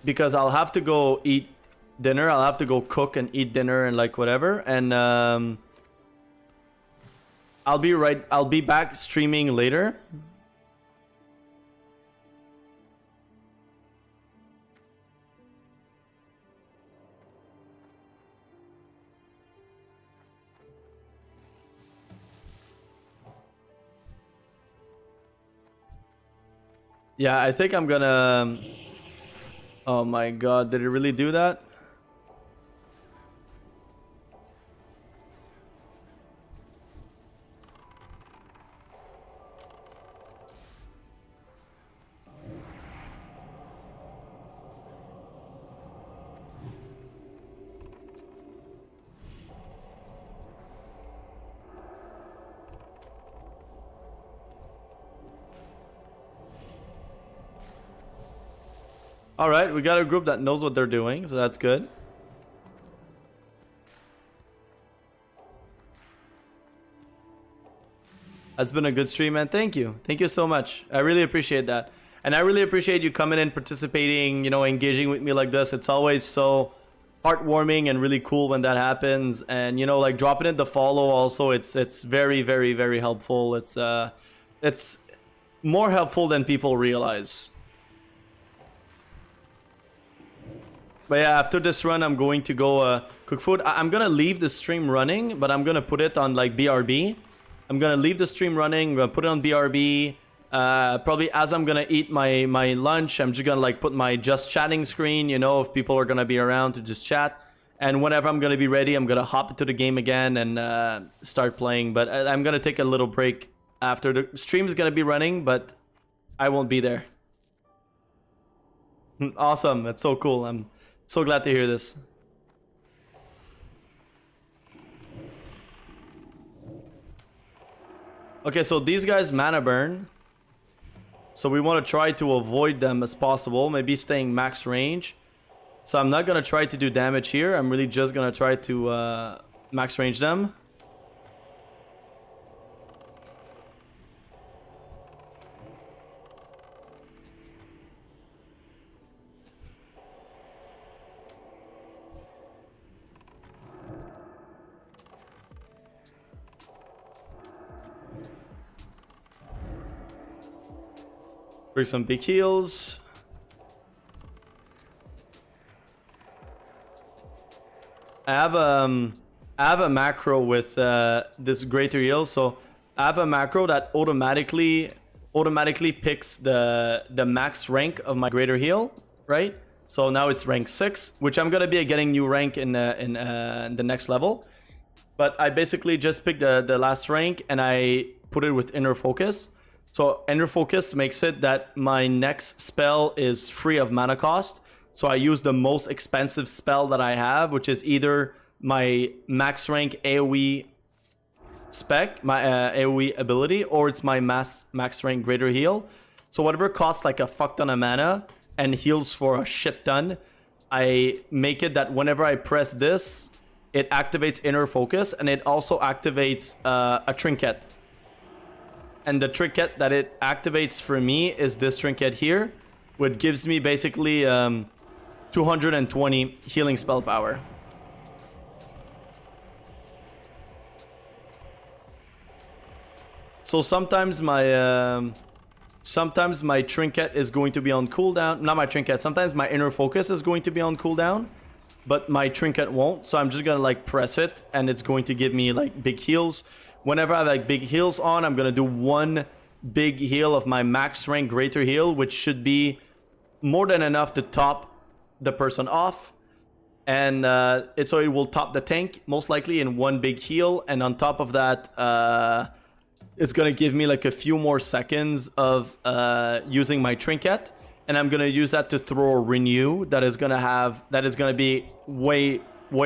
because I'll have to go eat dinner. I'll have to go cook and eat dinner and like whatever, and I'll be back streaming later. Yeah, I think I'm gonna... Oh my god, did it really do that? All right, we got a group that knows what they're doing, so that's good. That's been a good stream, man. Thank you. Thank you so much. I really appreciate that. And I really appreciate you coming in, participating, you know, engaging with me like this. It's always so heartwarming and really cool when that happens. And, you know, like dropping in the follow also, it's very, very, very helpful. It's more helpful than people realize. But yeah, after this run, I'm going to go cook food. I'm gonna leave the stream running, but I'm gonna put it on like BRB. I'm gonna leave the stream running. I'm gonna put it on BRB. Probably as I'm gonna eat my lunch, I'm just gonna like put my just chatting screen. You know, if people are gonna be around to just chat. And whenever I'm gonna be ready, I'm gonna hop into the game again and start playing. But I'm gonna take a little break after the stream is gonna be running, but I won't be there. Awesome, that's so cool. I'm so glad to hear this. Okay, so these guys mana burn. So we want to try to avoid them as possible. Maybe staying max range. So I'm not going to try to do damage here. I'm really just going to try to max range them. Bring some big heals. I have a macro with this greater heal, so I have a macro that automatically picks the max rank of my greater heal, right? So now it's rank 6, which I'm gonna be getting new rank in the next level. But I basically just picked the last rank and I put it with inner focus. So inner focus makes it that my next spell is free of mana cost. So I use the most expensive spell that I have, which is either my max rank AoE spec, my AoE ability, or it's my max rank greater heal. So whatever costs like a fuck ton of mana and heals for a shit ton, I make it that whenever I press this, it activates inner focus and it also activates a trinket. And the trinket that it activates for me is this trinket here, which gives me basically 220 healing spell power. So sometimes my trinket is going to be on cooldown. Not my trinket. Sometimes my inner focus is going to be on cooldown, but my trinket won't. So I'm just gonna like press it, and it's going to give me like big heals. Whenever I have like big heals on, I'm gonna do one big heal of my max rank greater heal, which should be more than enough to top the person off. And so it will top the tank most likely in one big heal. And on top of that, it's gonna give me like a few more seconds of using my trinket. And I'm gonna use that to throw a renew that is gonna be way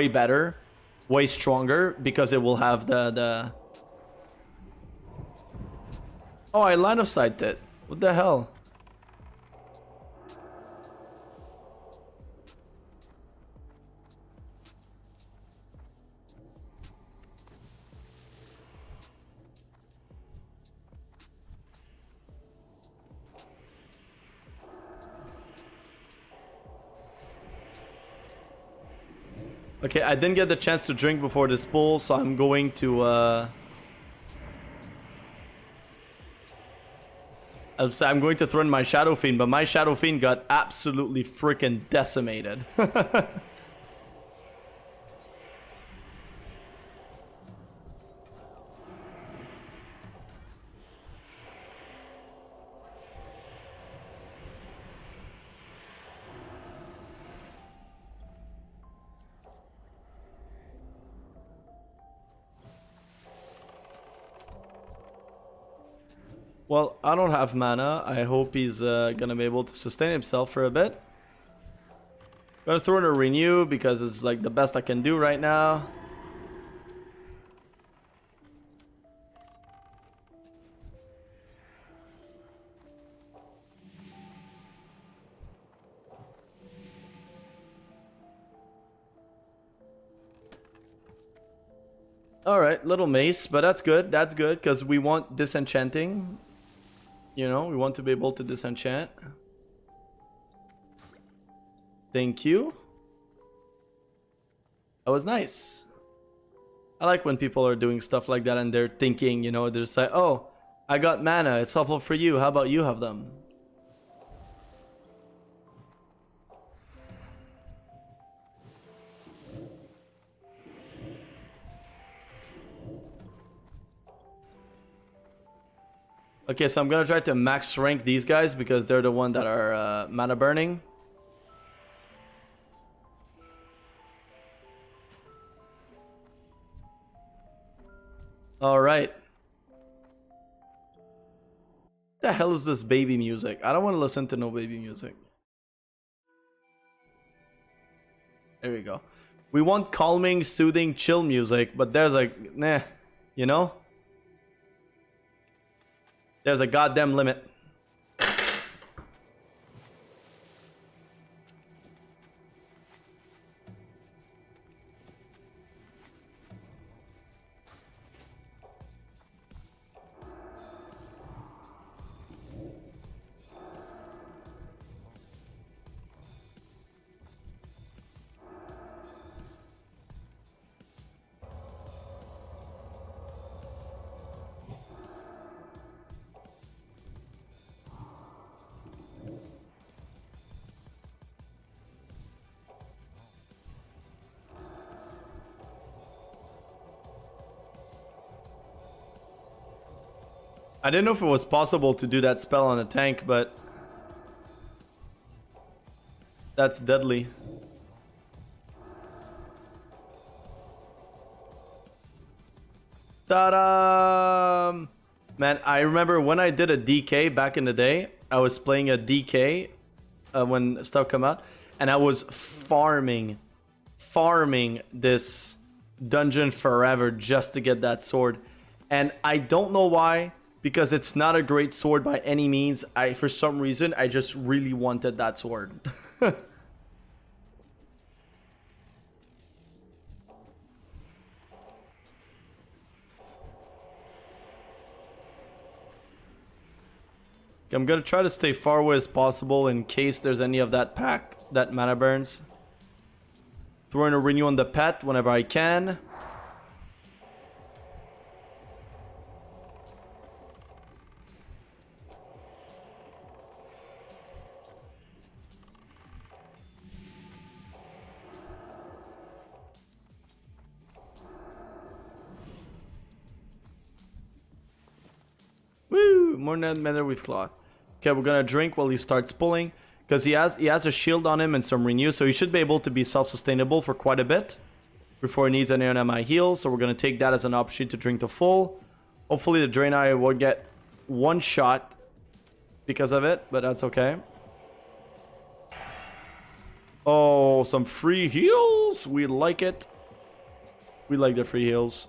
better, way stronger, because it will have the Oh, I line of sight it. What the hell? Okay, I didn't get the chance to drink before this pull, so I'm going to I'm going to throw in my Shadow Fiend, but my Shadow Fiend got absolutely freaking decimated. Well, I don't have mana. I hope he's gonna be able to sustain himself for a bit. Gonna throw in a renew because it's like the best I can do right now. Alright, little mace, but that's good. That's good because we want disenchanting. You know, we want to be able to disenchant. Thank you. That was nice. I like when people are doing stuff like that and they're thinking, you know, they're just like, oh, I got mana. It's helpful for you. How about you have them? Okay, so I'm gonna try to max rank these guys because they're the one that are mana burning. All right. What the hell is this baby music? I don't want to listen to no baby music. There we go. We want calming, soothing, chill music, but there's like, nah, you know? There's a goddamn limit. I didn't know if it was possible to do that spell on a tank, but that's deadly. Ta-da! Man, I remember when I did a DK back in the day, I was playing a DK when stuff come out, and I was farming this dungeon forever just to get that sword. And I don't know why, because it's not a great sword by any means. For some reason, I just really wanted that sword. I'm gonna try to stay far away as possible in case there's any of that pack that mana burns. Throwing a renew on the pet whenever I can. Woo! More than matter with claw. Okay, we're gonna drink while he starts pulling, because he has a shield on him and some renew, so he should be able to be self-sustainable for quite a bit before he needs any of my heals. So we're gonna take that as an option to drink to full. Hopefully the Draenei will get one shot because of it, but that's okay. Oh, some free heals. We like it. We like the free heals.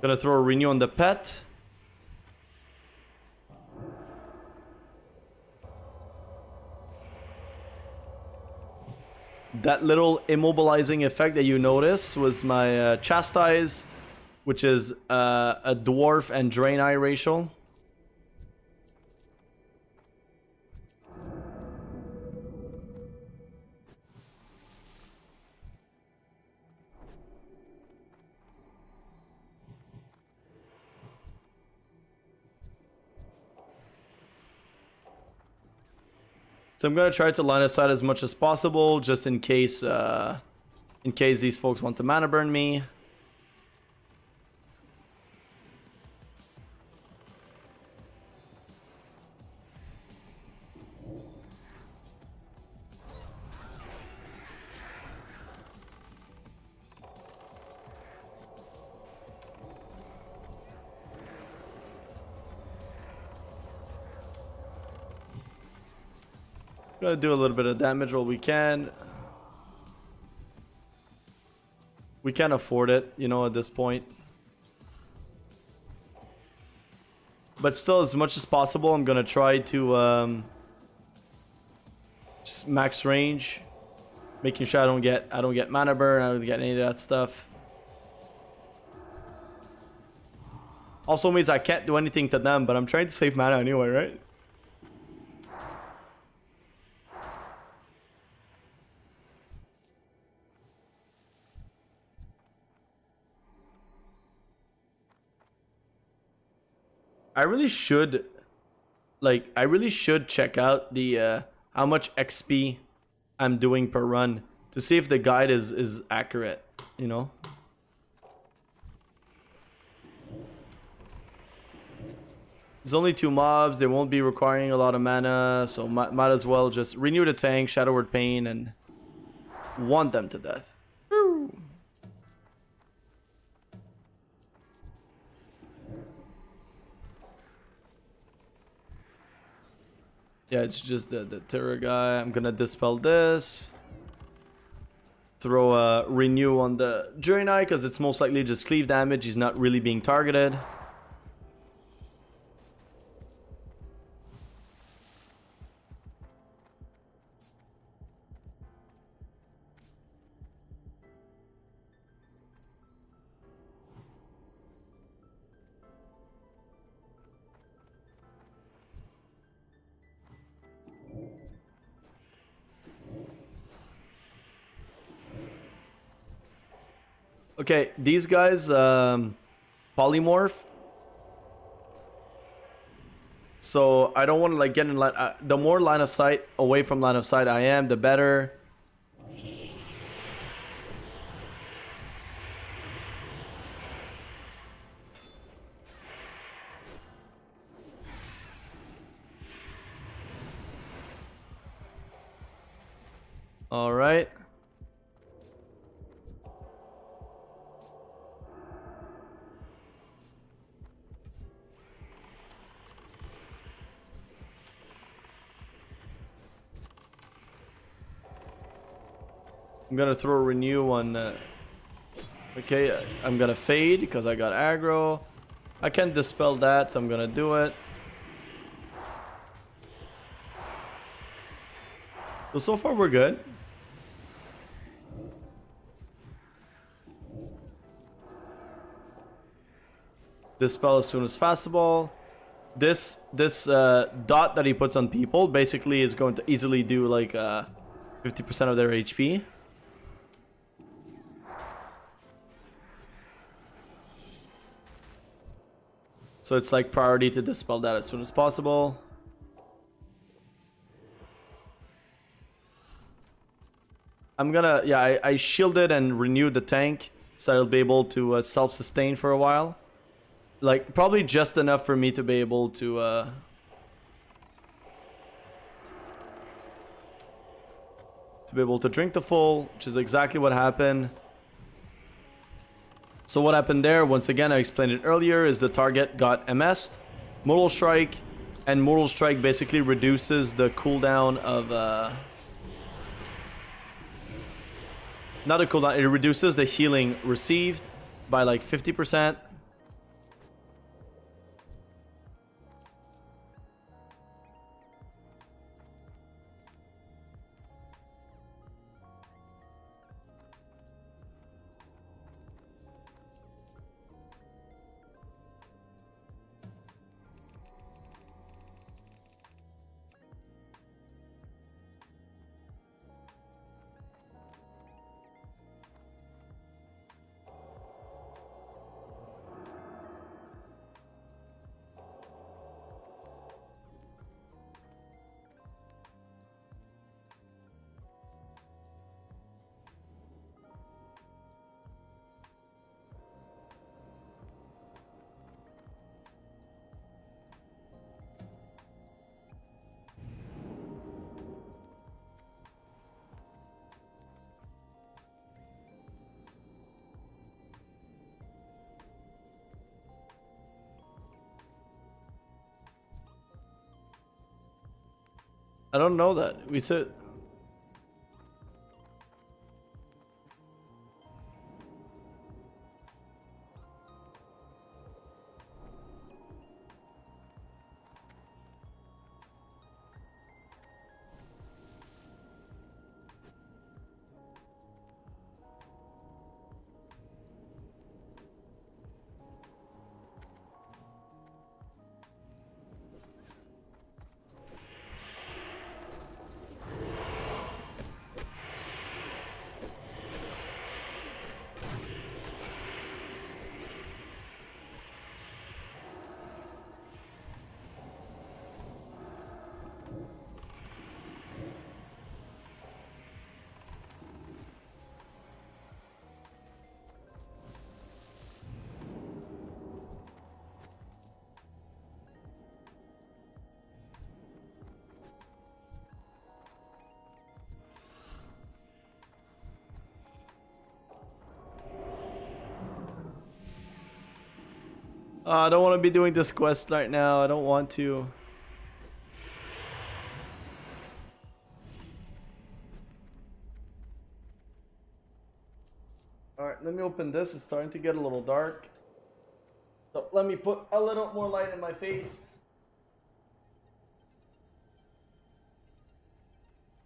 Gonna throw a renew on the pet. That little immobilizing effect that you notice was my Chastise, which is a Dwarf and Draenei racial. So I'm gonna try to line aside as much as possible, just in case these folks want to mana burn me. Gonna do a little bit of damage while we can. We can't afford it, you know, at this point. But still, as much as possible, I'm gonna try to just max range, making sure I don't get mana burn, I don't get any of that stuff. Also means I can't do anything to them, but I'm trying to save mana anyway, right? I really should check out the how much XP I'm doing per run to see if the guide is accurate, you know? There's only 2 mobs. They won't be requiring a lot of mana, so might as well just renew the tank, Shadow Word Pain, and want them to death. Woo. Yeah, it's just the terror guy. I'm gonna dispel this. Throw a renew on the Jury Knight because it's most likely just cleave damage. He's not really being targeted. Okay, these guys polymorph. So I don't want to like get in line. The more line of sight away from line of sight I am, the better. All right. I'm gonna throw a renew on. Okay, I'm gonna fade because I got aggro. I can't dispel that, so I'm gonna do it. So far we're good. Dispel as soon as possible. This dot that he puts on people basically is going to easily do like 50% of their HP. So it's like priority to dispel that as soon as possible. I'm gonna, yeah, I shielded and renewed the tank so I'll be able to self-sustain for a while. Like, probably just enough for me to be able to drink the full, which is exactly what happened. So what happened there, once again, I explained it earlier, is the target got MS'd, Mortal Strike, and Mortal Strike basically reduces the cooldown of... not a cooldown, it reduces the healing received by like 50%. I don't know that. We said... I don't want to be doing this quest right now. I don't want to. Alright, let me open this. It's starting to get a little dark. So let me put a little more light in my face.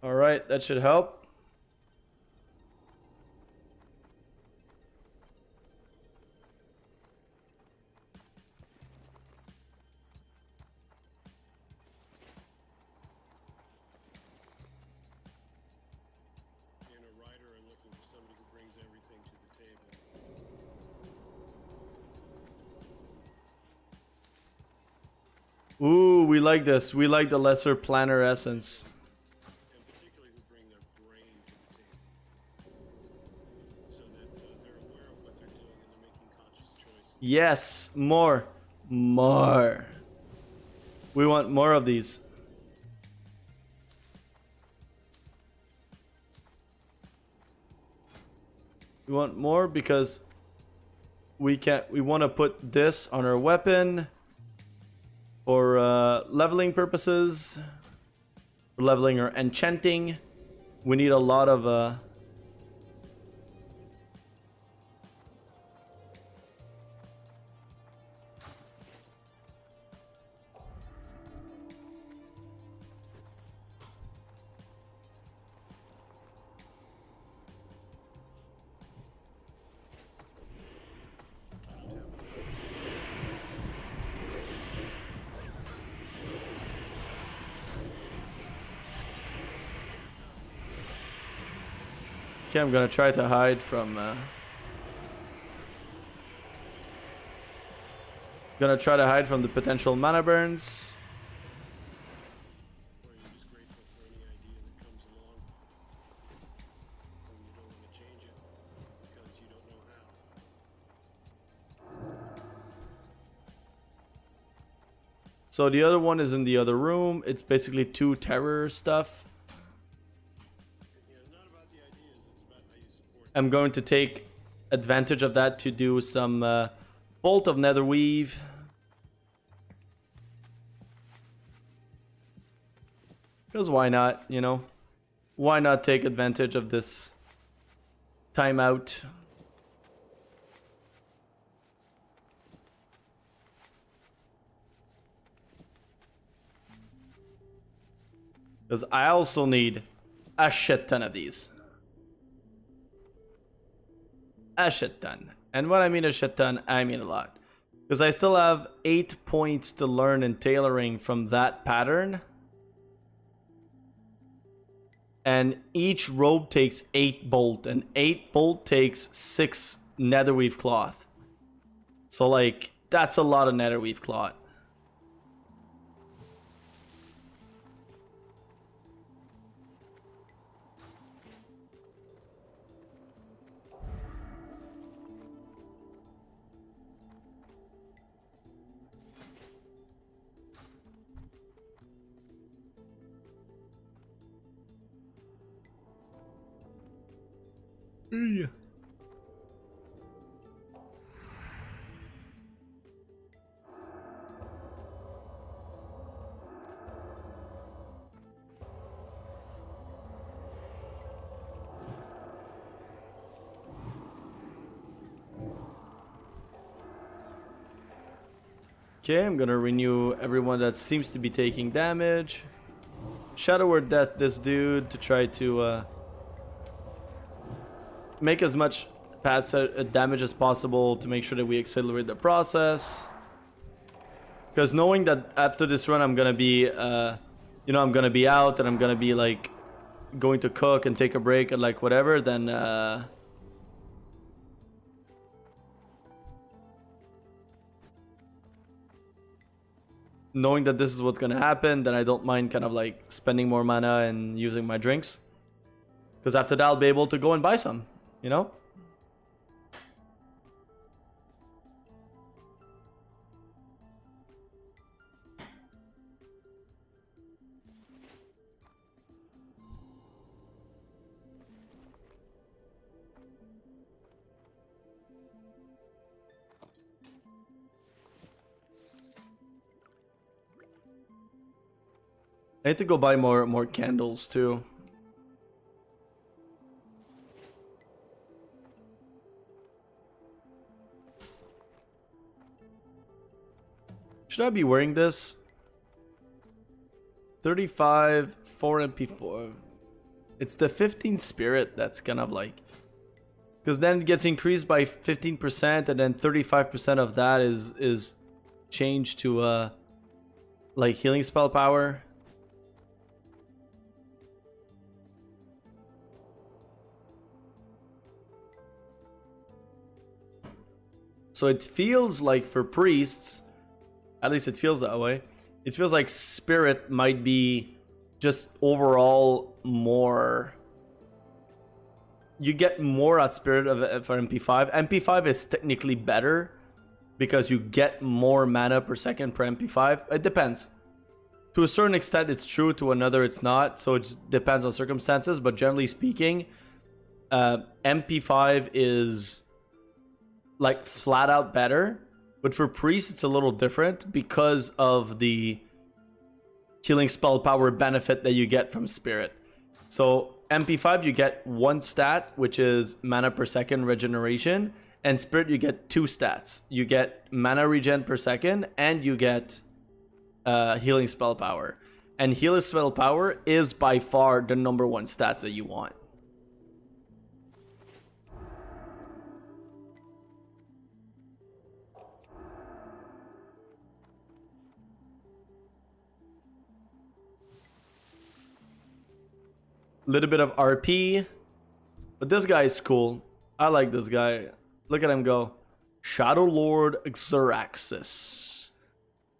Alright, that should help. Ooh, we like this. We like the lesser planner essence. And particularly who bring their brain to the table, so that they're aware of what they're doing and they're making conscious choices. Yes, more. More. We want more of these. We want more because we want to put this on our weapon for leveling purposes, for leveling or enchanting. We need a lot of Okay, I'm gonna try to hide from the potential mana burns. Or you're just grateful for any idea that comes along, and you don't want to change it because you don't know how. So the other one is in the other room. It's basically 2 terror stuff. Yeah, it's not about the ideas, it's about how you support. I'm going to take advantage of that to do some Bolt of Netherweave. Because why not, you know? Why not take advantage of this timeout? Because I also need a shit ton of these. A shit ton. And when I mean a shit ton, I mean a lot. Because I still have 8 points to learn in tailoring from that pattern. And each robe takes 8 bolt. And 8 bolt takes 6 netherweave cloth. So like, that's a lot of netherweave cloth. Yeah. Okay, I'm gonna renew everyone that seems to be taking damage. Shadow Word Death this dude to try to make as much pass damage as possible to make sure that we accelerate the process. Because knowing that after this run I'm gonna be, you know, I'm gonna be out and I'm gonna be like going to cook and take a break and like whatever, then knowing that this is what's gonna happen, then I don't mind kind of like spending more mana and using my drinks. Because after that I'll be able to go and buy some, you know? I need to go buy more candles too. Should I be wearing this? 35, 4 MP4. It's the 15 spirit that's kind of like... Because then it gets increased by 15%, and then 35% of that is changed to like healing spell power. So it feels like for priests, at least it feels that way, it feels like spirit might be just overall more... You get more at spirit for MP5. MP5 is technically better because you get more mana per second per MP5. It depends. To a certain extent it's true, to another it's not. So it depends on circumstances, but generally speaking, MP5 is like flat out better. But for priests it's a little different because of the healing spell power benefit that you get from spirit. So MP5 you get 1 stat, which is mana per second regeneration, and spirit you get 2 stats. You get mana regen per second, and you get healing spell power. And healing spell power is by far the #1 stats that you want. Little bit of RP, but this guy is cool. I like this guy. Look at him go. Shadow Lord Xeraxis.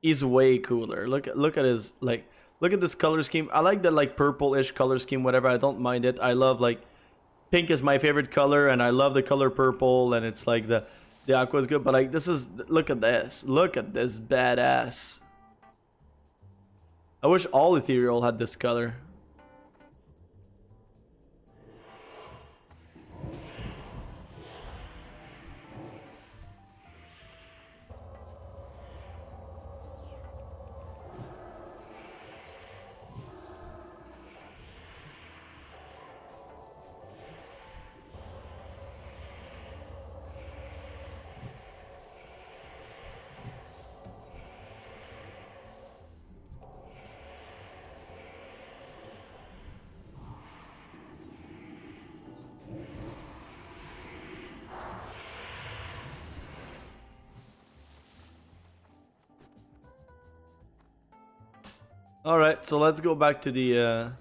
He's way cooler. Look at his look at this color scheme. I like the like purple-ish color scheme, whatever. I don't mind it. I love like pink is my favorite color, and I love the color purple, and it's like the aqua is good, but like this is, look at this. Look at this badass. I wish all ethereal had this color. All right, so let's go back to the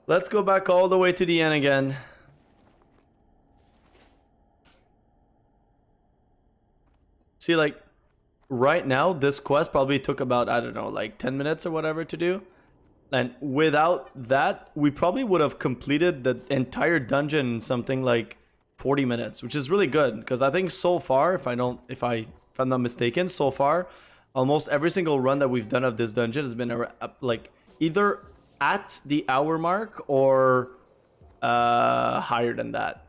let's go back all the way to the end again. See, like right now, this quest probably took about, I don't know, like 10 minutes or whatever to do. And without that, we probably would have completed the entire dungeon in something like 40 minutes, which is really good. Because I think so far, if I'm not mistaken, so far, almost every single run that we've done of this dungeon has been like either at the hour mark or higher than that.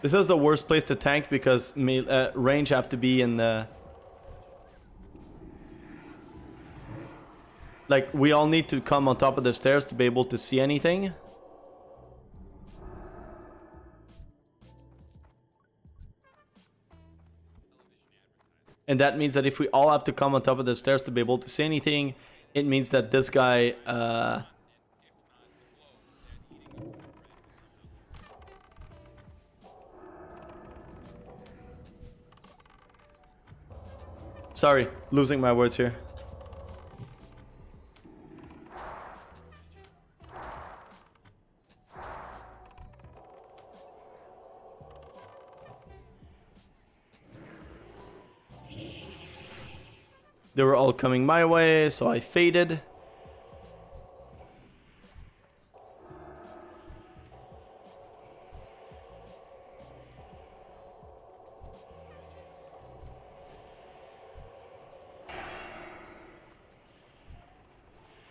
This is the worst place to tank because range have to be in the... Like, we all need to come on top of the stairs to be able to see anything. And that means that if we all have to come on top of the stairs to be able to see anything, it means that this guy... Sorry, losing my words here. They were all coming my way, so I faded.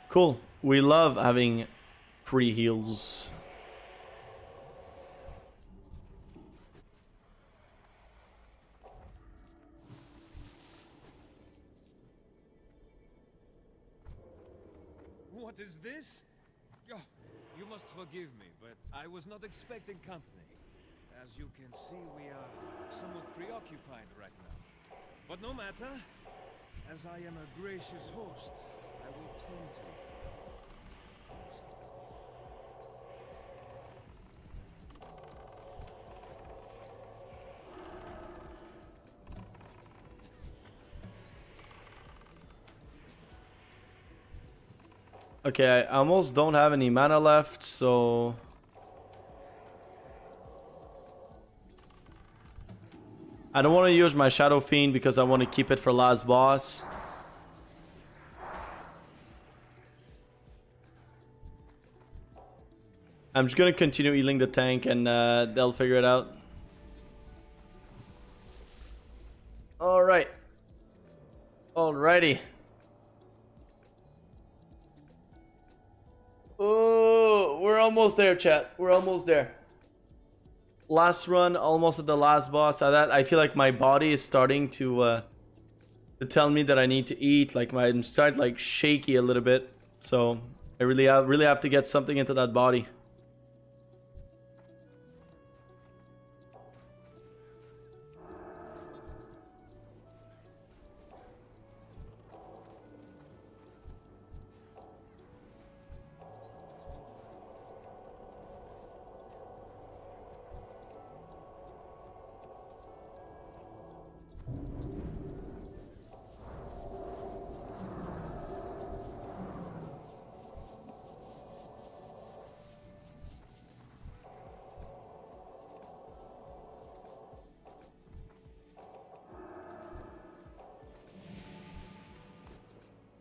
Cool. We love having free heals. What is this? Oh, you must forgive me, but I was not expecting company. As you can see, we are somewhat preoccupied right now. But no matter, as I am a gracious host, I will tend to you. Okay, I almost don't have any mana left, so... I don't want to use my Shadow Fiend because I want to keep it for last boss. I'm just going to continue healing the tank and they'll figure it out. Alright. Alrighty. Oh, we're almost there, chat. We're almost there. Last run, almost at the last boss. I feel like my body is starting to tell me that I need to eat. Like I'm starting like shaky a little bit. So I really have to get something into that body.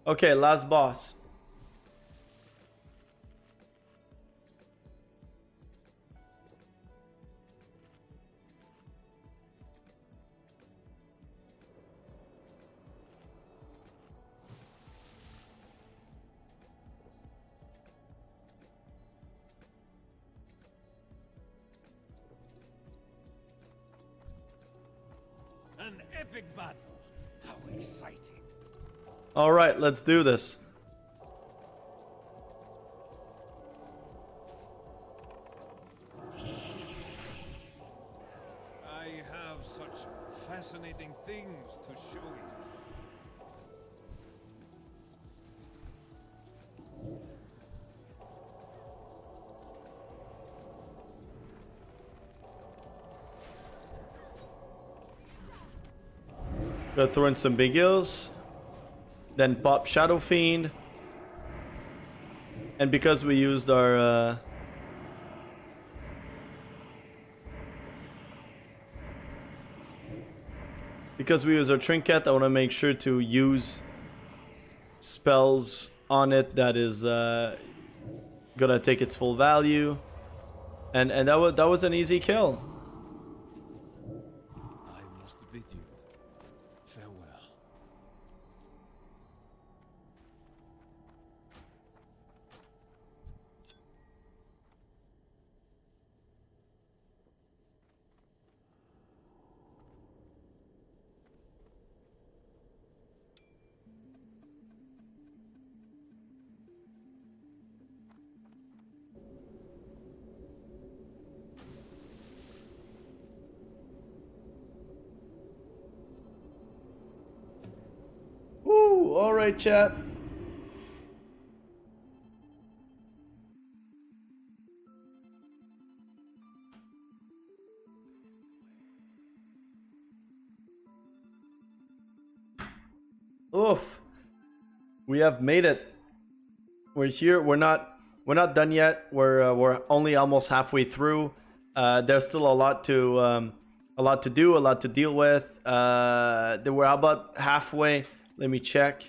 Okay, last boss. An epic battle. How exciting. All right, let's do this. I have such fascinating things to show you. Gotta throw in some big heals. Then pop Shadow Fiend. And because we used our... because we use our trinket, I want to make sure to use spells on it that is gonna take its full value. And that was an easy kill. I must bid you farewell. All right, chat. Oof. We have made it. We're here. We're not done yet. We're only almost halfway through. There's still a lot to do, a lot to deal with. We're about halfway. Let me check.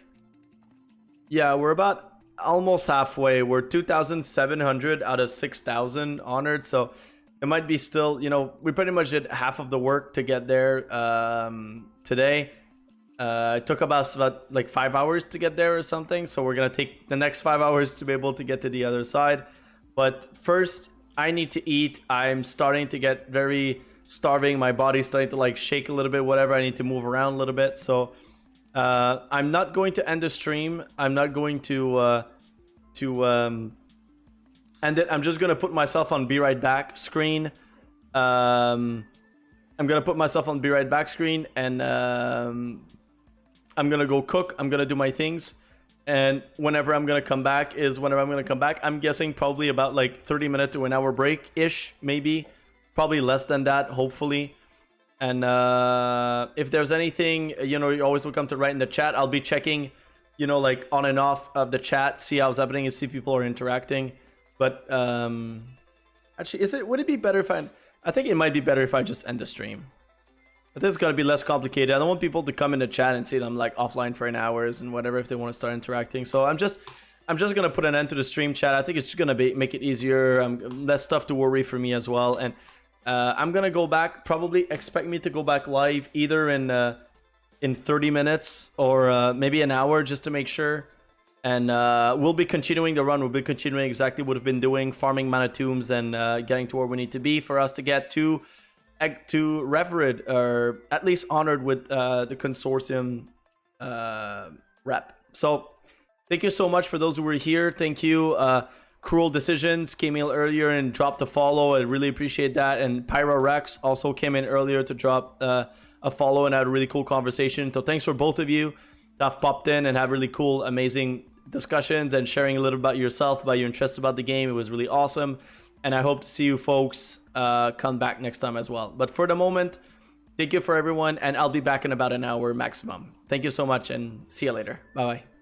Yeah, we're about almost halfway. We're 2,700 out of 6,000 honored. So it might be still, you know, we pretty much did half of the work to get there today. It took about like 5 hours to get there or something. So we're going to take the next 5 hours to be able to get to the other side. But first, I need to eat. I'm starting to get very starving. My body's starting to like shake a little bit, whatever. I need to move around a little bit. So I'm not going to end the stream. I'm not going to end it. I'm just going to put myself on be right back screen. I'm going to put myself on be right back screen, and I'm going to go cook. I'm going to do my things. And whenever I'm going to come back is whenever I'm going to come back. I'm guessing probably about like 30 minute to an hour break-ish, maybe. Probably less than that, hopefully. And if there's anything, you know, you're always welcome to write in the chat. I'll be checking, you know, like on and off of the chat, see how's happening and see if people are interacting. But actually, would it be better if I think it might be better if I just end the stream. I think it's going to be less complicated. I don't want people to come in the chat and see that I'm like offline for an hours and whatever if they want to start interacting. So I'm just going to put an end to the stream chat. I think it's going to make it easier. Less stuff to worry for me as well. And I'm going to go back. Probably expect me to go back live either in 30 minutes or maybe an hour just to make sure. And we'll be continuing the run. We'll be continuing exactly what we've been doing, farming mana tombs and getting to where we need to be for us to get to Revered, or at least honored with the consortium rep. So thank you so much for those who were here. Thank you. Cruel Decisions came in earlier and dropped a follow. I really appreciate that. And Pyro Rex also came in earlier to drop a follow and had a really cool conversation. So thanks for both of you that have popped in and have really cool, amazing discussions and sharing a little about yourself, about your interests about the game. It was really awesome. And I hope to see you folks come back next time as well. But for the moment, thank you for everyone. And I'll be back in about an hour maximum. Thank you so much and see you later. Bye-bye.